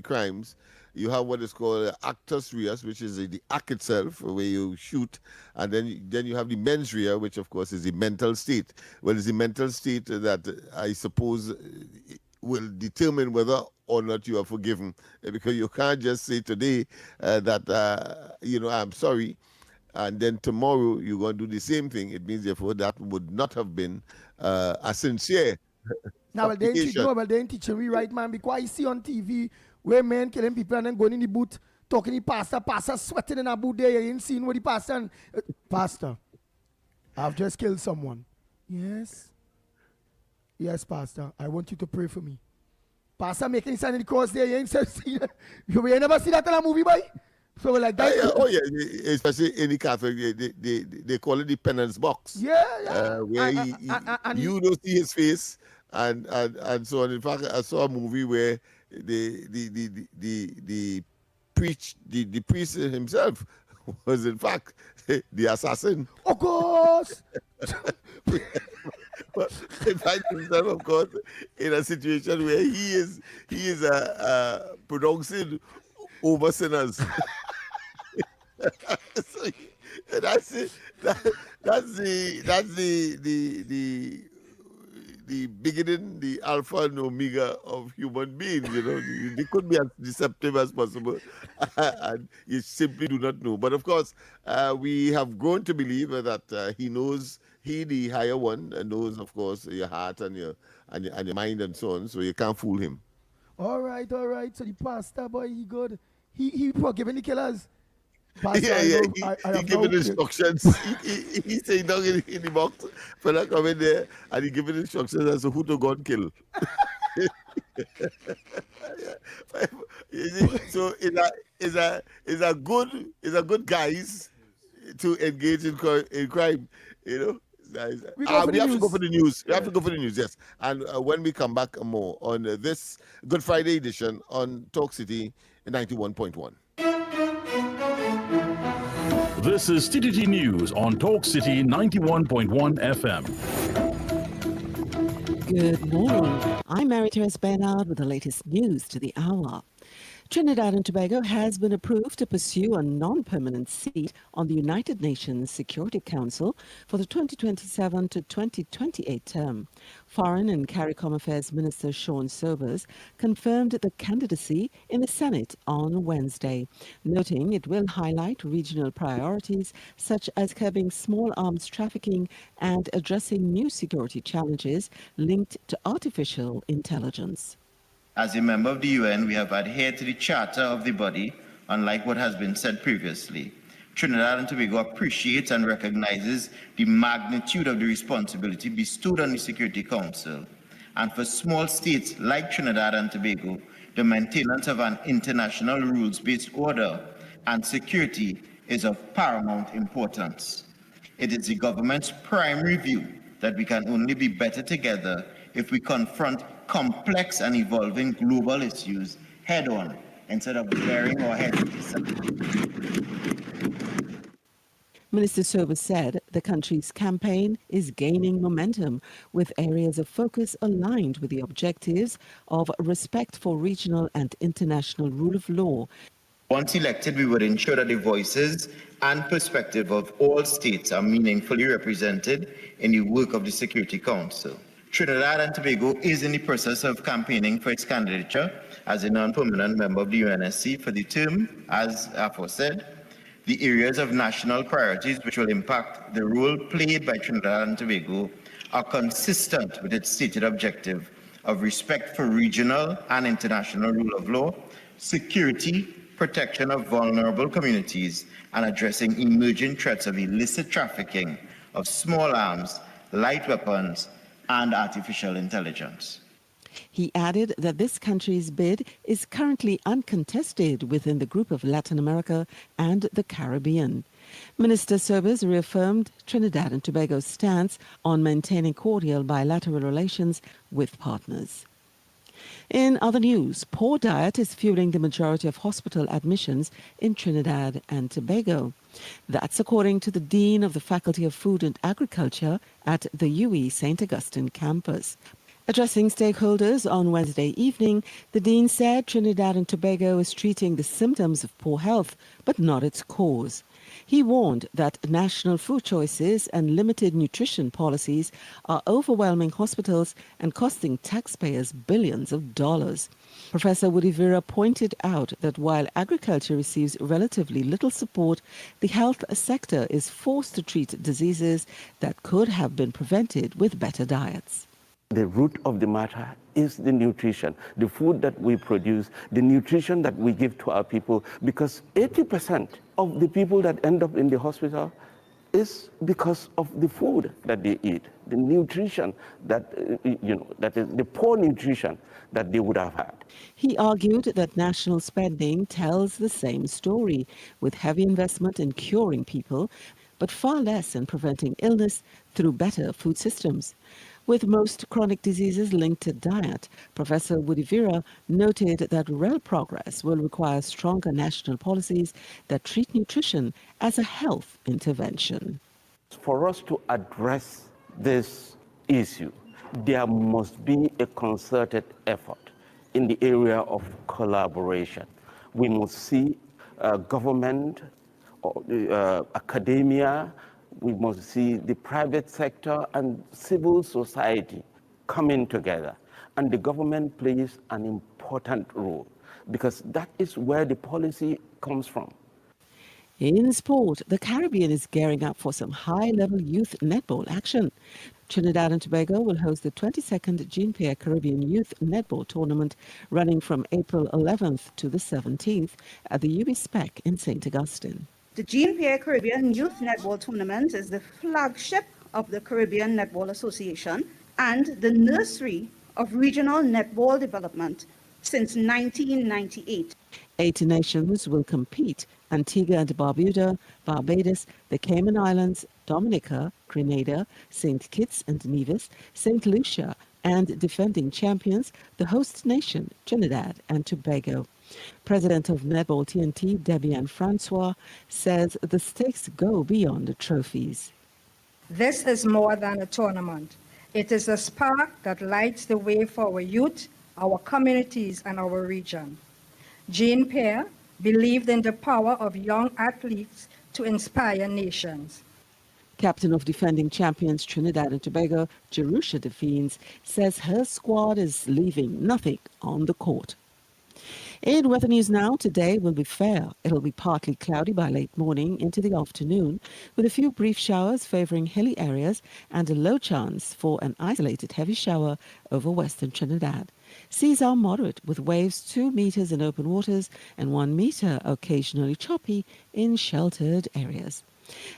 crimes, you have what is called actus reus, which is the act itself, where you shoot, and then you have the mens rea, which of course is the mental state. Well, it's the mental state that I suppose will determine whether or not you are forgiven, because you can't just say today that I'm sorry, and then tomorrow you're going to do the same thing. It means therefore that would not have been a sincere. Now, they ain't teaching me right, man, because I see on TV where men killing people and then going in the booth talking to the pastor sweating in a booth there. You ain't seen what the pastor and, Pastor, I've just killed someone. Yes, Pastor, I want you to pray for me. Pastor making sign in the cross there. You ain't never see that in a movie, boy? So like that. Yeah, especially in the Catholic, they call it the penance box. Yeah. Where you don't see his face, and so on. In fact, I saw a movie where the priest himself was in fact the assassin. Of course. But he finds himself, of course, in a situation where he is pronouncing over sinners. So that's it. That's the beginning, the alpha and omega of human beings. They could be as deceptive as possible, and you simply do not know. But of course, we have grown to believe that he knows. He, the higher one, knows, of course, your heart and your mind and so on. So you can't fool him. All right. So the pastor boy, he good. He forgiving the killers. Pastor, He giving instructions. He saying down in the box, fella come in there, and he giving instructions as to who to go and kill. So it's a good guys to engage in crime. We have to go for the news. We have to go for the news, yes. And when we come back, more on this Good Friday edition on Talk City 91.1. This is TTT News on Talk City 91.1 FM. Good morning. I'm Mary-Therese Bernard with the latest news to the hour. Trinidad and Tobago has been approved to pursue a non-permanent seat on the United Nations Security Council for the 2027 to 2028 term. Foreign and CARICOM Affairs Minister Sean Sobers confirmed the candidacy in the Senate on Wednesday, noting it will highlight regional priorities such as curbing small arms trafficking and addressing new security challenges linked to artificial intelligence. As a member of the UN, we have adhered to the charter of the body, unlike what has been said previously. Trinidad and Tobago appreciates and recognizes the magnitude of the responsibility bestowed on the Security Council. And for small states like Trinidad and Tobago, the maintenance of an international rules-based order and security is of paramount importance. It is the government's primary view that we can only be better together if we confront complex and evolving global issues head-on instead of burying our heads in the sand. Minister Sobers said the country's campaign is gaining momentum with areas of focus aligned with the objectives of respect for regional and international rule of law. Once elected, we would ensure that the voices and perspective of all states are meaningfully represented in the work of the Security Council. Trinidad and Tobago is in the process of campaigning for its candidature as a non-permanent member of the UNSC for the term, as aforesaid. The areas of national priorities which will impact the role played by Trinidad and Tobago are consistent with its stated objective of respect for regional and international rule of law, security, protection of vulnerable communities, and addressing emerging threats of illicit trafficking of small arms, light weapons, and artificial intelligence. He added that this country's bid is currently uncontested within the group of Latin America and the Caribbean. Minister Sobers reaffirmed Trinidad and Tobago's stance on maintaining cordial bilateral relations with partners. In other news, poor diet is fueling the majority of hospital admissions in Trinidad and Tobago. That's according to the Dean of the Faculty of Food and Agriculture at the UE St. Augustine campus. Addressing stakeholders on Wednesday evening, the Dean said Trinidad and Tobago is treating the symptoms of poor health, but not its cause. He warned that national food choices and limited nutrition policies are overwhelming hospitals and costing taxpayers billions of dollars. Professor Woody Vera pointed out that while agriculture receives relatively little support, the health sector is forced to treat diseases that could have been prevented with better diets. The root of the matter is the nutrition, the food that we produce, the nutrition that we give to our people, because 80% of the people that end up in the hospital is because of the food that they eat, the nutrition that, that is the poor nutrition that they would have had. He argued that national spending tells the same story, with heavy investment in curing people, but far less in preventing illness through better food systems. With most chronic diseases linked to diet, Professor Woody Vera noted that real progress will require stronger national policies that treat nutrition as a health intervention. For us to address this issue, there must be a concerted effort in the area of collaboration. We must see government, academia, we must see the private sector and civil society coming together. And the government plays an important role because that is where the policy comes from. In sport, the Caribbean is gearing up for some high-level youth netball action. Trinidad and Tobago will host the 22nd Jean-Pierre Caribbean Youth Netball Tournament running from April 11th to the 17th at the UB Spec in St. Augustine. The Jean-Pierre Caribbean Youth Netball Tournament is the flagship of the Caribbean Netball Association and the nursery of regional netball development since 1998. 8 nations will compete: Antigua and Barbuda, Barbados, the Cayman Islands, Dominica, Grenada, St. Kitts and Nevis, St. Lucia, and defending champions, the host nation, Trinidad and Tobago. President of Netball TNT, Debian Francois, says the stakes go beyond the trophies. This is more than a tournament. It is a spark that lights the way for our youth, our communities, and our region. Jean Pierre believed in the power of young athletes to inspire nations. Captain of defending champions Trinidad and Tobago, Jerusha Defeens, says her squad is leaving nothing on the court. In weather news now, today will be fair. It'll be partly cloudy by late morning into the afternoon, with a few brief showers favoring hilly areas and a low chance for an isolated heavy shower over western Trinidad. Seas are moderate, with waves 2 meters in open waters and 1 meter occasionally choppy in sheltered areas.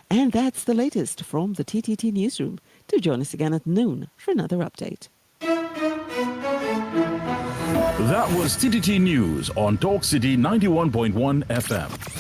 And that's the latest from the TTT Newsroom. Do join us again at noon for another update. That was TTT News on Talk City 91.1 FM.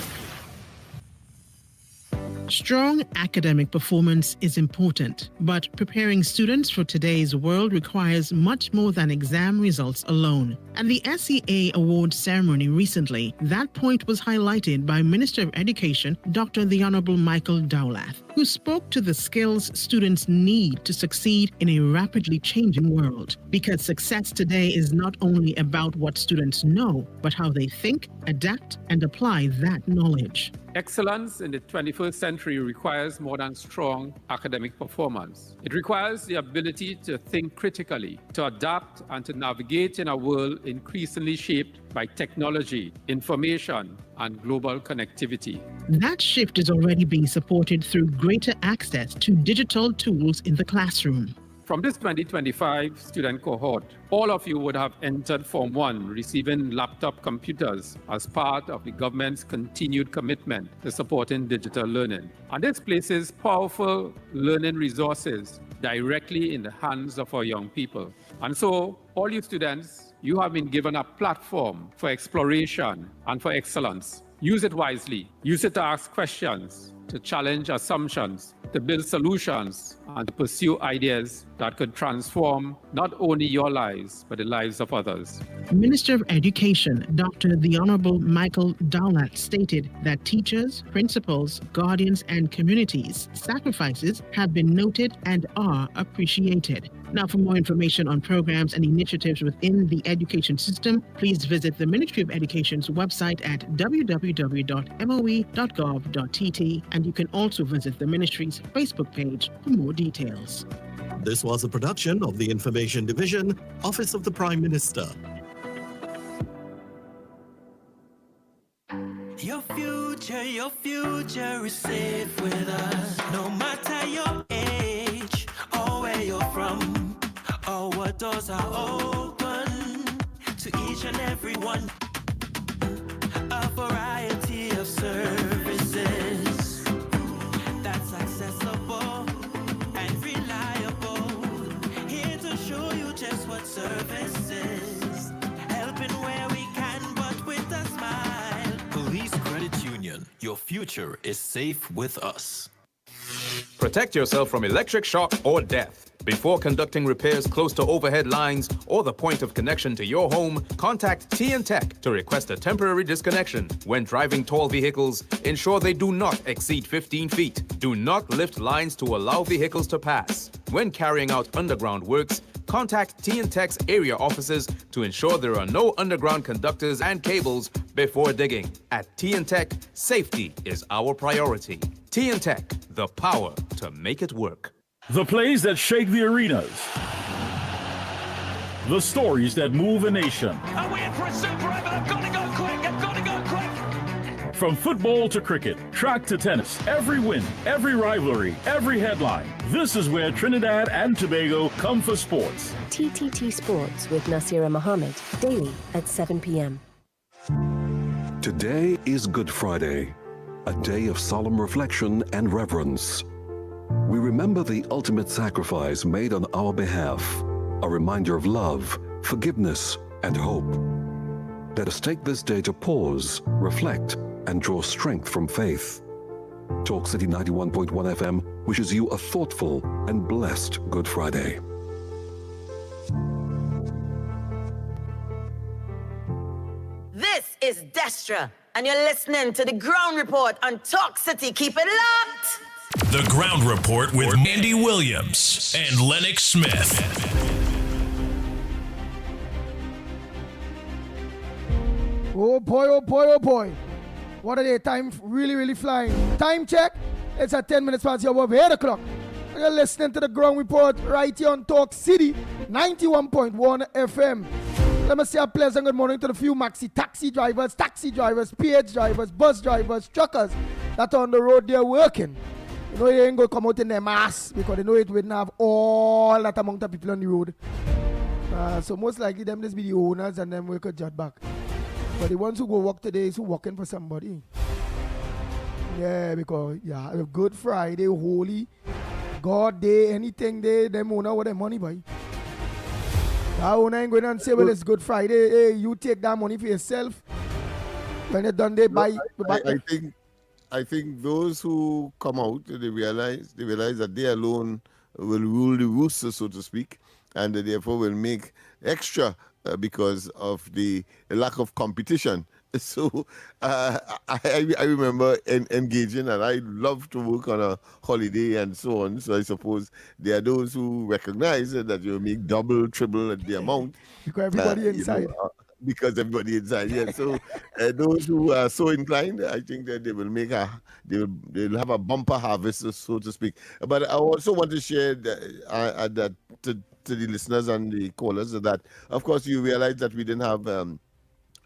Strong academic performance is important, but preparing students for today's world requires much more than exam results alone. At the SEA Awards ceremony recently, that point was highlighted by Minister of Education, Dr. the Honorable Michael Dowlath, who spoke to the skills students need to succeed in a rapidly changing world. Because success today is not only about what students know, but how they think, adapt, and apply that knowledge. Excellence in the 21st century requires more than strong academic performance. It requires the ability to think critically, to adapt, and to navigate in a world increasingly shaped by technology, information, and global connectivity. That shift is already being supported through greater access to digital tools in the classroom. From this 2025 student cohort, all of you would have entered Form 1 receiving laptop computers as part of the government's continued commitment to supporting digital learning. And this places powerful learning resources directly in the hands of our young people. And so, all you students, you have been given a platform for exploration and for excellence. Use it wisely. Use it to ask questions, to challenge assumptions, to build solutions, and to pursue ideas that could transform not only your lives, but the lives of others. Minister of Education, Dr. the Honorable Michael Dowlath, stated that teachers, principals, guardians, and communities' sacrifices have been noted and are appreciated. Now, for more information on programs and initiatives within the education system, please visit the Ministry of Education's website at www.moe.gov.tt, and you can also visit the ministry's Facebook page for more details. This was a production of the Information Division, Office of the Prime Minister. Your future is safe with us. No matter your age or where you're from, our doors are open to each and every one. A variety of services that's accessible and reliable. Here to show you just what service is. Helping where we can, but with a smile. Police Credit Union. Your future is safe with us. Protect yourself from electric shock or death. Before conducting repairs close to overhead lines or the point of connection to your home, contact TN-Tech to request a temporary disconnection. When driving tall vehicles, ensure they do not exceed 15 feet. Do not lift lines to allow vehicles to pass. When carrying out underground works, contact TN-Tech's area offices to ensure there are no underground conductors and cables before digging. At TN-Tech, safety is our priority. TN-Tech, the power to make it work. The plays that shake the arenas. The stories that move a nation. Are we in for a super over? I've got to go quick! I've got to go quick! From football to cricket, track to tennis, every win, every rivalry, every headline. This is where Trinidad and Tobago come for sports. TTT Sports with Nasira Mohammed, daily at 7 p.m. Today is Good Friday, a day of solemn reflection and reverence. We remember the ultimate sacrifice made on our behalf, a reminder of love, forgiveness, and hope. Let us take this day to pause, reflect, and draw strength from faith. Talk City 91.1 FM wishes you a thoughtful and blessed Good Friday. This is Destra, and you're listening to the Ground Report on Talk City. Keep it locked. The Ground Report with Andy Williams and Lennox Smith. Oh boy, oh boy, oh boy. What a day. Time really, really flying. Time check. It's at 10 minutes past your 8 o'clock. You're listening to the Ground Report right here on Talk City 91.1 FM. Let me say a pleasant good morning to the few taxi drivers, PH drivers, bus drivers, truckers that are on the road there working. You know, they ain't going to come out in their mass because they know it wouldn't have all that amount of people on the road. So most likely them just be the owners and them we could judge back. But the ones who go work today is who working for somebody. Yeah, because Good Friday, Holy, God Day, anything day, them owner what their money buy. That owner ain't going and say, well, it's Good Friday. Hey, you take that money for yourself. When you're done, they buy. I think those who come out, they realize that they alone will rule the roost, so to speak, and therefore will make extra because of the lack of competition. So I remember engaging, and I love to work on a holiday and so on. So I suppose there are those who recognize that you make double, triple the amount. Because everybody inside. Because everybody inside, yeah. So those who are so inclined, I think that they will they'll have a bumper harvest, so to speak. But I also want to share that to the listeners and the callers that, of course, you realize that we didn't have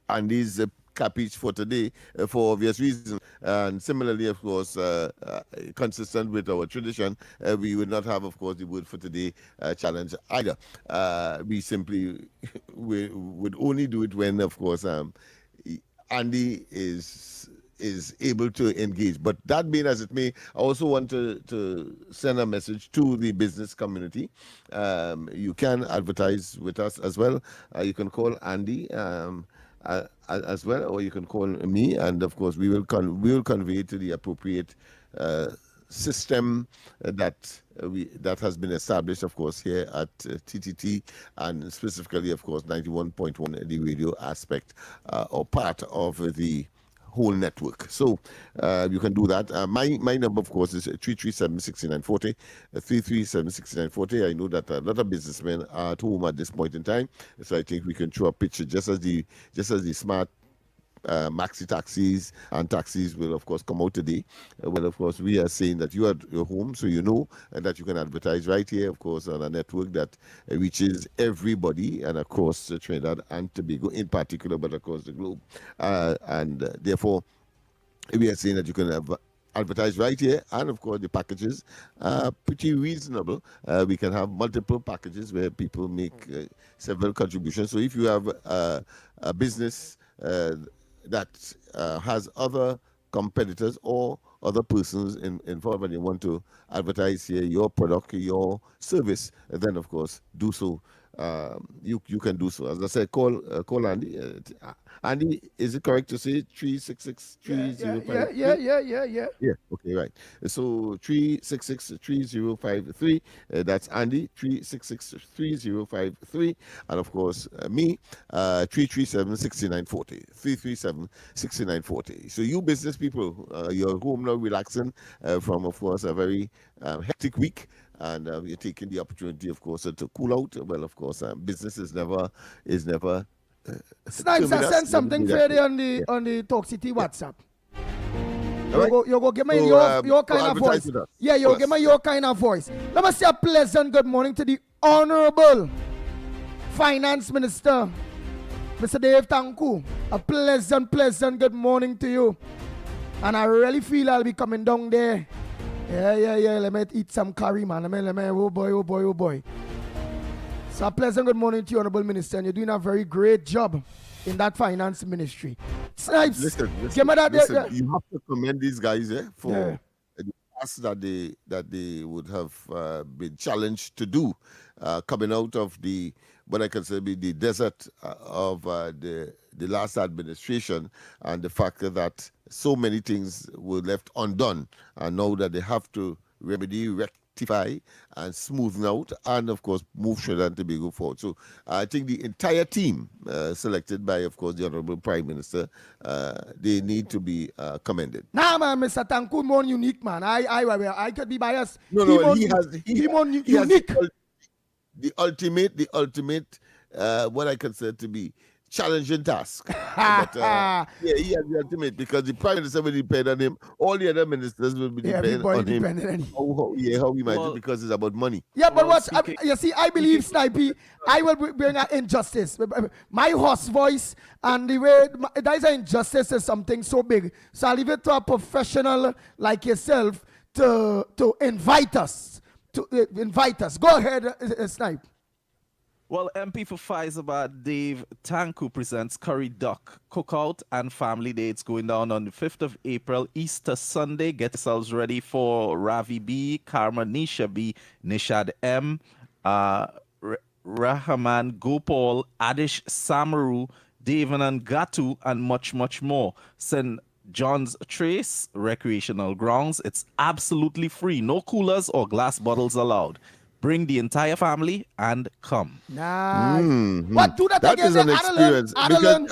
Andy's capiche for today for obvious reasons. And similarly, of course, consistent with our tradition, we would not have, of course, the word for today challenge either. We simply would only do it when, of course, Andy is able to engage. But that being as it may, I also want to send a message to the business community. You can advertise with us as well. You can call Andy as well, or you can call me, and of course we will convey to the appropriate system that has been established, of course, here at TTT, and specifically, of course, 91.1, the radio aspect or part of the whole network. So you can do that. My number, of course, is 337-6940, 337-6940. I know that a lot of businessmen are at home at this point in time, so I think we can throw a picture just as the smart maxi taxis and taxis will, of course, come out today. Well, of course, we are saying that you are at your home, so you know that you can advertise right here, of course, on a network that reaches everybody and across Trinidad and Tobago in particular, but across the globe. And therefore, we are saying that you can advertise right here, and of course the packages are pretty reasonable. We can have multiple packages where people make several contributions. So if you have a business that has other competitors or other persons involved and you want to advertise here your product, your service, then of course do so. You can do so. As I said, call Andy. Andy, is it correct to say 366-3053? Yeah. Okay, right. So 366-3053. That's Andy, 366-3053. And of course, me, 337-6940. 337-6940. So you business people, you're home now relaxing from, of course, a very hectic week. And you're taking the opportunity, of course, to cool out. Well, of course, business is never. Snipes, I sent something Friday on the Talk City WhatsApp. You go give me your kind of voice. Yeah, you give me your kind of voice. Let me say a pleasant good morning to the Honorable Finance Minister, Mr. Dave Tanku. A pleasant good morning to you. And I really feel I'll be coming down there. Yeah. Let me eat some curry, man. Let me. Oh boy. So a pleasant good morning to you, Honorable Minister. And you're doing a very great job in that finance ministry. Snipes, listen, give me that. Listen, you have to commend these guys for the task that they would have been challenged to do, coming out of what I consider be the desert of the last administration, and the fact that so many things were left undone, and now that they have to remedy, rectify and smoothen out, and of course move Trinidad and Tobago forward. So I think the entire team selected by, of course, the Honorable Prime Minister, they need to be commended. Nah, man, Mr. Tanku more unique, man. I could be biased. No, he has unique. The ultimate, what I consider to be challenging task. But, he has the ultimate, because the Prime Minister will depend on him. All the other ministers will be dependent on him. How he might do, because it's about money. Yeah, but you see, I believe, Snipey, I will bring an injustice. My hoarse voice and the way, that is an injustice is something so big. So I'll leave it to a professional like yourself to invite us. Go ahead, Snipe. Well, MP for Faizabad, Dave Tanku presents Curry Duck Cookout and Family Day. It's going down on the 5th of April, Easter Sunday. Get yourselves ready for Ravi B, Karma Nisha B, Nishad M, Rahman Gopal, Adish Samaru, Devanan Gatu, and much, much more. St. John's Trace Recreational Grounds. It's absolutely free. No coolers or glass bottles allowed. Bring the entire family and come. Nice. Mm-hmm. What do that again? Is an experience. I want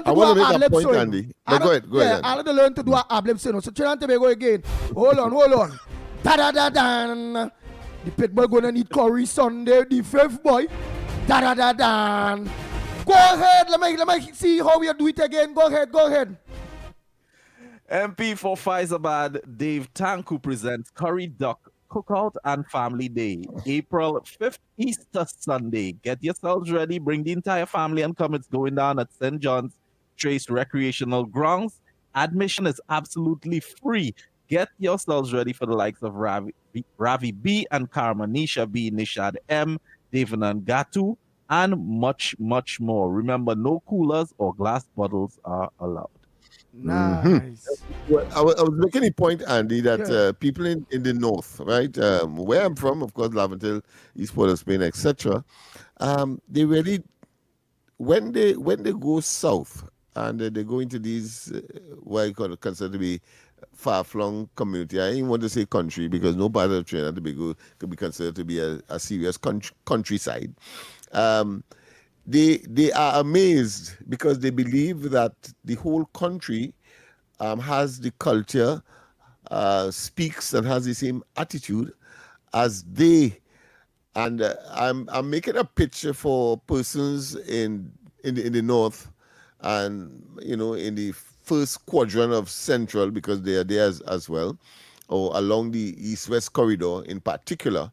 to make a point, Andy. Go ahead. I want to learn to do a ablip sino. So Trinidad and Tobago again. Hold on. Da-da-da-dan. The pitbull gonna need curry Sunday. The fifth boy. Da-da-da-dan. Go ahead. Let me see how we do it again. Go ahead. MP for Faizabad, Dave Tanku presents Curry Duck Cookout and Family Day, April 5th, Easter Sunday. Get yourselves ready. Bring the entire family and come. It's going down at St. John's Trace Recreational Grounds. Admission is absolutely free. Get yourselves ready for the likes of Ravi B and Karma Nisha B, Nishad M, Devanan Gatu, and much, much more. Remember, no coolers or glass bottles are allowed. Nice. Mm-hmm. Well, I was making a point, Andy, that people in the north, right, where I'm from, of course, Laventille, East Port of Spain, etc., they really, when they go south and they go into these what I consider to be far-flung community, I didn't want to say country, because no part of Trinidad and Tobago could be considered to be a serious countryside. They are amazed, because they believe that the whole country has the culture, speaks and has the same attitude as they. And I'm making a picture for persons in the north, and in the first quadrant of Central, because they are there as well, or along the East-West corridor in particular,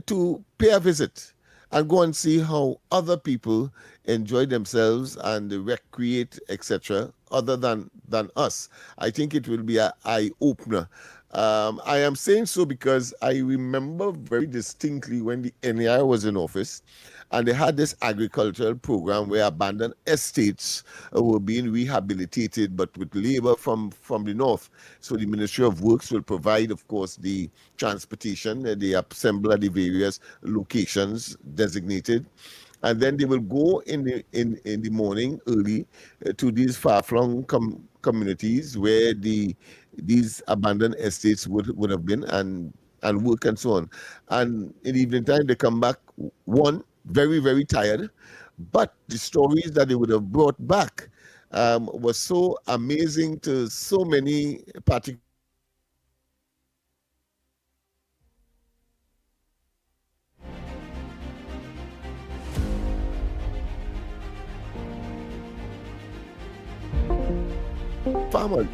to pay a visit and go and see how other people enjoy themselves and recreate, etc., other than us. I think it will be an eye-opener. I am saying so because I remember very distinctly when the NAI was in office, and they had this agricultural program where abandoned estates were being rehabilitated, but with labor from the north. So the Ministry of Works will provide, of course, the transportation, the assembly at the various locations designated. And then they will go in the morning early to these far-flung communities where these abandoned estates would have been, and work and so on. And in the evening time, they come back, one, very, very tired, but the stories that they would have brought back was so amazing to so many particular farmers.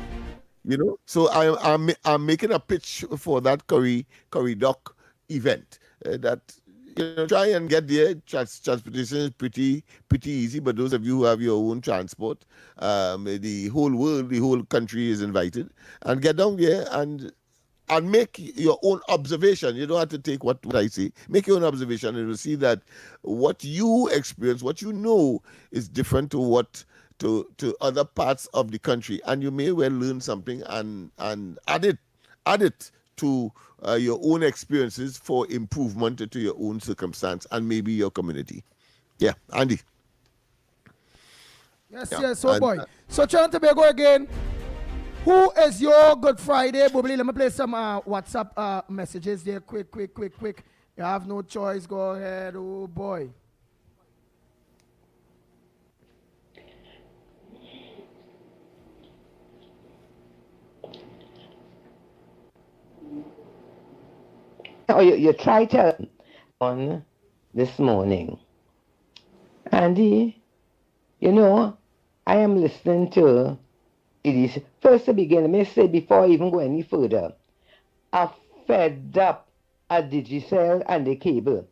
So I'm making a pitch for that curry duck event that try and get there. Transportation is pretty easy, but those of you who have your own transport, the whole world, the whole country is invited, and get down there and make your own observation. You don't have to take what I say. Make your own observation, and you'll see that what you experience, what you know, is different to other parts of the country, and you may well learn something and add it to your own experiences for improvement to your own circumstance and maybe your community. Yeah, Andy. Yes, boy. So Trinidad and Tobago again. Who is your Good Friday, Bubbly? Let me play some WhatsApp messages there. Quick. You have no choice. Go ahead. Oh, boy. Oh, you try to on this morning. Andy, you know, I am listening to it is first to begin. Let me say before I even go any further. I fed up at Digicel and the cable.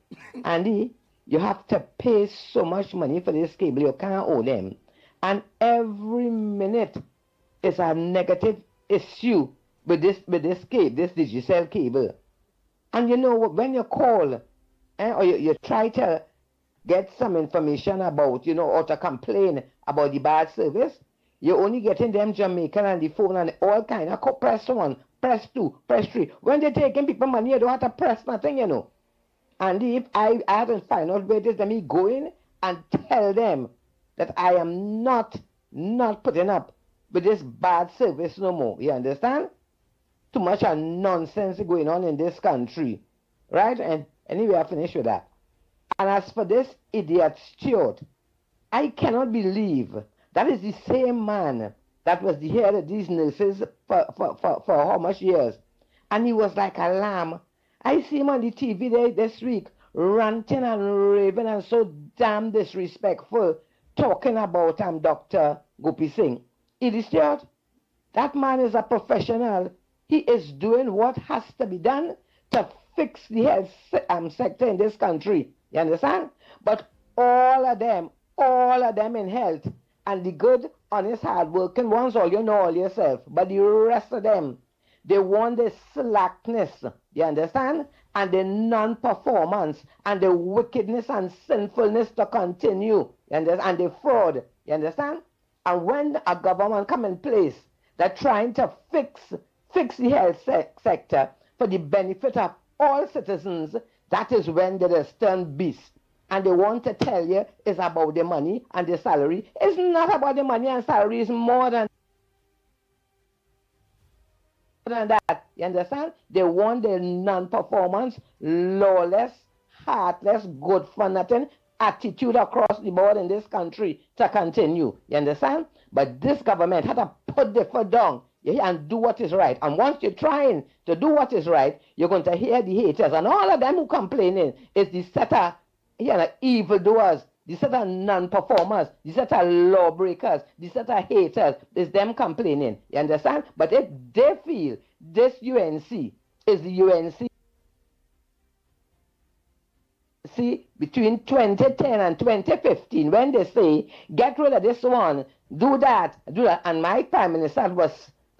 Andy, you have to pay so much money for this cable, you can't owe them. And every minute is a negative issue with this cable, this Digicel cable. And you know what, when you call or you try to get some information about, you know, or to complain about the bad service, you're only getting them Jamaican and the phone and all kind of press 1, press 2, press 3. When they're taking people money, you don't have to press nothing, you know. And if I had to find out where it is, let me go in and tell them that I am not putting up with this bad service no more. You understand? Too much of nonsense going on in this country, right? And anyway, I finish with that. And as for this idiot Stewart, I cannot believe that is the same man that was the head of these nurses for how much years, and he was like a lamb. I see him on the TV there this week, ranting and raving and so damn disrespectful, talking about Dr. Gopi Singh. Idiot Stewart, that man is a professional. He is doing what has to be done to fix the health sector in this country. You understand? But all of them in health, and the good, honest, hard-working ones, all you know all yourself. But the rest of them, they want the slackness, you understand? And the non-performance, and the wickedness and sinfulness to continue, you understand? And the fraud, you understand? And when a government come in place that's trying to fix the health sector for the benefit of all citizens, that is when they just turn beast. And they want to tell you it's about the money and the salary. It's not about the money and salary, it's more than that. You understand? They want the non-performance, lawless, heartless, good for nothing attitude across the board in this country to continue. You understand? But this government had to put the foot down and do what is right. And once you're trying to do what is right, you're going to hear the haters. And all of them who complaining is the set of evildoers, the set of non-performers, the set of lawbreakers, the set of haters. Is them complaining. You understand? But if they feel this UNC is the UNC between 2010 and 2015, when they say, get rid of this one, do that, and my prime minister was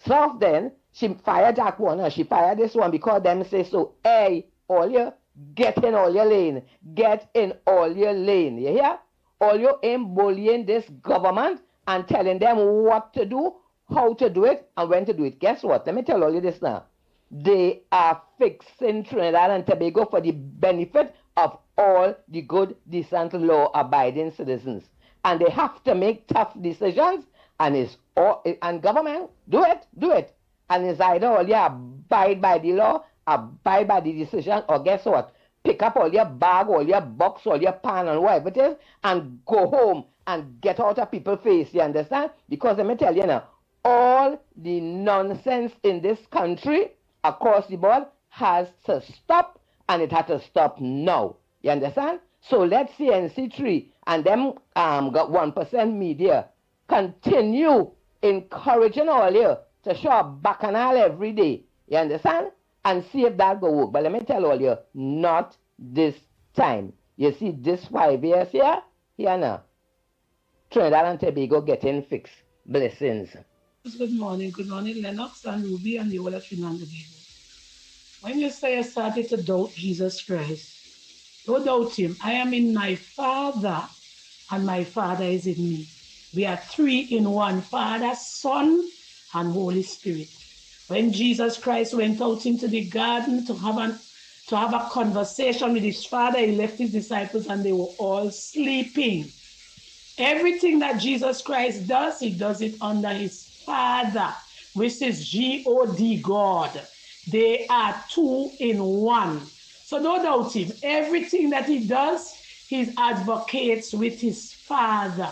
soft then, she fired that one, and she fired this one because them say so. Hey, all you, get in all your lane. Get in all your lane. You hear? All you ain't bullying this government and telling them what to do, how to do it, and when to do it. Guess what? Let me tell all you this now. They are fixing Trinidad and Tobago for the benefit of all the good, decent, law-abiding citizens. And they have to make tough decisions, and government, do it. And it's either all you abide by the law, abide by the decision, or guess what? Pick up all your bag, all your box, all your pan, and whatever it is, and go home and get out of people's face, you understand? Because let me tell you now, all the nonsense in this country, across the board, has to stop, and it has to stop now. You understand? So let's see NC3 and them got 1% media continue encouraging all you to show up bacchanal every day. You understand? And see if that go work. But let me tell all you, not this time. You see, this 5 years here now, Trinidad and Tobago getting fixed. Blessings. Good morning, Lennox and Ruby and the whole of Trinidad and Tobago. When you say I started to doubt Jesus Christ, don't doubt him. I am in my Father, and my Father is in me. We are three in one, Father, Son, and Holy Spirit. When Jesus Christ went out into the garden to have a conversation with his Father, he left his disciples and they were all sleeping. Everything that Jesus Christ does, he does it under his Father. which is God, God. They are two in one. So don't doubt him. Everything that he does, he advocates with his Father.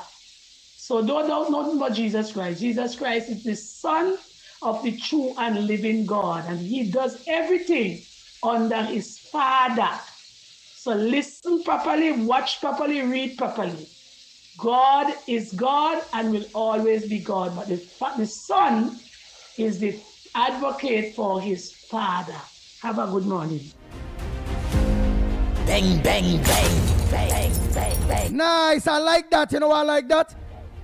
So don't doubt nothing but Jesus Christ. Jesus Christ is the Son of the true and living God, and he does everything under his Father. So listen properly, watch properly, read properly. God is God and will always be God, but the Son is the advocate for his Father. Have a good morning. Bang, bang, bang, bang, bang, bang. Nice, I like that. You know why I like that?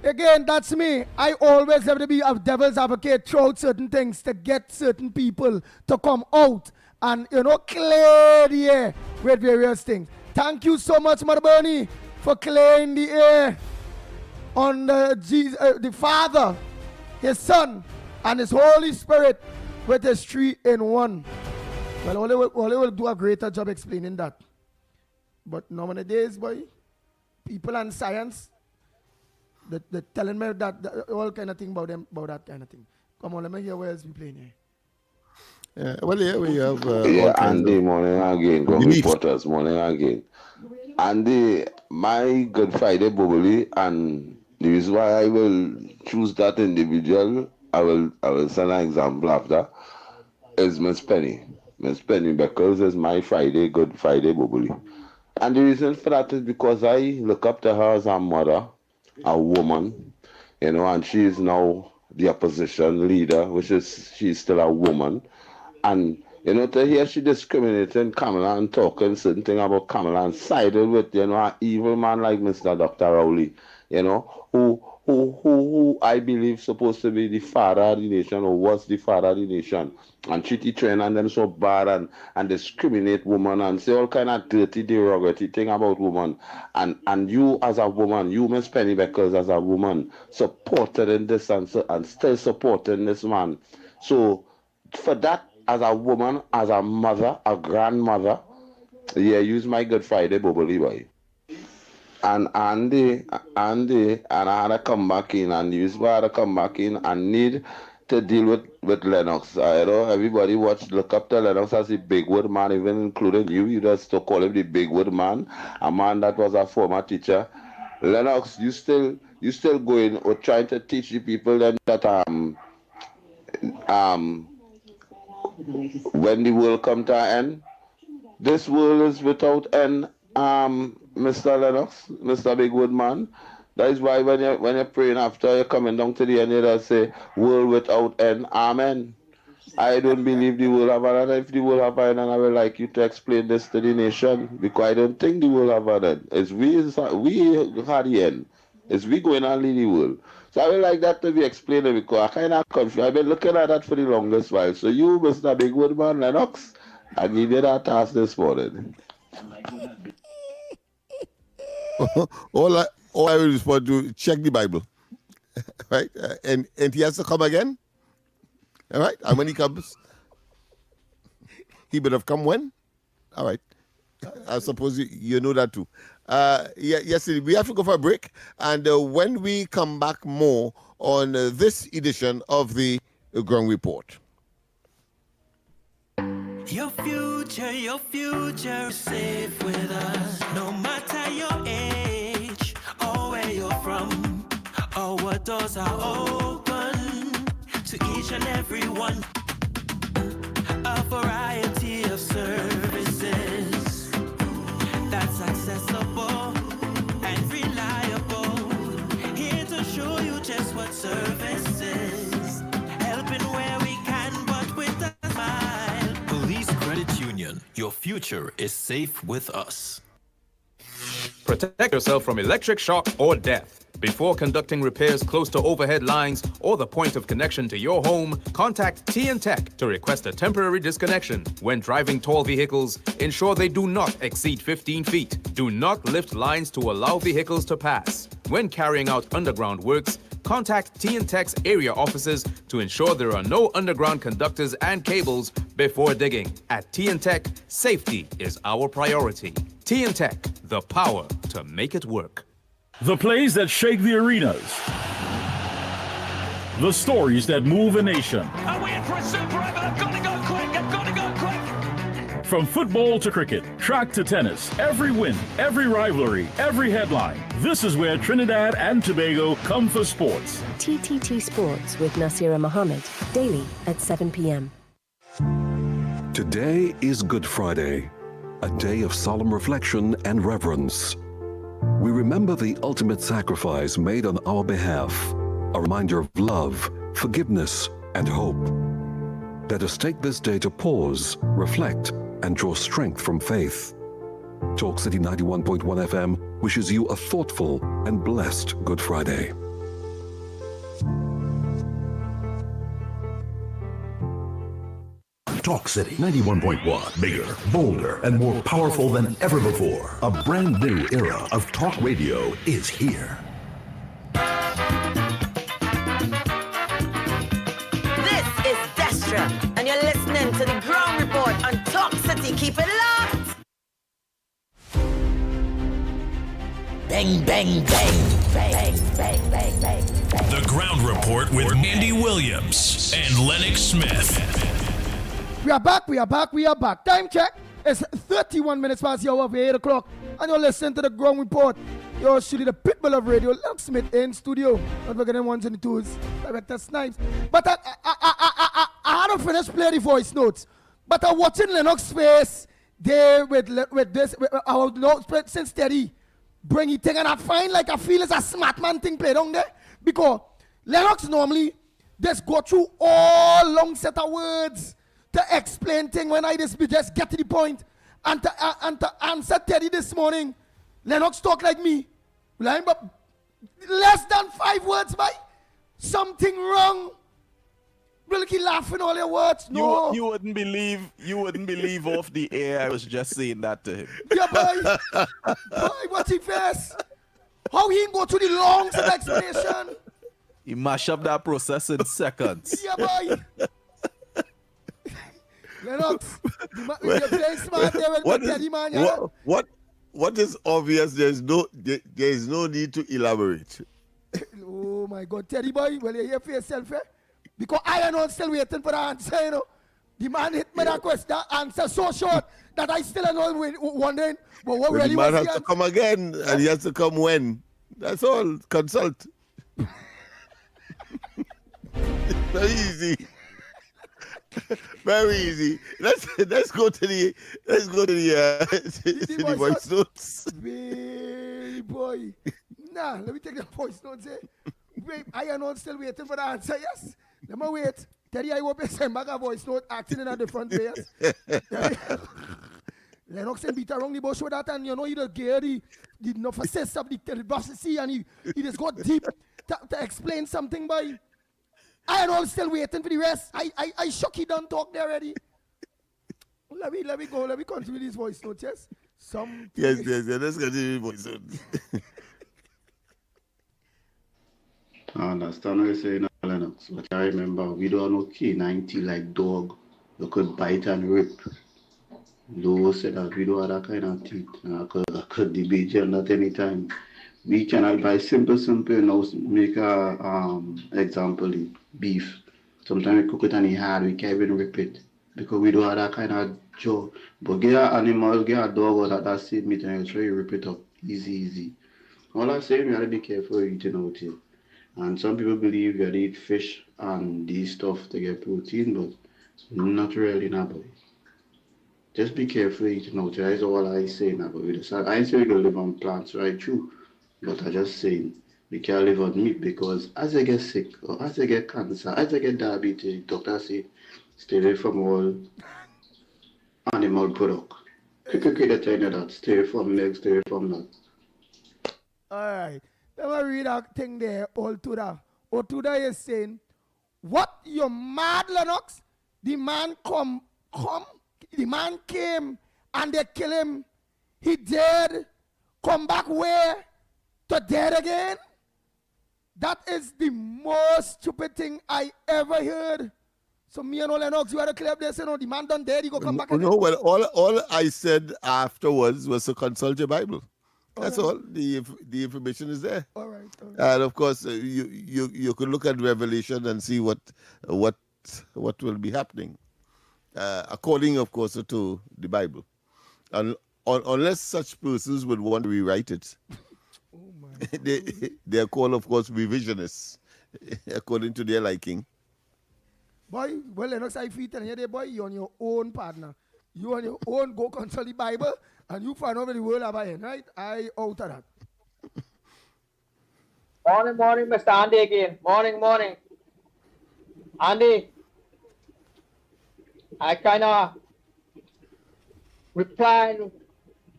Again, that's me. I always have to be a devil's advocate throughout certain things to get certain people to come out and, clear the air with various things. Thank you so much, Mother Bernie, for clearing the air on the Father, his Son, and his Holy Spirit with his 3 in 1. Well, Ole will do a greater job explaining that. But nowadays, boy, people and science, they're telling me that all kind of thing about them, about that kind of thing. Come on, let me hear what else we playing here. Yeah, well, yeah, we have Andy, morning again, go reporters, morning again. Andy, my Good Friday bubbly, and the reason why I will choose that individual, I will send an example after, is Miss Penny. Miss Penny Beckles is my Good Friday bubbly. And the reason for that is because I look up to her as a mother, a woman, and she is now the opposition leader, which is she's still a woman. And, to hear she discriminating Kamala and talking certain thing about Kamala and sided with, an evil man like Mr. Dr. Rowley, who I believe supposed to be the father of the nation or was the father of the nation, and treat the train and them so bad and discriminate women and say all kind of dirty, derogatory thing about women. And you as a woman, you Miss Penny Beckers as a woman, supported in this and still supporting this man. So for that, as a woman, as a mother, a grandmother, yeah, use my Good Friday bubbly boy. And Andy, and I had to come back in, and use why I had to come back in and need to deal with Lennox. Everybody look up to Lennox as the big word man, even including you. You just to call him the big word man, a man that was a former teacher. Lennox, you still going or trying to teach the people then that when the world come to an end, this world is without end, Mr. Lennox, Mr. Big Wood Man. That is why when you're praying after you're coming down to the end, you just say, world without end, amen. I don't believe the world have an end. If the world have an end, I would like you to explain this to the nation, because I don't think the world have an end. It's we had the end. It's we going and lead the world. So I would like that to be explained, because I kind of confused. I've been looking at that for the longest while. So you, Mr. Big Wood Man, Lennox, I give you that task this morning. all I will respond to, check the Bible. Right? And he has to come again. All right? And when he comes, he would have come when? All right. I suppose you know that too. Yes, we have to go for a break. And when we come back more on this edition of the Ground Report. Your future is safe with us. No matter your age or where you're from, our doors are open to each and every one. A variety of services that's accessible and reliable. Here to show you just what service is. Helping where we can, but with a smile. Police Credit Union. Your future is safe with us. Protect yourself from electric shock or death. Before conducting repairs close to overhead lines or the point of connection to your home, contact TNTech to request a temporary disconnection. When driving tall vehicles, ensure they do not exceed 15 feet. Do not lift lines to allow vehicles to pass. When carrying out underground works, contact TNTech's area offices to ensure there are no underground conductors and cables before digging. At TNTech, safety is our priority. TNTech, the power to make it work. The plays that shake the arenas. The stories that move a nation. Are we in for a super over? I've got to go quick. I've got to go quick. From football to cricket, track to tennis, every win, every rivalry, every headline. This is where Trinidad and Tobago come for sports. TTT Sports with Nasira Mohammed, daily at 7 p.m. Today is Good Friday, a day of solemn reflection and reverence. We remember the ultimate sacrifice made on our behalf, a reminder of love, forgiveness, and hope. Let us take this day to pause, reflect, and draw strength from faith. Talk City 91.1 FM wishes you a thoughtful and blessed Good Friday. Talk City 91.1, bigger, bolder, and more powerful than ever before. A brand new era of talk radio is here. This is Destra, and you're listening to the Ground Report on Talk City. Keep it locked. Bang, bang, bang, bang, bang, bang, bang. The Ground Report with Andy Williams and Lennox Smith. We are back. Time check. It's 31 minutes past the hour of 8 o'clock. And you're listening to the Ground Report. You're surely the pitbull of radio, Lennox Smith in studio. Not forgetting ones and the twos. Director Snipes. But I hadn't finished playing the voice notes. But I'm watching Lennox face there with this. Our notes since steady. Bring it thing. And I feel it's a smart man thing played on there. Because Lennox normally just go through all long set of words to explain things when I just get to the point. And to answer Teddy this morning, Lennox talk like me. But less than 5 words, by something wrong. Really keep laughing all your words. No. You wouldn't believe off the air I was just saying that to him. Yeah, boy. Boy, what's he face? How he go to the long explanation? He mash up that process in seconds. Yeah, boy. Lennox, you're playing smart there with Teddy, man. What is obvious? There's no need to elaborate. Oh my God, Teddy boy, well you here for yourself, eh? Because I am not still waiting for the answer, you know. The man hit me that question, that answer so short that I still am not wondering. But what really the was man has to come again, and he has to come when. That's all. Consult. Very easy. Very easy. Let's go to the voice notes. Baby boy. Nah, let me take the voice notes. Wait, I am not still waiting for the answer. Yes. Let me wait. Teddy, I hope you send back a voice note acting in a different place. Lennox and beat around the bush with that, and you know he just gave the enough assess of the velocity, and he just got deep to explain something by. I am still waiting for the rest. I shook he done talk there already. Let me go. Let me continue this voice note, yes? Yes. Let's continue the voice note. I understand what you're saying, Lennox. But I remember we don't know K90 like dog. You could bite and rip. Though said that we don't have that kind of teeth. I could debate you on that anytime. We cannot buy simple, now make a example in beef. Sometimes we cook it and it's hard, we can't even rip it. Because we don't have that kind of jaw. But get an animal, get a dog out of that same meat and you try to rip it up. Easy. All I'm saying, we have to be careful eating out here. And some people believe you have to eat fish and these stuff to get protein, but not really, boy. Just be careful eating out here. That's all I say now. But I ain't saying we can live on plants right through. But I just saying we can't live on meat because as I get sick or as I get cancer, as I get diabetes, doctor say stay away from all animal product. Quick to tell you that. Stay away from milk, stay away from that. Alright. Let me read that thing there, Otuda. Otuda is saying, what, you mad, Lennox? The man the man came and they kill him. He dead. Come back where? To dead again? That is the most stupid thing I ever heard. So me and Lennox, you had to clear up this, you know, the man done dead, he go come back again. No, well, all I said afterwards was to consult your Bible. That's all. The information is there. All right. And of course, you could look at Revelation and see what will be happening, according, of course, to the Bible, and unless such persons would want to rewrite it, they are called, of course, revisionists, according to their liking. Boy, well, Lennox, I feel telling you, there, boy, you're on your own partner. You on your own go consult the Bible, and you find out where the world about it, right? I out of that. Morning, Mr. Andy again. Morning. Andy, I kind of replied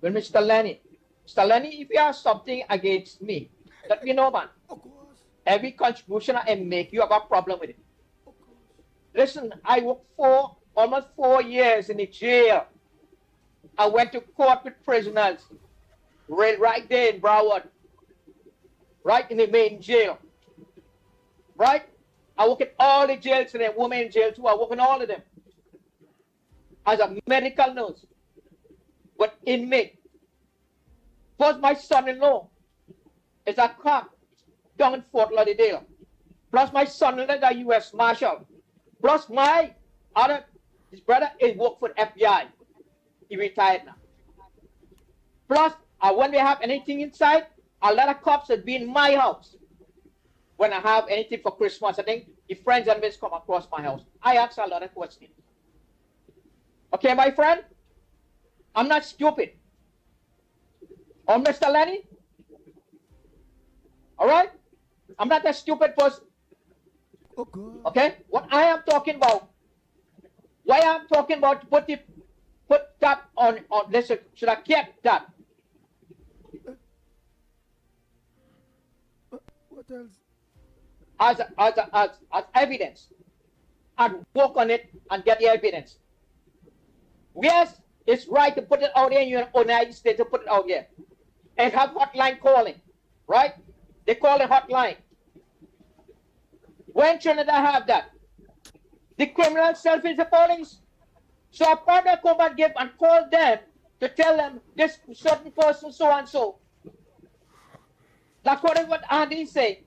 with Mr. Lenny. Mr. Lenny, if you have something against me, let me know, man. Of course. Every contribution I make, you have a problem with it. Listen, I worked almost 4 years in the jail. I went to court with prisoners right there in Broward, right in the main jail. Right? I work in all the jails and then women in jail too. I work in all of them as a medical nurse. But inmate. Plus my son-in-law is a cop down in Fort Lauderdale. Plus my son-in-law is a U.S. Marshal. Plus his brother is work for the FBI. He retired now. Plus, when they have anything inside, a lot of cops will be in my house. When I have anything for Christmas, I think the friends and mates come across my house. I ask a lot of questions. Okay, my friend? I'm not stupid. Or Mr. Lenny? All right? I'm not a stupid person. Okay? What I am talking about, why I'm talking about put that on listen, should I keep that? What else? As evidence. And work on it and get the evidence. Yes, it's right to put it out here in the United States to put it out here. And have hotline calling, right? They call it hotline. When Trinidad have that? The criminal self is the police. So a partner come and give and call them to tell them this certain person so and so. According to what Andy say.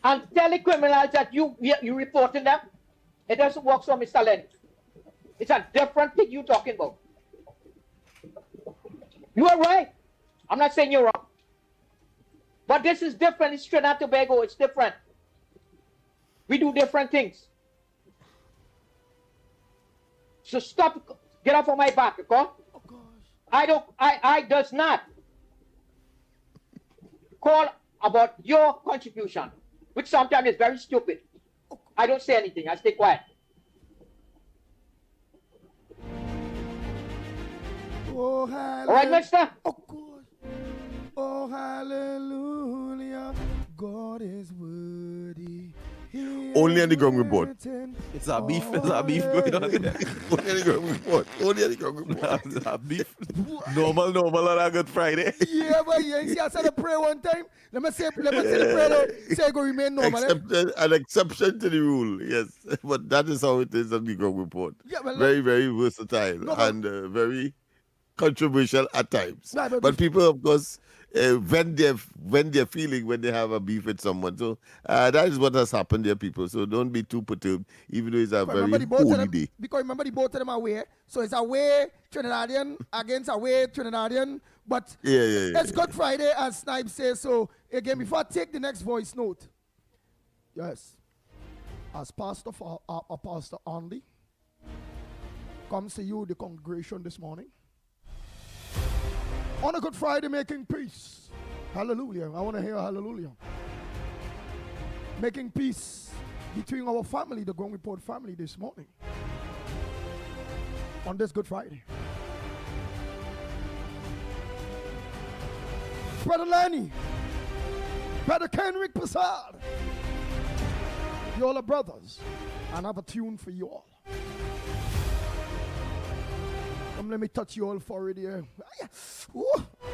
And tell the criminals that you reporting them. It doesn't work so, Mr. Lenny. It's a different thing you're talking about. You are right. I'm not saying you're wrong. But this is different. It's Trinidad and Tobago. It's different. We do different things. So stop. Get off of my back, okay? Oh, gosh. I does not call about your contribution, which sometimes is very stupid. I don't say anything. I stay quiet. Oh, hallelujah. All right, mister? Of course. Oh, hallelujah. God is worthy. Only on the ground report. It's a beef going on there. Only on the ground report. Only on the ground report. It's a beef. Normal on a Good Friday. Yeah, but you see, I said a prayer one time. Let me say the prayer though. Say it go remain normal. An exception to the rule, yes. But that is how it is on the ground report. Yeah, but very, very versatile and very controversial at times. But people, of course, when they're feeling when they have a beef with someone. So that is what has happened there, people. So don't be too perturbed, even though it's a very holy day. Because remember, the both of them are away. So it's away Trinidadian against away Trinidadian. But it's Good Friday, as Snipes says. So again, before I take the next voice note, yes, as Pastor Andy comes to you, the congregation this morning, on a Good Friday, making peace. Hallelujah. I want to hear hallelujah. Making peace between our family, the Ground Report family, this morning. On this Good Friday. Brother Lenny, Brother Kenrick Prasad, you all are brothers, and I have a tune for you all. Let me touch you all forehead here.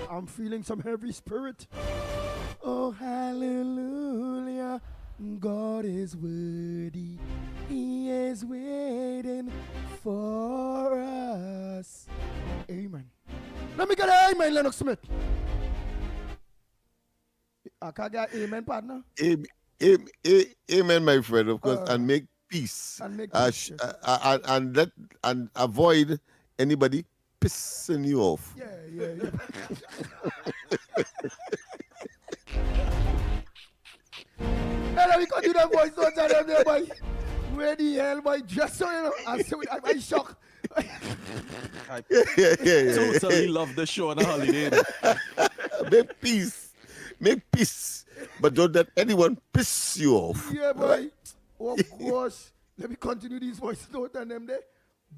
I'm feeling some heavy spirit. Oh, hallelujah. God is worthy. He is waiting for us. Amen. Let me get an amen, Lennox Smith. I can't get amen, partner. Amen, my friend, of course, and make peace. And make peace. And avoid anybody pissing you off. Yeah. Hey, let me continue that voice notes on them there, boy. Where the hell, boy? Just so you know, I'm shocked. I totally love the show on a holiday. Make peace, but don't let anyone piss you off. Yeah, boy. Oh, gosh. Let me continue these voice notes on them there.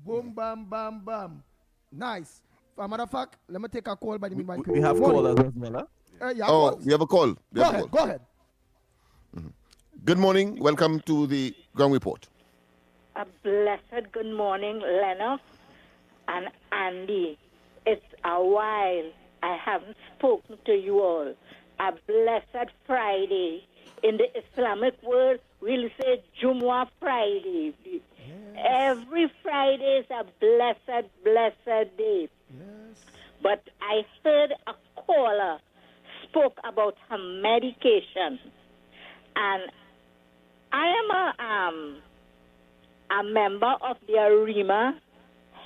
Boom, bam, bam, bam. Nice. For a matter of fact, let me take a call by the meanwhile. We have callers as well, huh? We have a call. Go ahead. Mm-hmm. Good morning. Welcome to the Ground Report. A blessed good morning, Lennox and Andy. It's a while I haven't spoken to you all. A blessed Friday. In the Islamic world, we'll say Jumu'ah Friday. Yes. Every Friday is a blessed day. Yes. But I heard a caller spoke about her medication. And I am a member of the Arima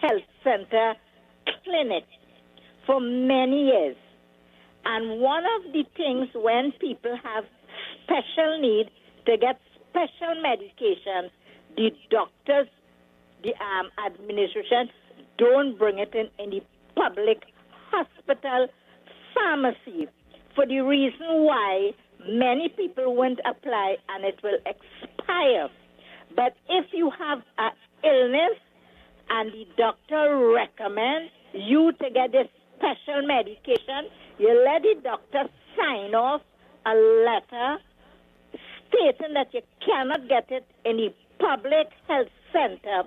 Health Center Clinic for many years. And one of the things when people have special need to get special medication, the doctors, the administration don't bring it in the public hospital pharmacy for the reason why many people won't apply and it will expire. But if you have an illness and the doctor recommends you to get this special medication, you let the doctor sign off a letter stating that you cannot get it in the public health center,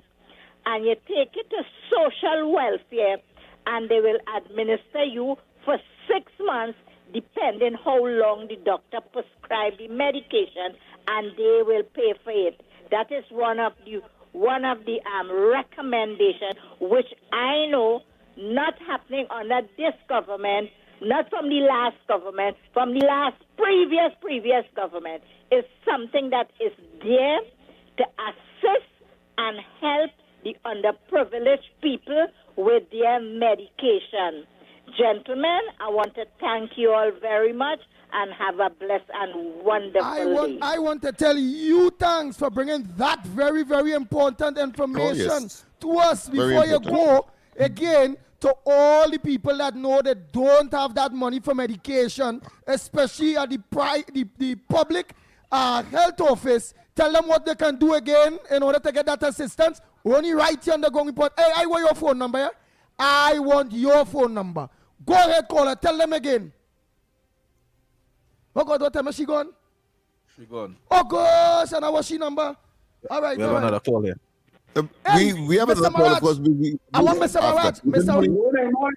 and you take it to social welfare, and they will administer you for 6 months, depending how long the doctor prescribed the medication, and they will pay for it. That is one of the recommendations, which I know not happening under this government, not from the last government, from the last previous government. Is something that is there to assist and help the underprivileged people with their medication. Gentlemen, I want to thank you all very much and have a blessed and wonderful day. I want to tell you thanks for bringing that very, very important information to us before you go again to all the people that know they don't have that money for medication, especially at the public health office. Tell them what they can do again in order to get that assistance. Only right here on the Gong Report. Hey, I want your phone number, yeah? I want your phone number. Go ahead, caller. Tell them again. Oh, God, what time is she gone? She gone. Oh, gosh, and I want she number. All right, we have another call here. We have another call, of course. I want Mr. Maraj.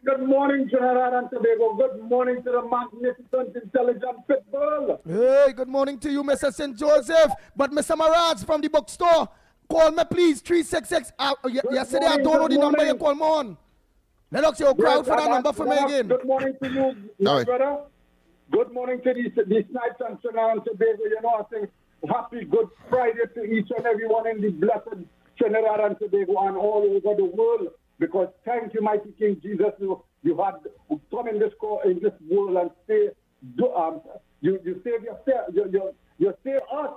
Good morning, Trinidad and Tobago. Good morning to the magnificent, intelligent Pitbull. Hey, good morning to you, Mr. St. Joseph. But Mr. Maraj from the bookstore, call me, please, 366. Yesterday, I don't know the number you call me on. Let us your crowd for that number for me again. Good morning to you, my brother. Good morning to these nights and Trinidad and Tobago. You know, I think happy Good Friday to each and everyone in the blessed Trinidad and Tobago and all over the world. Because thank you, mighty King Jesus, you had come in this world and you save yourself, you save us,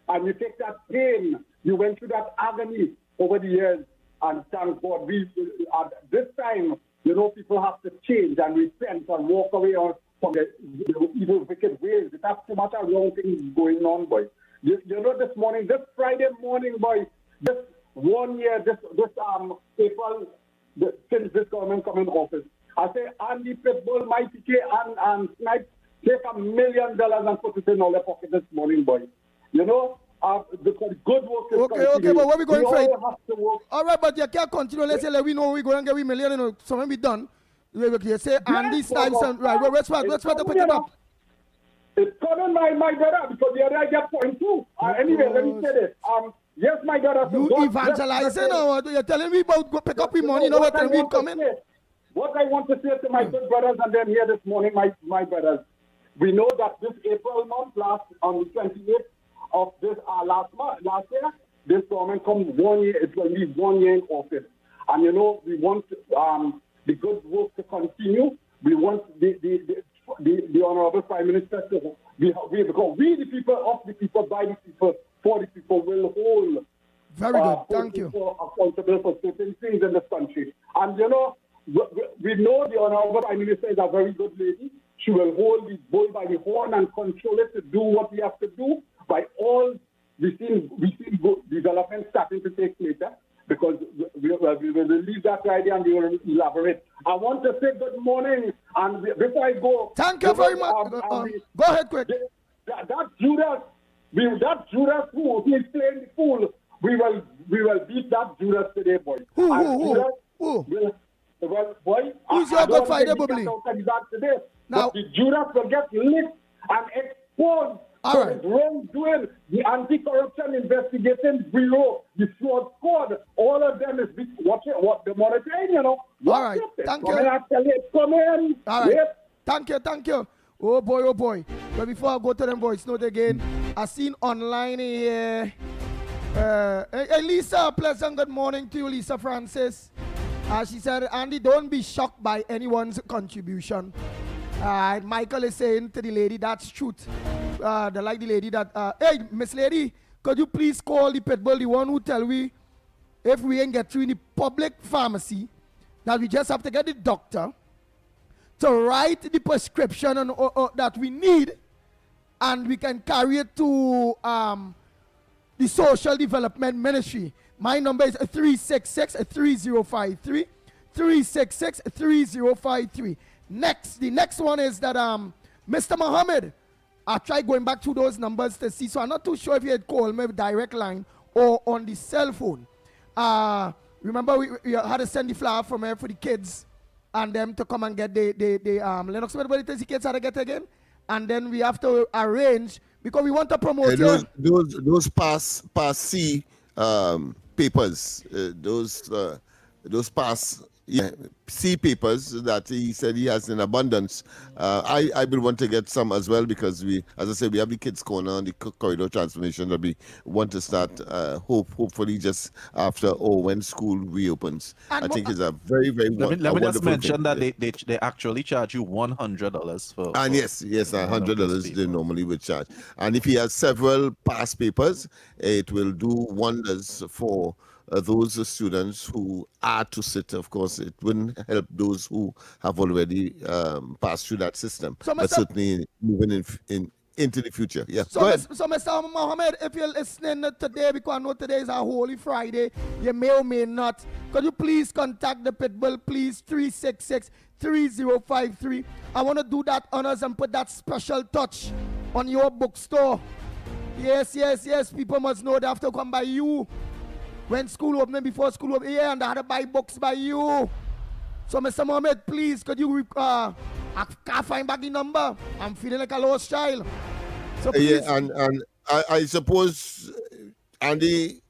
and you take that pain. You went through that agony over the years, and thank God. At this time, you know, people have to change and repent and walk away from the evil, wicked ways. That's too much of wrong things going on, boy. You know, this Friday morning, boy, this 1 year, this April, since this government come in office, I say, Andy Pitbull, Mighty K, and Snipe, take $1 million and put it in our pocket this morning, boy. You know, because good work is Okay, but where we going for? All right, but you can't continue. Let's say let we know we're going to get $1 million and something be done. You say Andy Snipes and right. Let's try to pick it up. It's coming, my brother, because the other I get point too. Anyway, let me say this. Yes, my brother. You evangelizing or you're telling me about go pick up your money? You know what time we coming? what I want to say to my good brothers and them here this morning, my brothers, we know that this April month, on the 28th of this last year, this government comes 1 year. It's going to be 1 year in office, and you know we want the good work to continue. We want the honorable Prime Minister to because we the people, of the people, by the people, for the people, will hold very good. Thank you. Accountable for certain things in this country, and you know we know the honorable Prime Minister is a very good lady. She will hold the bull by the horn and control it to do what we have to do. By all we see good development starting to take place because we will leave that right there and we will elaborate. I want to say good morning, and before I go, thank you very much. Go ahead, quick. That Judas who is playing the fool, we will beat that Judas today, boy. Who? Well, boy, who's your good fighter, Bubbly? Now, the Judas will get licked and exposed for his wrongdoing. The Anti-Corruption Investigation Bureau, the Fraud Squad, all of them is watching what the monitoring, you know. All right, thank you. Come in. All right, thank you. Oh boy. But before I go to them voice note again, I seen online here. Hey, Lisa, pleasant good morning to you, Lisa Francis. She said, Andy, don't be shocked by anyone's contribution. Michael is saying to the lady, that's truth. The lady that, hey, Miss Lady, could you please call the pitbull, the one who tell we, if we ain't get through in the public pharmacy, that we just have to get the doctor to write the prescription that we need, and we can carry it to the Social Development Ministry. My number is 366-3053. 366-3053. The next one is that Mr. Muhammad, I tried going back to those numbers to see, so I'm not too sure if you had called me direct line or on the cell phone. Remember we had to send the flyer from here for the kids and them to come and get the Lennox, what it is the kids had to get again? And then we have to arrange, because we want to promote those pass C papers, those pass C papers that he said he has in abundance. I will want to get some as well, because we, as I said, we have the kids corner and the corridor transformation that we want to start hopefully just after or when school reopens. And I think it's a very, very let me just mention thing. that they actually charge you $100 for. And yes, $100 they normally would charge. And if he has several past papers, it will do wonders for those students who are to sit. Of course, it wouldn't help those who have already passed through that system, but certainly moving into the future. Yeah. So, Mr. Mohammed, if you're listening today, because I know today is a Holy Friday, you may or may not, could you please contact the Pitbull, please, 366-3053. I want to do that honors and put that special touch on your bookstore. Yes, people must know they have to come by you. When school opening, before school opening, and I had to buy books by you. So, Mr. Mohammed, please, could you, I can't find back the number. I'm feeling like a lost child. So please. Yeah, and I suppose Andy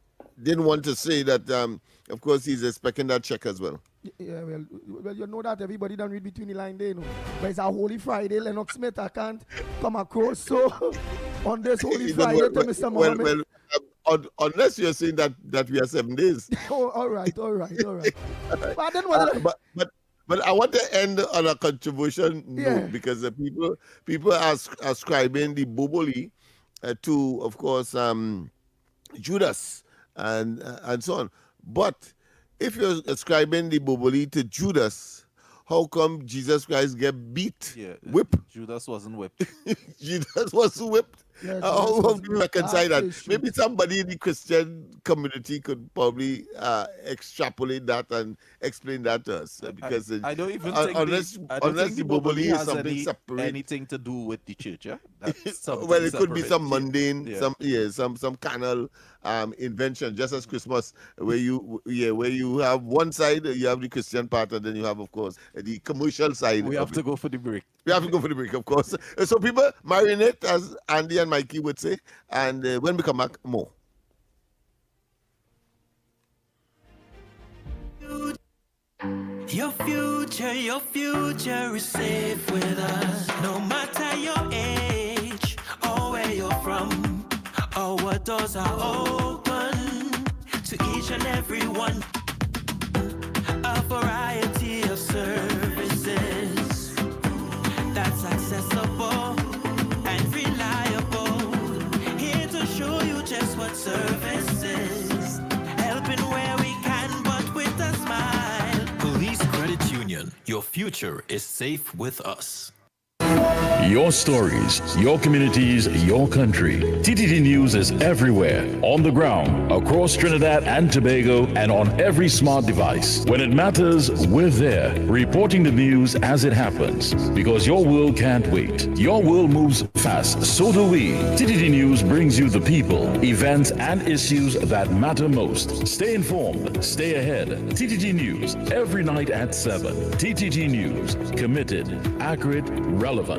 didn't want to say that, of course, he's expecting that check as well. Yeah, well, you know that everybody don't read between the line there, you know. But it's a Holy Friday, Lennox Smith, I can't come across. So, on this Holy Friday, to Mr. Mohammed. Unless you're saying that we are 7 days. Oh, all right. But I didn't want to... But I want to end on a controversial note, because the people are ascribing the Boboli to, of course, Judas and so on. But if you're ascribing the Boboli to Judas, how come Jesus Christ get beat? Yeah, whipped? Judas wasn't whipped. Judas was whipped. How do you reconcile that? Maybe somebody in the Christian community could probably extrapolate that and explain that to us. Because I don't even think unless the Boboli is something separate, anything to do with the church. Yeah? Well, it could be some mundane, some carnal invention, just as Christmas, where you have one side, you have the Christian part, and then you have, of course, the commercial side. We have to go for the break. We have to go for the break, of course. So people marinate, as Andy and Mikey would say, and when we come back, more. Your future is safe with us. No matter your age or where you're from, our doors are open to each and every one. A variety of services that's accessible and reliable. Here to show you just what service is. Helping where we can, but with a smile. Police Credit Union. Your future is safe with us. Your stories, your communities, your country. TTT News is everywhere, on the ground, across Trinidad and Tobago, and on every smart device. When it matters, we're there, reporting the news as it happens. Because your world can't wait. Your world moves fast, so do we. TTT News brings you the people, events, and issues that matter most. Stay informed, stay ahead. TTT News, every night at 7. TTT News, committed, accurate, relevant.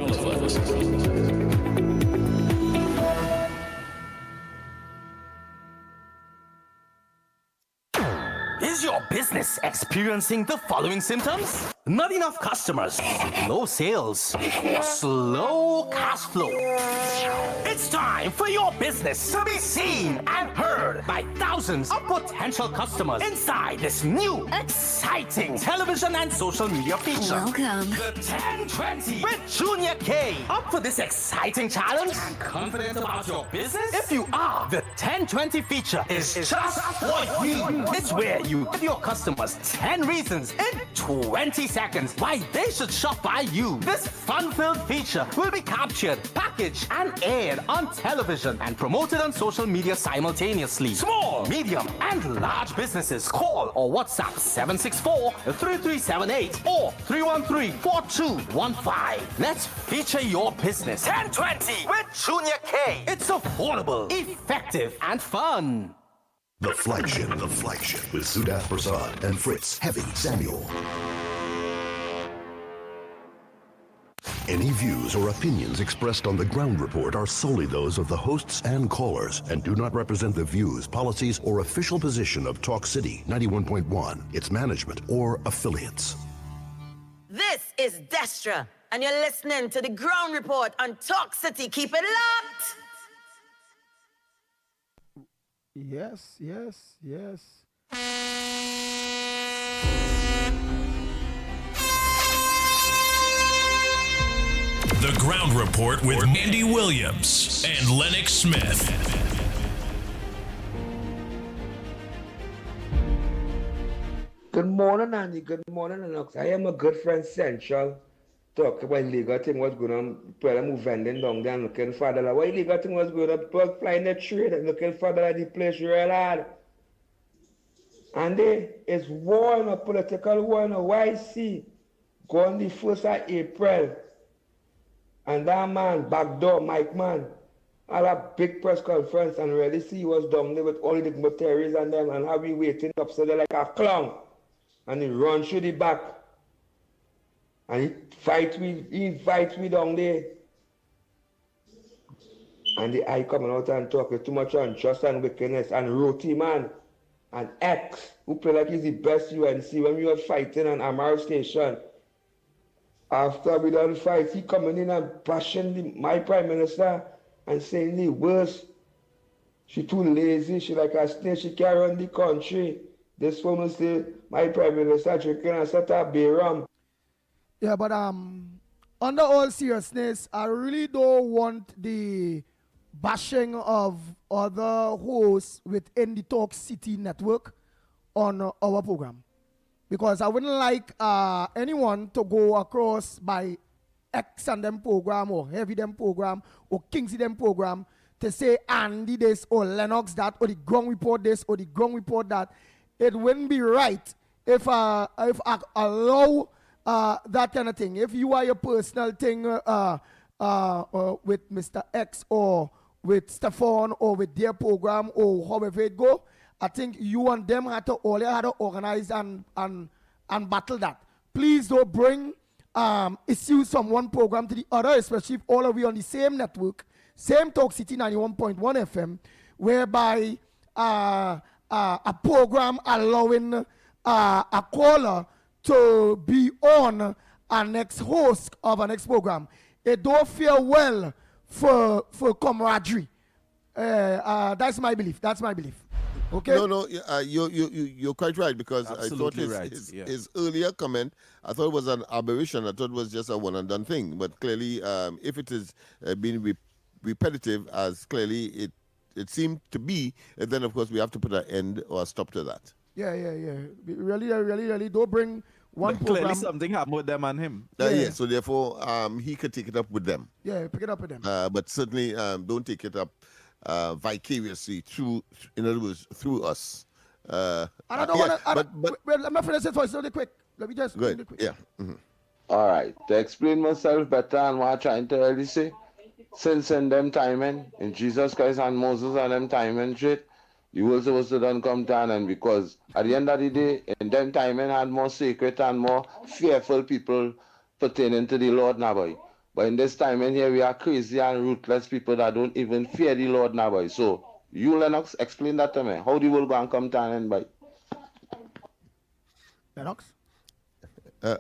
Is your business experiencing the following symptoms? Not enough customers, low sales, slow cash flow. It's time for your business to be seen and heard by thousands of potential customers inside this new, exciting television and social media feature. Welcome. The 1020 with Junior K. Up for this exciting challenge and confident about your business? If you are, the 1020 feature is just for you. It's where you give your customers 10 reasons in 20 seconds why they should shop by you. This fun-filled feature will be captured, packaged, and aired on television and promoted on social media simultaneously. Small, medium, and large businesses call or WhatsApp 764-3378 or 313-4215. Let's feature your business. 1020 with Junior K. It's affordable, effective, and fun. The flagship with Sudath Prasad and Fritz Heavy Samuel. Any views or opinions expressed on the Ground Report are solely those of the hosts and callers and do not represent the views, policies, or official position of Talk City 91.1, its management, or affiliates. This is Destra, and you're listening to the Ground Report on Talk City. Keep it locked. Yes. The Ground Report with Andy Williams and Lennox Smith. Good morning, Andy. Good morning, Lennox. I am a good friend Central. Talk about illegal thing was going on. People move vending down there and looking for the what illegal thing was going on. People flying the trade and looking for the place real hard. And it's war in a political war in a YC. Going the 1st of April. And that man, backdoor Mike man, had a big press conference and really see he was down there with all the dignitaries and them and how we waiting up so they're like a clown. And he run through the back. And he fight me down there. And the eye coming out and talking too much unjust and wickedness. And Roti man and X, who play like he's the best UNC when we were fighting on Amaro Station. After we done fight, he coming in and bashing my prime minister and saying the worst. She too lazy, she like a snake, she can't run the country. This one will say, my prime minister drinking and set up beer rum. Yeah, but under all seriousness, I really don't want the bashing of other hosts within the Talk City network on our program. Because I wouldn't like anyone to go across by X and them program or Heavy them program or Kingsley them program to say Andy this or Lennox that or the Ground Report this or the Ground Report that. It wouldn't be right if I allow that kind of thing. If you are your personal thing with Mr. X or with Stefan or with their program or however it go, I think you and them had to organize and battle that. Please don't bring issues from one program to the other, especially if all of you on the same network, same Talk City 91.1 FM, whereby a program allowing a caller to be on our next host of our next program. It don't feel well for camaraderie. That's my belief. Okay. No. You're quite right, because Absolutely I thought right, his earlier comment, I thought it was an aberration. I thought it was just a one and done thing. But clearly, if it is being repetitive, as clearly it seemed to be, then of course we have to put an end or a stop to that. Yeah. Really don't bring one But program. clearly something happened with them and him. Yeah. So therefore, he could take it up with them. Yeah, pick it up with them. But certainly, don't take it up vicariously through, in other words, through us. And I don't want to. Wait, let me finish it first. Really quick. Let me just. Go ahead. Really quick. Yeah. Mm-hmm. All right. To explain myself better and what I'm trying to really say, since in them timing, in Jesus Christ and Moses and them timing shit, you will supposed to don't come down, and because at the end of the day, in them timing had more sacred and more fearful people pertaining to the Lord now, boy. But in this time in here, we are crazy and ruthless people that don't even fear the Lord now, boy. So, you, Lennox, explain that to me. How the world going to come down and boy? Lennox? It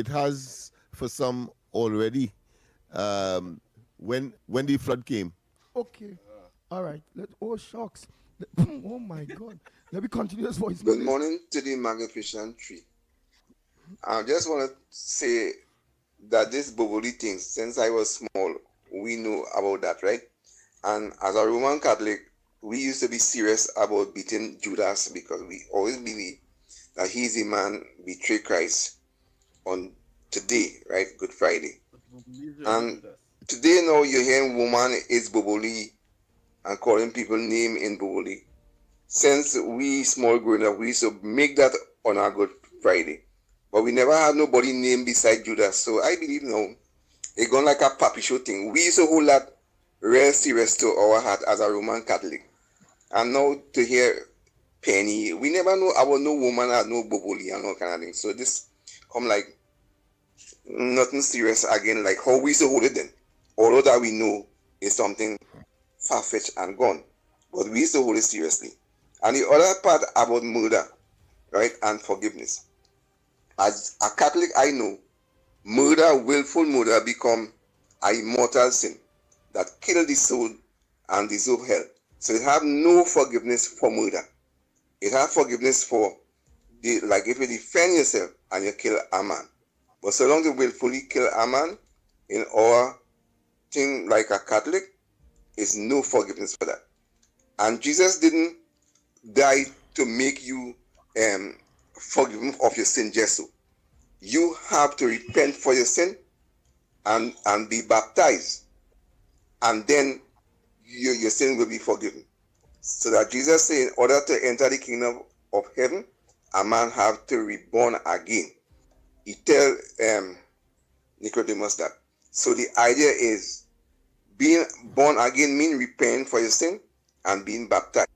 has for some already. When the flood came. Okay. All right. Shucks. Oh my God. Let me continue this voice. Good morning to the magnificent tree. I just want to say that this bubbly thing, since I was small, we know about that, right? And as a Roman Catholic, we used to be serious about beating Judas, because we always believe that he's the man betrayed Christ on today, right? Good Friday. And today now you're hearing woman is bubbly and calling people name in bubbly. Since we small growing up, we used to make that on our Good Friday. But we never had nobody named beside Judas. So I believe now it's gone like a puppy show thing. We used to hold that real serious to our heart as a Roman Catholic. And now to hear Penny, we never know about no woman had no bubbly and all kind of thing. So this come like nothing serious again, like how we used to hold it then. Although that we know is something far-fetched and gone. But we used to hold it seriously. And the other part about murder, right, and forgiveness. As a Catholic, I know murder, willful murder, become a mortal sin that kill the soul and deserve hell. So it have no forgiveness for murder. It have forgiveness for like if you defend yourself and you kill a man. But so long as you willfully kill a man, in our thing like a Catholic, is no forgiveness for that. And Jesus didn't die to make you forgiven of your sin just so. You have to repent for your sin and be baptized. And then your sin will be forgiven. So that Jesus said, in order to enter the kingdom of heaven, a man have to reborn again. He tell Nicodemus that. So the idea is being born again means repent for your sin and being baptized.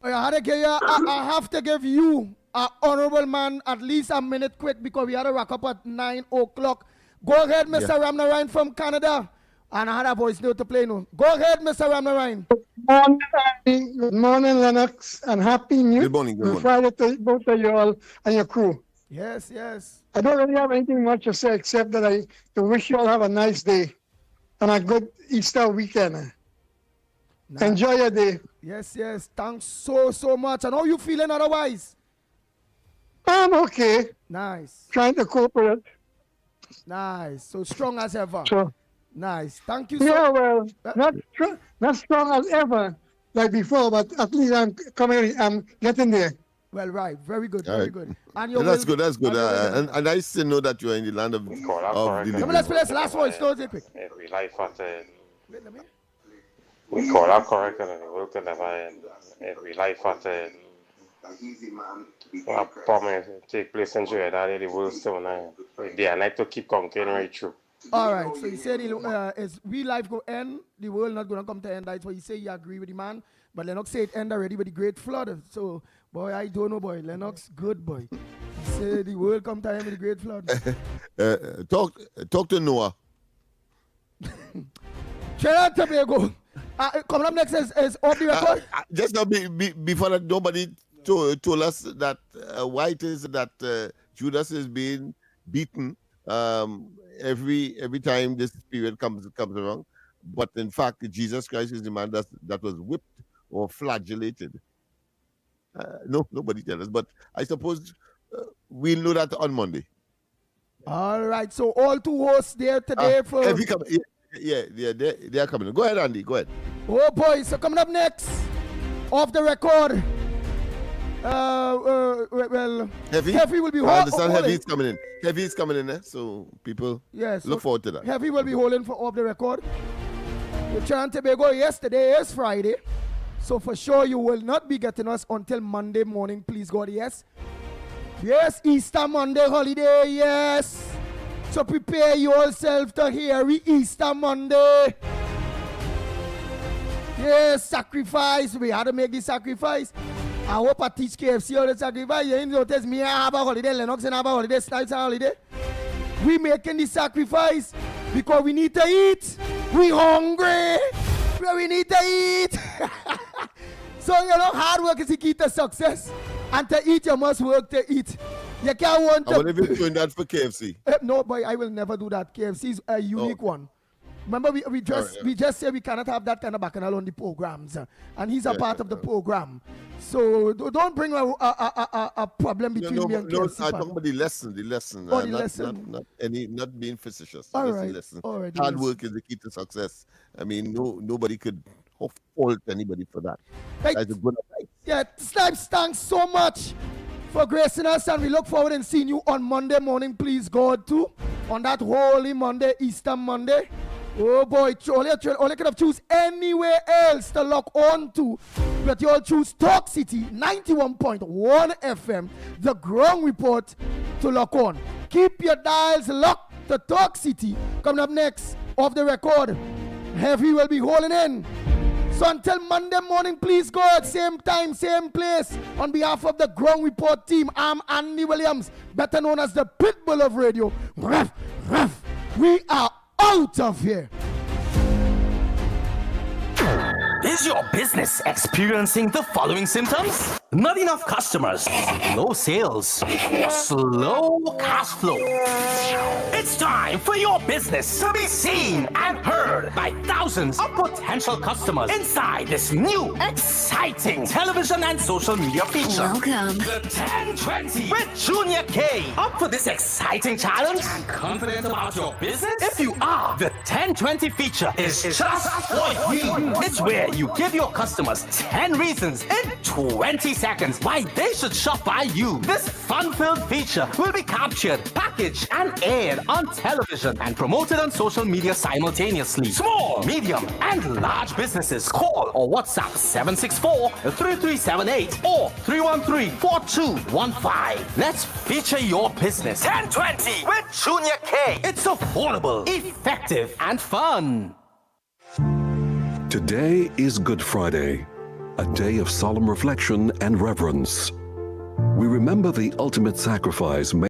I have to give you, honorable man, at least a minute quick, because we had to wrap up at 9 o'clock. Go ahead, Mr. Ramnarine from Canada. And I had a voice note to play now. Go ahead, Mr. Ramnarine. Good morning, Lennox, and happy New Friday to both of you all and your crew. Yes. I don't really have anything much to say except that to wish you all have a nice day and a good Easter weekend. Enjoy your day. Yes. Thanks so much. And how you feeling otherwise? I'm okay. Nice. Trying to cope with it. Nice. So strong as ever. Sure. Nice. Thank you so much. Yeah, well, not strong as ever like before, but at least I'm getting there. Well, right. Very good. Very good. And That's good. And nice to know that you're in the land of the Let's play this last voice. Close it quick. Every life we call that correct and we work to never end. Every life a problem take place in Trinidad, the world still now. Day and night to keep conquering right through. All right, so you said is we life go end, the world not gonna come to end. That's what you say. You agree with the man, but Lennox said end already with the great flood. So, boy, I don't know, boy. Lennox, good boy. He said the world come to end with the great flood. Talk to Noah. Trinidad Tobago. Coming up next is off the record. Just now, before that, nobody told us that why it is that Judas is being beaten every time this period comes around. But in fact, Jesus Christ is the man that was whipped or flagellated. No, nobody tells us. But I suppose we'll know that on Monday. All right. So all two hosts there today for. Yeah, they are coming. Go ahead, Andy. Go ahead. Oh boy! So coming up next, off the record. Well, Heavy will be. I understand Heavy is coming in. Heavy is coming in there, so people look forward to that. Heavy will be holding for off the record. The Trinidad Tobago yesterday is Friday, so for sure you will not be getting us until Monday morning. Please God, yes, Easter Monday holiday, yes. So prepare yourself to hear Easter Monday. Yes, sacrifice. We had to make the sacrifice. I hope I teach KFC how to sacrifice. You know, tell me I have a holiday, Lennox and have a holiday, Snipes and holiday. We making the sacrifice because we need to eat. We hungry. We need to eat. So, you know, hard work is the key to success. And to eat, you must work to eat. You can't want to... I will never doing that for KFC. No, boy, I will never do that. KFC is a unique one. Remember, we just say we cannot have that kind of bacchanal on the programs. And he's a part of the program. So don't bring a problem between me and KFC. I talk about the lesson. Oh, the lesson. Not being facetious. All right. The lesson. All right. Hard work is the key to success. I mean, nobody could fault anybody for that. Right. That's a good advice. Yeah, Snipes, thanks so much for gracing us, and we look forward to seeing you on Monday morning, please God, too. On that holy Monday, Easter Monday. Oh boy, only could have choose anywhere else to lock on to, but you all choose Talk City 91.1 FM, the Ground Report to lock on. Keep your dials locked to Talk City. Coming up next, off the record, Heavy will be holding in. So until Monday morning, please God, same time, same place. On behalf of the Ground Report team, I'm Andy Williams, better known as the Pitbull of Radio. Ruff, ruff. We are out of here. Is your business experiencing the following symptoms? Not enough customers, low sales, or slow cash flow. It's time for your business to be seen and heard by thousands of potential customers inside this new, exciting television and social media feature. Welcome. The 1020 with Junior K. Up for this exciting challenge and confident about your business? If you are, the 1020 feature is just for you. It's where you give your customers 10 reasons in 20 seconds why they should shop by you. This fun-filled feature will be captured, packaged, and aired on television and promoted on social media simultaneously. Small, medium, and large businesses call or WhatsApp 764-3378 or 313-4215. Let's feature your business. 1020 with Junior K. It's affordable, effective, and fun. Today is Good Friday, a day of solemn reflection and reverence. We remember the ultimate sacrifice made